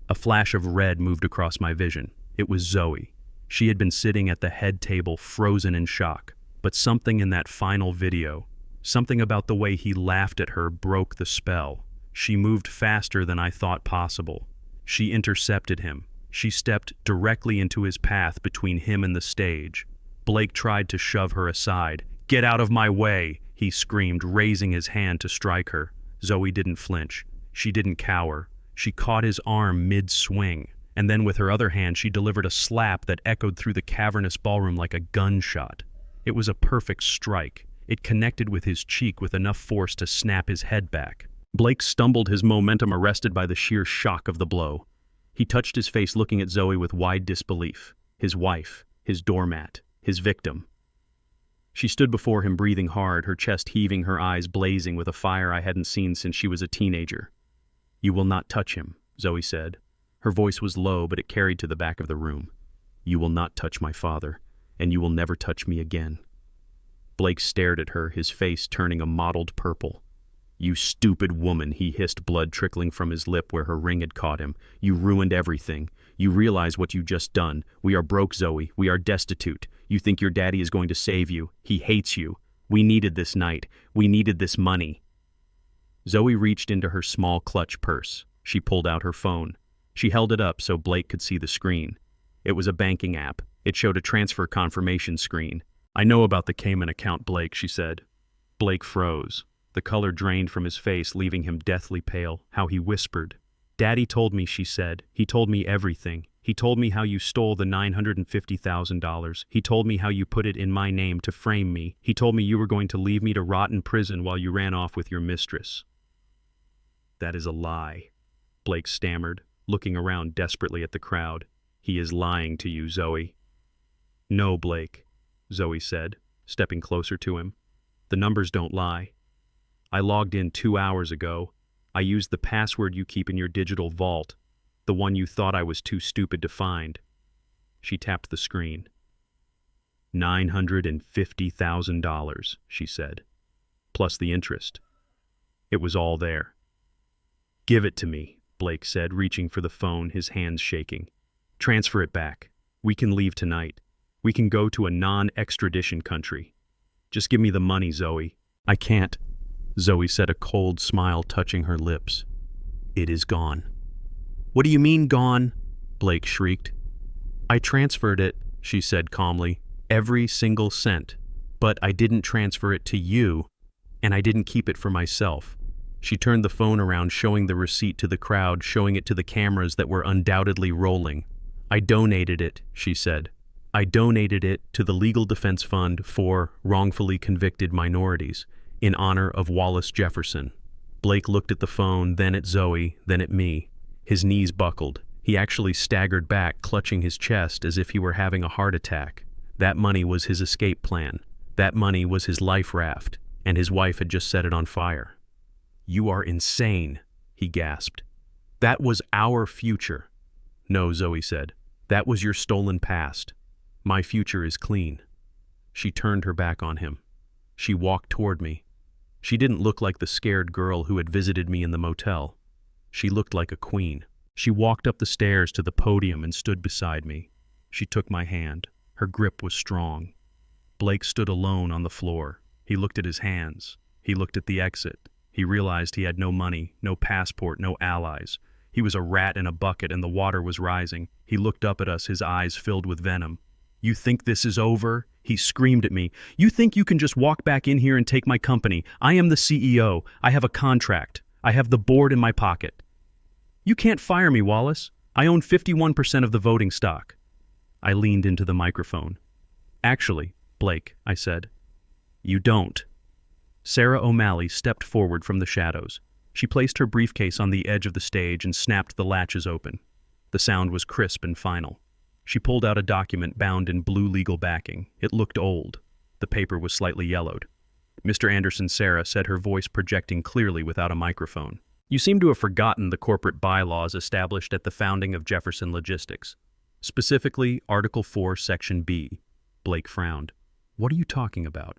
S1: A flash of red moved across my vision. It was Zoe. She had been sitting at the head table, frozen in shock. But something in that final video, something about the way he laughed at her, broke the spell. She moved faster than I thought possible. She intercepted him. She stepped directly into his path between him and the stage. Blake tried to shove her aside. "Get out of my way!" he screamed, raising his hand to strike her. Zoe didn't flinch. She didn't cower. She caught his arm mid-swing, and then with her other hand she delivered a slap that echoed through the cavernous ballroom like a gunshot. It was a perfect strike. It connected with his cheek with enough force to snap his head back. Blake stumbled, his momentum arrested by the sheer shock of the blow. He touched his face, looking at Zoe with wide disbelief. His wife, his doormat, his victim. She stood before him breathing hard, her chest heaving, her eyes blazing with a fire I hadn't seen since she was a teenager. "You will not touch him," Zoe said. Her voice was low, but it carried to the back of the room. "You will not touch my father, and you will never touch me again." Blake stared at her, his face turning a mottled purple. "You stupid woman," he hissed, blood trickling from his lip where her ring had caught him. "You ruined everything. You realize what you just done. We are broke, Zoe. We are destitute. You think your daddy is going to save you. He hates you. We needed this night. We needed this money." Zoe reached into her small clutch purse. She pulled out her phone. She held it up so Blake could see the screen. It was a banking app. It showed a transfer confirmation screen. "I know about the Cayman account, Blake," she said. Blake froze. The color drained from his face, leaving him deathly pale. How he whispered. "Daddy told me," she said. "He told me everything. He told me how you stole the $950,000. He told me how you put it in my name to frame me. He told me you were going to leave me to rot in prison while you ran off with your mistress." "That is a lie," Blake stammered, looking around desperately at the crowd. "He is lying to you, Zoe." "No, Blake," Zoe said, stepping closer to him. "The numbers don't lie. I logged in 2 hours ago. I used the password you keep in your digital vault, the one you thought I was too stupid to find." She tapped the screen. $950,000, she said, plus the interest. It was all there. "Give it to me," Blake said, reaching for the phone, his hands shaking. "Transfer it back. We can leave tonight. We can go to a non-extradition country. Just give me the money, Zoe." "I can't," Zoe said, a cold smile touching her lips. "It is gone." "What do you mean gone?" Blake shrieked. "I transferred it," she said calmly. "Every single cent. But I didn't transfer it to you, and I didn't keep it for myself." She turned the phone around, showing the receipt to the crowd, showing it to the cameras that were undoubtedly rolling. "I donated it," she said. "I donated it to the Legal Defense Fund for wrongfully convicted minorities, in honor of Wallace Jefferson." Blake looked at the phone, then at Zoe, then at me. His knees buckled. He actually staggered back, clutching his chest as if he were having a heart attack. That money was his escape plan. That money was his life raft, and his wife had just set it on fire. "You are insane," he gasped. "That was our future." "No," Zoe said. "That was your stolen past. My future is clean." She turned her back on him. She walked toward me. She didn't look like the scared girl who had visited me in the motel. She looked like a queen. She walked up the stairs to the podium and stood beside me. She took my hand. Her grip was strong. Blake stood alone on the floor. He looked at his hands. He looked at the exit. He realized he had no money, no passport, no allies. He was a rat in a bucket and the water was rising. He looked up at us, his eyes filled with venom. "You think this is over?" He screamed at me. "You think you can just walk back in here and take my company? I am the CEO. I have a contract. I have the board in my pocket. You can't fire me, Wallace. I own 51% of the voting stock." I leaned into the microphone. "Actually, Blake," I said. "You don't." Sarah O'Malley stepped forward from the shadows. She placed her briefcase on the edge of the stage and snapped the latches open. The sound was crisp and final. She pulled out a document bound in blue legal backing. It looked old. The paper was slightly yellowed. "Mr. Anderson," Sarah said, her voice projecting clearly without a microphone. "You seem to have forgotten the corporate bylaws established at the founding of Jefferson Logistics. Specifically, Article 4, Section B." Blake frowned. "What are you talking about?"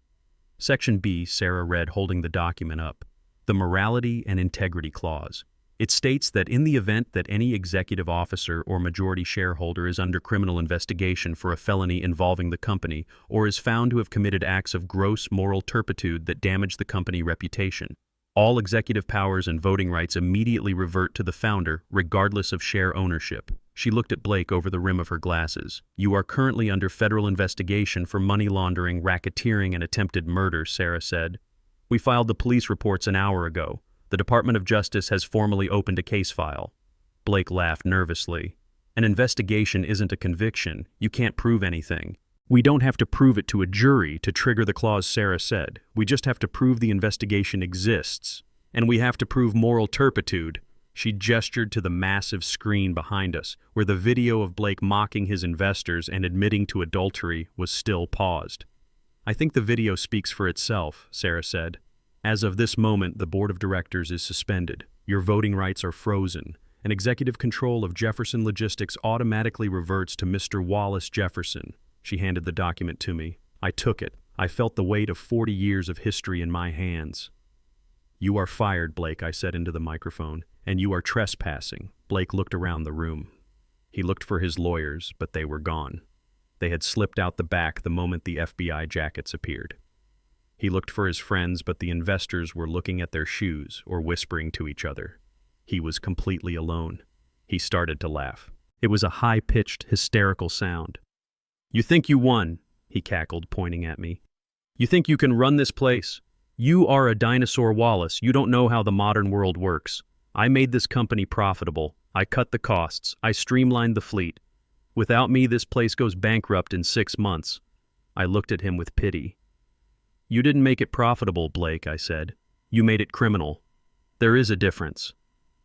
S1: "Section B," Sarah read, holding the document up. "The Morality and Integrity Clause. It states that in the event that any executive officer or majority shareholder is under criminal investigation for a felony involving the company or is found to have committed acts of gross moral turpitude that damage the company reputation, all executive powers and voting rights immediately revert to the founder, regardless of share ownership." She looked at Blake over the rim of her glasses. "You are currently under federal investigation for money laundering, racketeering, and attempted murder," Sarah said. "We filed the police reports an hour ago. The Department of Justice has formally opened a case file." Blake laughed nervously. "An investigation isn't a conviction. You can't prove anything." "We don't have to prove it to a jury to trigger the clause," Sarah said. "We just have to prove the investigation exists. And we have to prove moral turpitude." She gestured to the massive screen behind us, where the video of Blake mocking his investors and admitting to adultery was still paused. "I think the video speaks for itself," Sarah said. "As of this moment, the board of directors is suspended. Your voting rights are frozen, and executive control of Jefferson Logistics automatically reverts to Mr. Wallace Jefferson." She handed the document to me. I took it. I felt the weight of 40 years of history in my hands. "You are fired, Blake," I said into the microphone, "and you are trespassing." Blake looked around the room. He looked for his lawyers, but they were gone. They had slipped out the back the moment the FBI jackets appeared. He looked for his friends, but the investors were looking at their shoes or whispering to each other. He was completely alone. He started to laugh. It was a high-pitched, hysterical sound. "You think you won," he cackled, pointing at me. "You think you can run this place? You are a dinosaur, Wallace. You don't know how the modern world works. I made this company profitable. I cut the costs. I streamlined the fleet. Without me, this place goes bankrupt in 6 months." I looked at him with pity. "You didn't make it profitable, Blake," I said. "You made it criminal. There is a difference."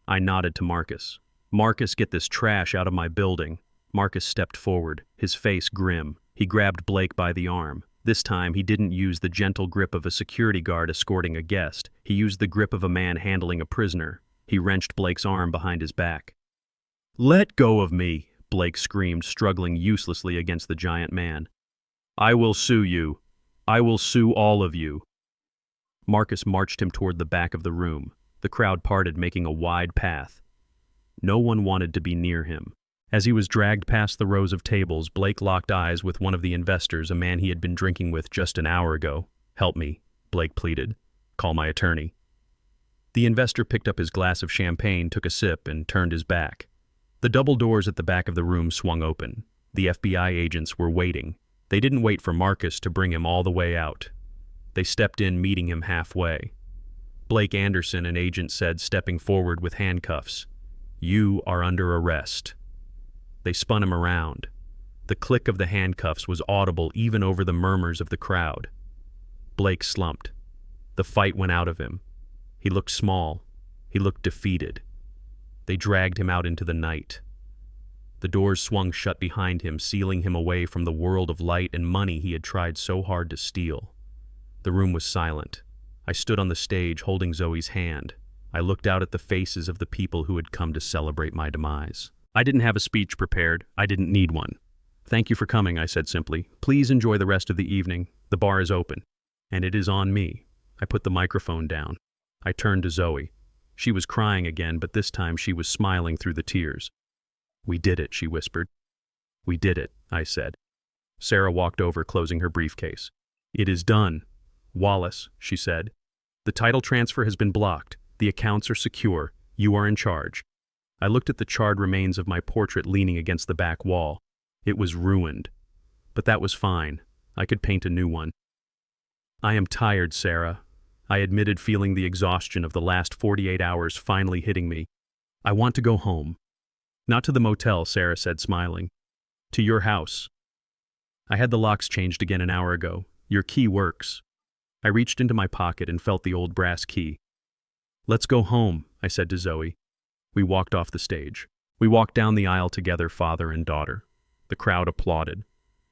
S1: I nodded to Marcus. "Marcus, get this trash out of my building." Marcus stepped forward, his face grim. He grabbed Blake by the arm. This time, he didn't use the gentle grip of a security guard escorting a guest. He used the grip of a man handling a prisoner. He wrenched Blake's arm behind his back. "Let go of me," Blake screamed, struggling uselessly against the giant man. "I will sue you. I will sue all of you." Marcus marched him toward the back of the room. The crowd parted, making a wide path. No one wanted to be near him. As he was dragged past the rows of tables, Blake locked eyes with one of the investors, a man he had been drinking with just an hour ago. "Help me," Blake pleaded. "Call my attorney." The investor picked up his glass of champagne, took a sip, and turned his back. The double doors at the back of the room swung open. The FBI agents were waiting. They didn't wait for Marcus to bring him all the way out. They stepped in, meeting him halfway. Blake Anderson, an agent said, stepping forward with handcuffs, "You are under arrest." They spun him around. The click of the handcuffs was audible even over the murmurs of the crowd. Blake slumped. The fight went out of him. He looked small. He looked defeated. They dragged him out into the night. The doors swung shut behind him, sealing him away from the world of light and money he had tried so hard to steal. The room was silent. I stood on the stage holding Zoe's hand. I looked out at the faces of the people who had come to celebrate my demise. I didn't have a speech prepared. I didn't need one. "Thank you for coming," I said simply. "Please enjoy the rest of the evening. The bar is open. And it is on me." I put the microphone down. I turned to Zoe. She was crying again, but this time she was smiling through the tears. "We did it," she whispered. "We did it," I said. Sarah walked over, closing her briefcase. "It is done. Wallace," she said. "The title transfer has been blocked. The accounts are secure. You are in charge." I looked at the charred remains of my portrait leaning against the back wall. It was ruined. But that was fine. I could paint a new one. "I am tired, Sarah." I admitted, feeling the exhaustion of the last 48 hours finally hitting me. "I want to go home." "Not to the motel," Sarah said, smiling. "To your house. I had the locks changed again an hour ago. Your key works." I reached into my pocket and felt the old brass key. "Let's go home," I said to Zoe. We walked off the stage. We walked down the aisle together, father and daughter. The crowd applauded.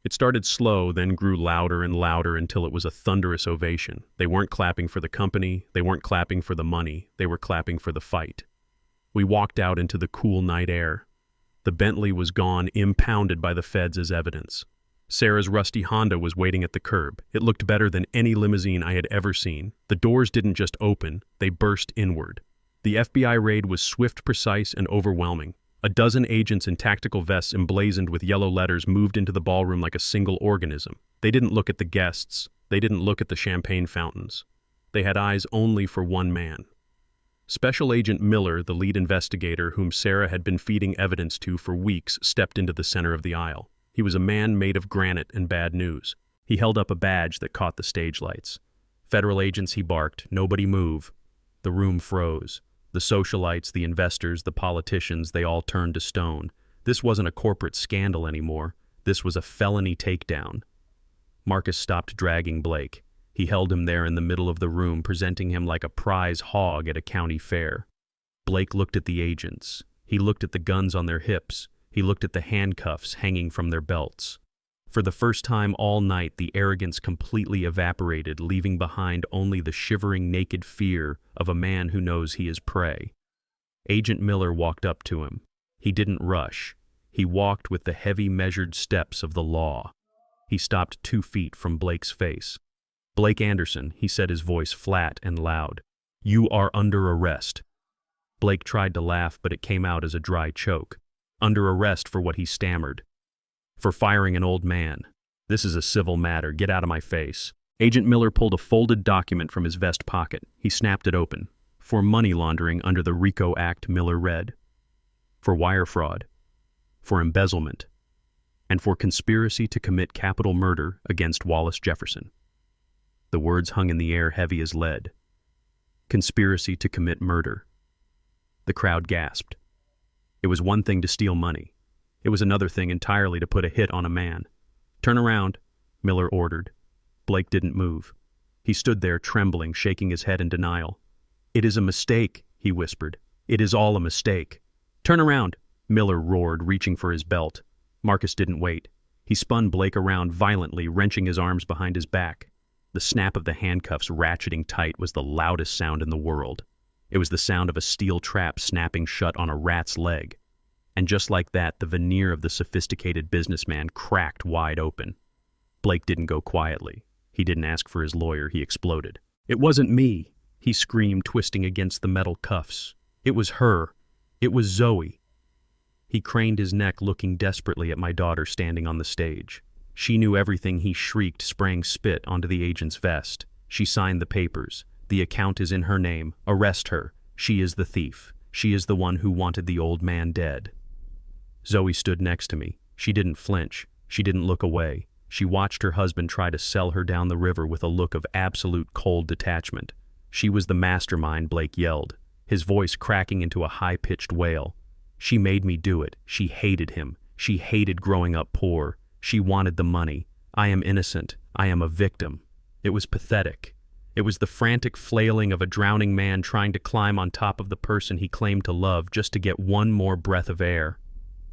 S1: It started slow, then grew louder and louder until it was a thunderous ovation. They weren't clapping for the company, they weren't clapping for the money, they were clapping for the fight. We walked out into the cool night air. The Bentley was gone, impounded by the feds as evidence. Sarah's rusty Honda was waiting at the curb. It looked better than any limousine I had ever seen. The doors didn't just open, they burst inward. The FBI raid was swift, precise, and overwhelming. A dozen agents in tactical vests emblazoned with yellow letters moved into the ballroom like a single organism. They didn't look at the guests. They didn't look at the champagne fountains. They had eyes only for one man. Special Agent Miller, the lead investigator whom Sarah had been feeding evidence to for weeks, stepped into the center of the aisle. He was a man made of granite and bad news. He held up a badge that caught the stage lights. "Federal agents," he barked. "Nobody move." The room froze. The socialites, the investors, the politicians, they all turned to stone. This wasn't a corporate scandal anymore. This was a felony takedown. Marcus stopped dragging Blake. He held him there in the middle of the room, presenting him like a prize hog at a county fair. Blake looked at the agents. He looked at the guns on their hips. He looked at the handcuffs hanging from their belts. For the first time all night, the arrogance completely evaporated, leaving behind only the shivering naked fear of a man who knows he is prey. Agent Miller walked up to him. He didn't rush. He walked with the heavy measured steps of the law. He stopped 2 feet from Blake's face. "Blake Anderson," he said, his voice flat and loud. "You are under arrest." Blake tried to laugh, but it came out as a dry choke. Under arrest for what he stammered. "For firing an old man. This is a civil matter. Get out of my face." Agent Miller pulled a folded document from his vest pocket. He snapped it open. "For money laundering under the RICO Act," Miller read. "For wire fraud. For embezzlement. And for conspiracy to commit capital murder against Wallace Jefferson." The words hung in the air heavy as lead. Conspiracy to commit murder. The crowd gasped. It was one thing to steal money. It was another thing entirely to put a hit on a man. "Turn around," Miller ordered. Blake didn't move. He stood there trembling, shaking his head in denial. "It is a mistake," he whispered. "It is all a mistake." "Turn around," Miller roared, reaching for his belt. Marcus didn't wait. He spun Blake around violently, wrenching his arms behind his back. The snap of the handcuffs ratcheting tight was the loudest sound in the world. It was the sound of a steel trap snapping shut on a rat's leg. And just like that, the veneer of the sophisticated businessman cracked wide open. Blake didn't go quietly. He didn't ask for his lawyer. He exploded. "It wasn't me," he screamed, twisting against the metal cuffs. "It was her. It was Zoe." He craned his neck, looking desperately at my daughter standing on the stage. She knew everything, he shrieked, spraying spit onto the agent's vest. "She signed the papers. The account is in her name. Arrest her. She is the thief. She is the one who wanted the old man dead." Zoe stood next to me. She didn't flinch. She didn't look away. She watched her husband try to sell her down the river with a look of absolute cold detachment. She was the mastermind, Blake yelled, his voice cracking into a high-pitched wail. "She made me do it. She hated him. She hated growing up poor. She wanted the money. I am innocent. I am a victim." It was pathetic. It was the frantic flailing of a drowning man trying to climb on top of the person he claimed to love just to get one more breath of air.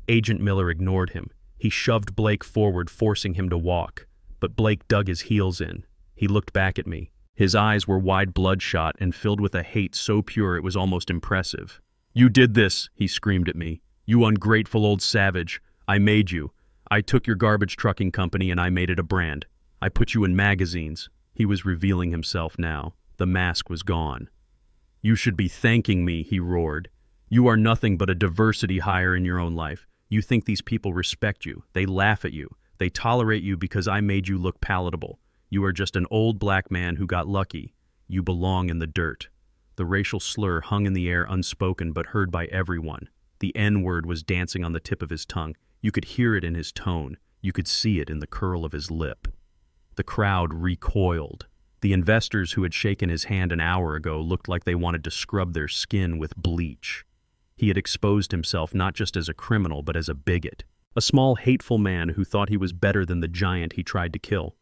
S1: Agent Miller ignored him. He shoved Blake forward, forcing him to walk. But Blake dug his heels in. He looked back at me. His eyes were wide bloodshot and filled with a hate so pure it was almost impressive. "You did this," he screamed at me. "You ungrateful old savage. I made you. I took your garbage trucking company and I made it a brand. I put you in magazines." He was revealing himself now. The mask was gone. "You should be thanking me," he roared. "You are nothing but a diversity hire in your own life. You think these people respect you. They laugh at you. They tolerate you because I made you look palatable. You are just an old black man who got lucky. You belong in the dirt." The racial slur hung in the air, unspoken but heard by everyone. The N-word was dancing on the tip of his tongue. You could hear it in his tone. You could see it in the curl of his lip. The crowd recoiled. The investors who had shaken his hand an hour ago looked like they wanted to scrub their skin with bleach. He had exposed himself not just as a criminal, but as a bigot. A small, hateful man who thought he was better than the giant he tried to kill.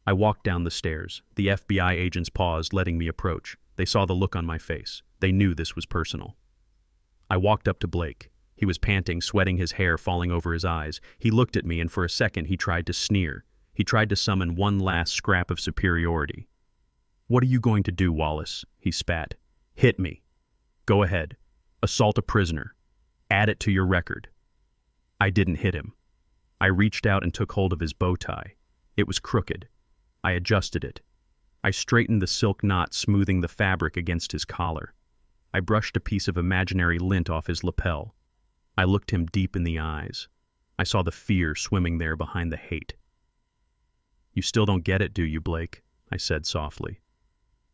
S1: I walked down the stairs. The FBI agents paused, letting me approach. They saw the look on my face. They knew this was personal. I walked up to Blake. He was panting, sweating, his hair falling over his eyes. He looked at me, and for a second he tried to sneer. He tried to summon one last scrap of superiority. "What are you going to do, Wallace?" he spat. "Hit me. Go ahead. Assault a prisoner. Add it to your record." I didn't hit him. I reached out and took hold of his bow tie. It was crooked. I adjusted it. I straightened the silk knot, smoothing the fabric against his collar. I brushed a piece of imaginary lint off his lapel. I looked him deep in the eyes. I saw the fear swimming there behind the hate. "You still don't get it, do you, Blake?" I said softly.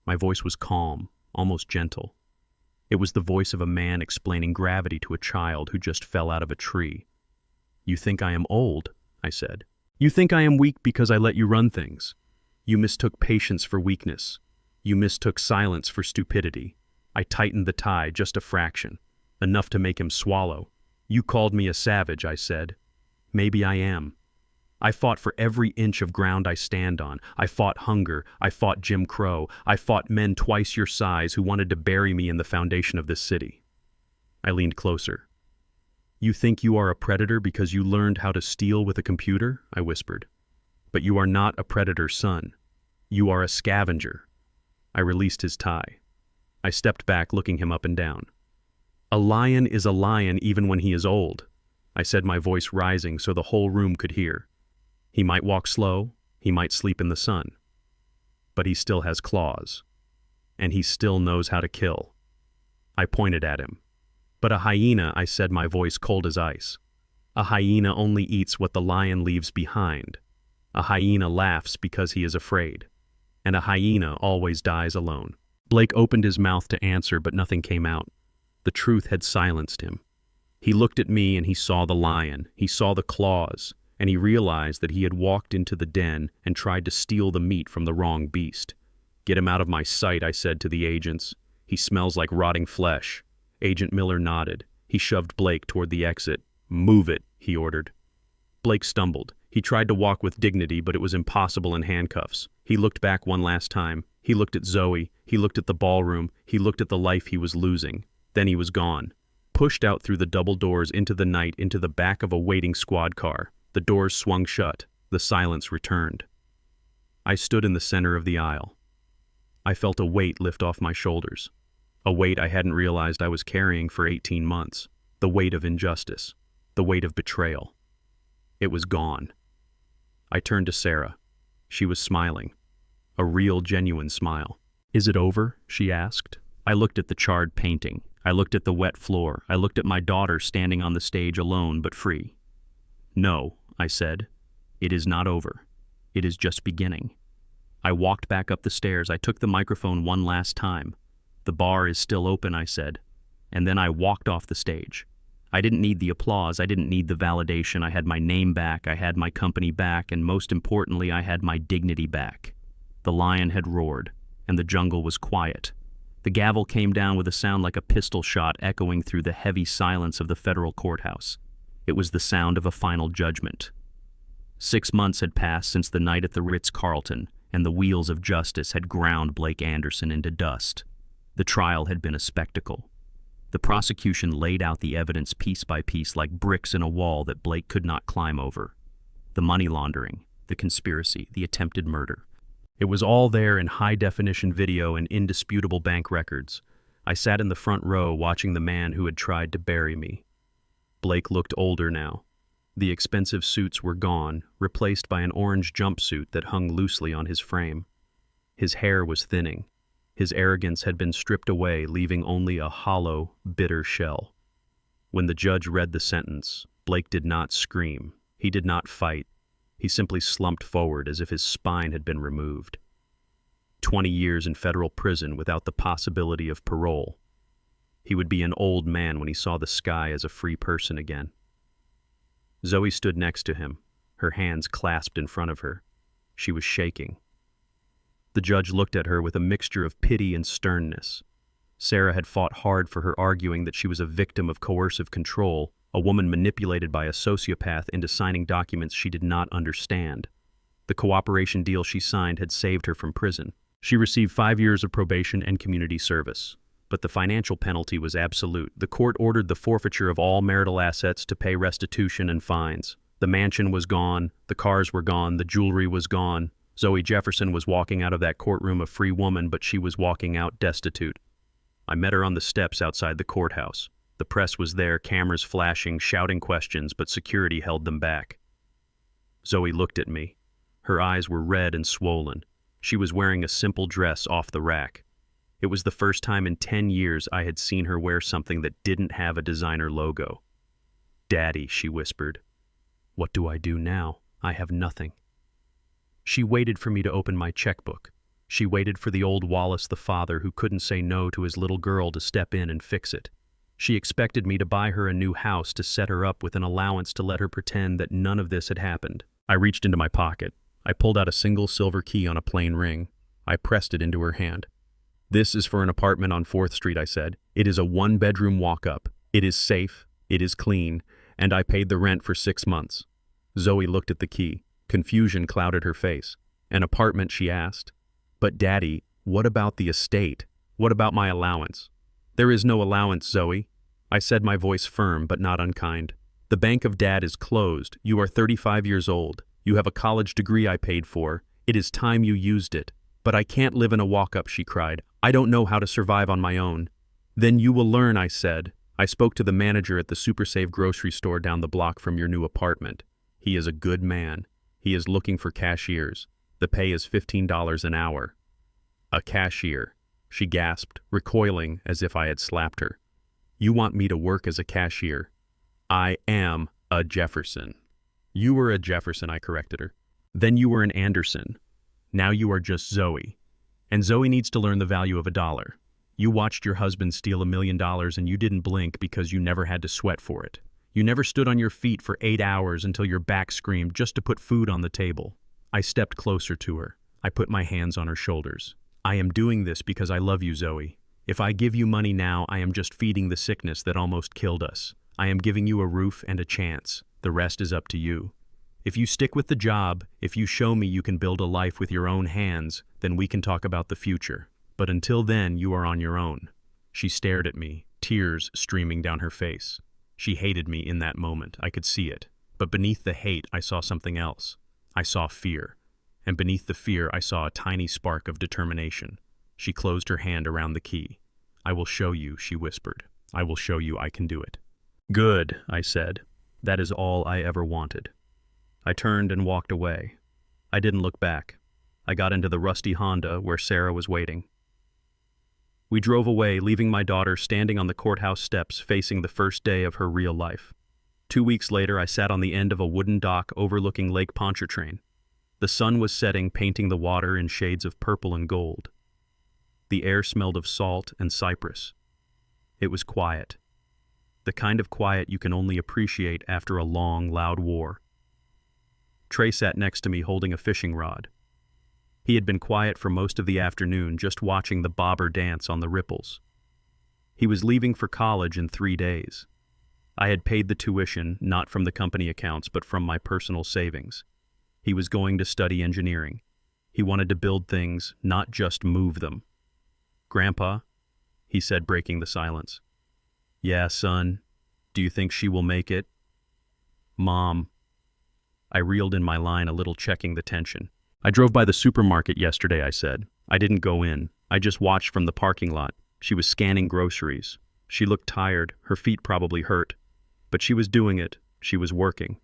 S1: My voice was calm, almost gentle. It was the voice of a man explaining gravity to a child who just fell out of a tree. "You think I am old," I said. "You think I am weak because I let you run things. You mistook patience for weakness. You mistook silence for stupidity. I tightened the tie just a fraction, enough to make him swallow. You called me a savage," I said. "Maybe I am. I fought for every inch of ground I stand on. I fought hunger. I fought Jim Crow. I fought men twice your size who wanted to bury me in the foundation of this city." I leaned closer. You think you are a predator because you learned how to steal with a computer? I whispered. But you are not a predator's son. You are a scavenger. I released his tie. I stepped back, looking him up and down. A lion is a lion even when he is old, I said, my voice rising so the whole room could hear. He might walk slow, he might sleep in the sun, but he still has claws, and he still knows how to kill. I pointed at him. But a hyena, I said, my voice cold as ice. A hyena only eats what the lion leaves behind. A hyena laughs because he is afraid, and a hyena always dies alone. Blake opened his mouth to answer, but nothing came out. The truth had silenced him. He looked at me and he saw the lion, he saw the claws, and he realized that he had walked into the den and tried to steal the meat from the wrong beast. Get him out of my sight, I said to the agents. He smells like rotting flesh. Agent Miller nodded. He shoved Blake toward the exit. Move it, he ordered. Blake stumbled. He tried to walk with dignity, but it was impossible in handcuffs. He looked back one last time. He looked at Zoe. He looked at the ballroom. He looked at the life he was losing. Then he was gone. Pushed out through the double doors into the night, into the back of a waiting squad car. The doors swung shut. The silence returned. I stood in the center of the aisle. I felt a weight lift off my shoulders. A weight I hadn't realized I was carrying for 18 months. The weight of injustice. The weight of betrayal. It was gone. I turned to Sarah. She was smiling. A real, genuine smile. Is it over? She asked. I looked at the charred painting. I looked at the wet floor. I looked at my daughter standing on the stage alone but free. No, I said. It is not over. It is just beginning. I walked back up the stairs. I took the microphone one last time. The bar is still open, I said. And then I walked off the stage. I didn't need the applause. I didn't need the validation. I had my name back. I had my company back. And most importantly, I had my dignity back. The lion had roared, and the jungle was quiet. The gavel came down with a sound like a pistol shot echoing through the heavy silence of the federal courthouse. It was the sound of a final judgment. 6 months had passed since the night at the Ritz-Carlton, and the wheels of justice had ground Blake Anderson into dust. The trial had been a spectacle. The prosecution laid out the evidence piece by piece like bricks in a wall that Blake could not climb over. The money laundering, the conspiracy, the attempted murder. It was all there in high-definition video and indisputable bank records. I sat in the front row watching the man who had tried to bury me. Blake looked older now. The expensive suits were gone, replaced by an orange jumpsuit that hung loosely on his frame. His hair was thinning. His arrogance had been stripped away, leaving only a hollow, bitter shell. When the judge read the sentence, Blake did not scream. He did not fight. He simply slumped forward as if his spine had been removed. 20 years in federal prison without the possibility of parole. He would be an old man when he saw the sky as a free person again. Zoe stood next to him, her hands clasped in front of her. She was shaking. The judge looked at her with a mixture of pity and sternness. Sarah had fought hard for her, arguing that she was a victim of coercive control, a woman manipulated by a sociopath into signing documents she did not understand. The cooperation deal she signed had saved her from prison. She received 5 years of probation and community service. But the financial penalty was absolute. The court ordered the forfeiture of all marital assets to pay restitution and fines. The mansion was gone, the cars were gone, the jewelry was gone. Zoe Jefferson was walking out of that courtroom a free woman, but she was walking out destitute. I met her on the steps outside the courthouse. The press was there, cameras flashing, shouting questions, but security held them back. Zoe looked at me. Her eyes were red and swollen. She was wearing a simple dress off the rack. It was the first time in 10 years I had seen her wear something that didn't have a designer logo. "Daddy," she whispered. "What do I do now? I have nothing." She waited for me to open my checkbook. She waited for the old Wallace the father who couldn't say no to his little girl to step in and fix it. She expected me to buy her a new house, to set her up with an allowance, to let her pretend that none of this had happened. I reached into my pocket. I pulled out a single silver key on a plain ring. I pressed it into her hand. "This is for an apartment on 4th Street, I said. "It is a 1-bedroom walk-up. It is safe, it is clean, and I paid the rent for 6 months. Zoe looked at the key. Confusion clouded her face. "An apartment?" she asked. "But Daddy, what about the estate? What about my allowance?" "There is no allowance, Zoe. I said, my voice firm but not unkind. The bank of Dad is closed. You are 35 years old. You have a college degree I paid for. It is time you used it. But I can't live in a walk-up, she cried. I don't know how to survive on my own. Then you will learn, I said. I spoke to the manager at the Super Save grocery store down the block from your new apartment. He is a good man. He is looking for cashiers. The pay is $15 an hour. A cashier, she gasped, recoiling as if I had slapped her. You want me to work as a cashier? I am a Jefferson. You were a Jefferson, I corrected her. Then you were an Anderson. Now you are just Zoe. And Zoe needs to learn the value of $1. You watched your husband steal $1 million and you didn't blink because you never had to sweat for it. You never stood on your feet for 8 hours until your back screamed just to put food on the table. I stepped closer to her. I put my hands on her shoulders. I am doing this because I love you, Zoe. If I give you money now, I am just feeding the sickness that almost killed us. I am giving you a roof and a chance. The rest is up to you. If you stick with the job, if you show me you can build a life with your own hands, then we can talk about the future. But until then, you are on your own. She stared at me, tears streaming down her face. She hated me in that moment. I could see it. But beneath the hate, I saw something else. I saw fear. And beneath the fear, I saw a tiny spark of determination. She closed her hand around the key. I will show you, she whispered. I will show you I can do it. Good, I said. That is all I ever wanted. I turned and walked away. I didn't look back. I got into the rusty Honda where Sarah was waiting. We drove away, leaving my daughter standing on the courthouse steps facing the first day of her real life. 2 weeks later, I sat on the end of a wooden dock overlooking Lake Pontchartrain. The sun was setting, painting the water in shades of purple and gold. The air smelled of salt and cypress. It was quiet. The kind of quiet you can only appreciate after a long, loud war. Trey sat next to me holding a fishing rod. He had been quiet for most of the afternoon, just watching the bobber dance on the ripples. He was leaving for college in 3 days. I had paid the tuition, not from the company accounts, but from my personal savings. He was going to study engineering. He wanted to build things, not just move them. Grandpa, he said, breaking the silence. Yeah, son. Do you think she will make it? Mom. I reeled in my line a little, checking the tension. I drove by the supermarket yesterday, I said. I didn't go in. I just watched from the parking lot. She was scanning groceries. She looked tired, her feet probably hurt. But she was doing it. She was working.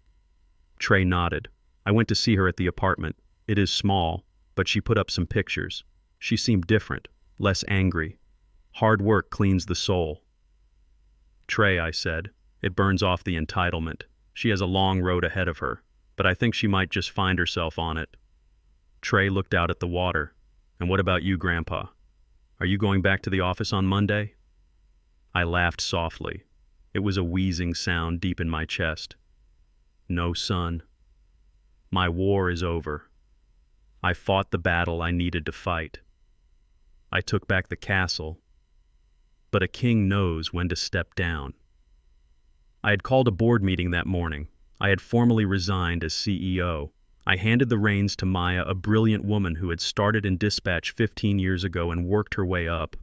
S1: Trey nodded. I went to see her at the apartment. It is small, but she put up some pictures. She seemed different, less angry. Hard work cleans the soul. Trey, I said, it burns off the entitlement. She has a long road ahead of her, but I think she might just find herself on it. Trey looked out at the water. And what about you, Grandpa? Are you going back to the office on Monday? I laughed softly. It was a wheezing sound deep in my chest. No, son. My war is over. I fought the battle I needed to fight. I took back the castle. But a king knows when to step down. I had called a board meeting that morning. I had formally resigned as CEO. I handed the reins to Maya, a brilliant woman who had started in dispatch 15 years ago and worked her way up.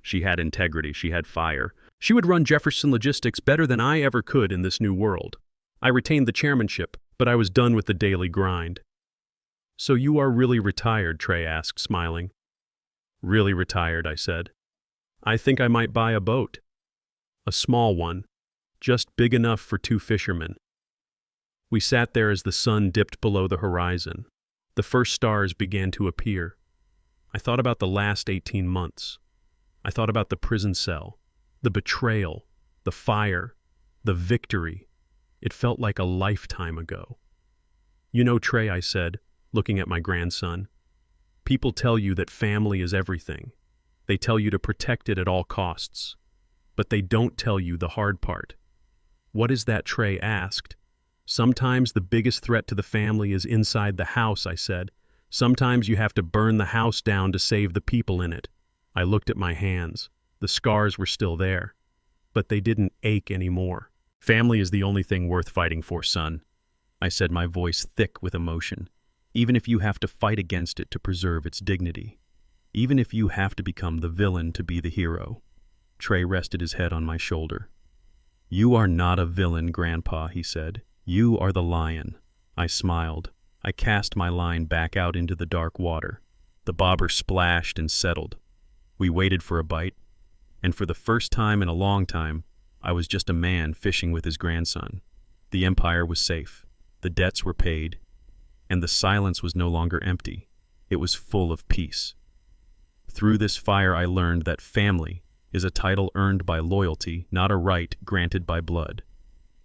S1: She had integrity, she had fire. She would run Jefferson Logistics better than I ever could in this new world. I retained the chairmanship, but I was done with the daily grind. So you are really retired, Trey asked, smiling. Really retired, I said. I think I might buy a boat. A small one, just big enough for 2 fishermen. We sat there as the sun dipped below the horizon. The first stars began to appear. I thought about the last 18 months. I thought about the prison cell, the betrayal, the fire, the victory. It felt like a lifetime ago. You know, Trey, I said, looking at my grandson, people tell you that family is everything. They tell you to protect it at all costs. But they don't tell you the hard part. What is that, Trey asked. Sometimes the biggest threat to the family is inside the house, I said. Sometimes you have to burn the house down to save the people in it. I looked at my hands. The scars were still there, but they didn't ache anymore. Family is the only thing worth fighting for, son, I said, my voice thick with emotion. Even if you have to fight against it to preserve its dignity. Even if you have to become the villain to be the hero. Trey rested his head on my shoulder. "You are not a villain, Grandpa," he said. "You are the lion." I smiled. I cast my line back out into the dark water. The bobber splashed and settled. We waited for a bite, and for the first time in a long time, I was just a man fishing with his grandson. The empire was safe, the debts were paid, and the silence was no longer empty. It was full of peace. Through this fire I learned that family is a title earned by loyalty, not a right granted by blood.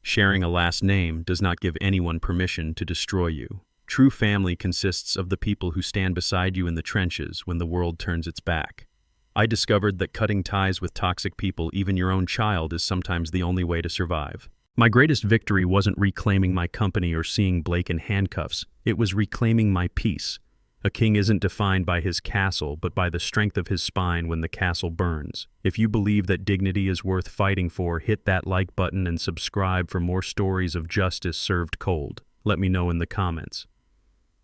S1: Sharing a last name does not give anyone permission to destroy you. True family consists of the people who stand beside you in the trenches when the world turns its back. I discovered that cutting ties with toxic people, even your own child, is sometimes the only way to survive. My greatest victory wasn't reclaiming my company or seeing Blake in handcuffs. It was reclaiming my peace. A king isn't defined by his castle, but by the strength of his spine when the castle burns. If you believe that dignity is worth fighting for, hit that like button and subscribe for more stories of justice served cold. Let me know in the comments.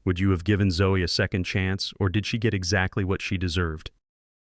S1: Would you have given Zoe a second chance, or did she get exactly what she deserved?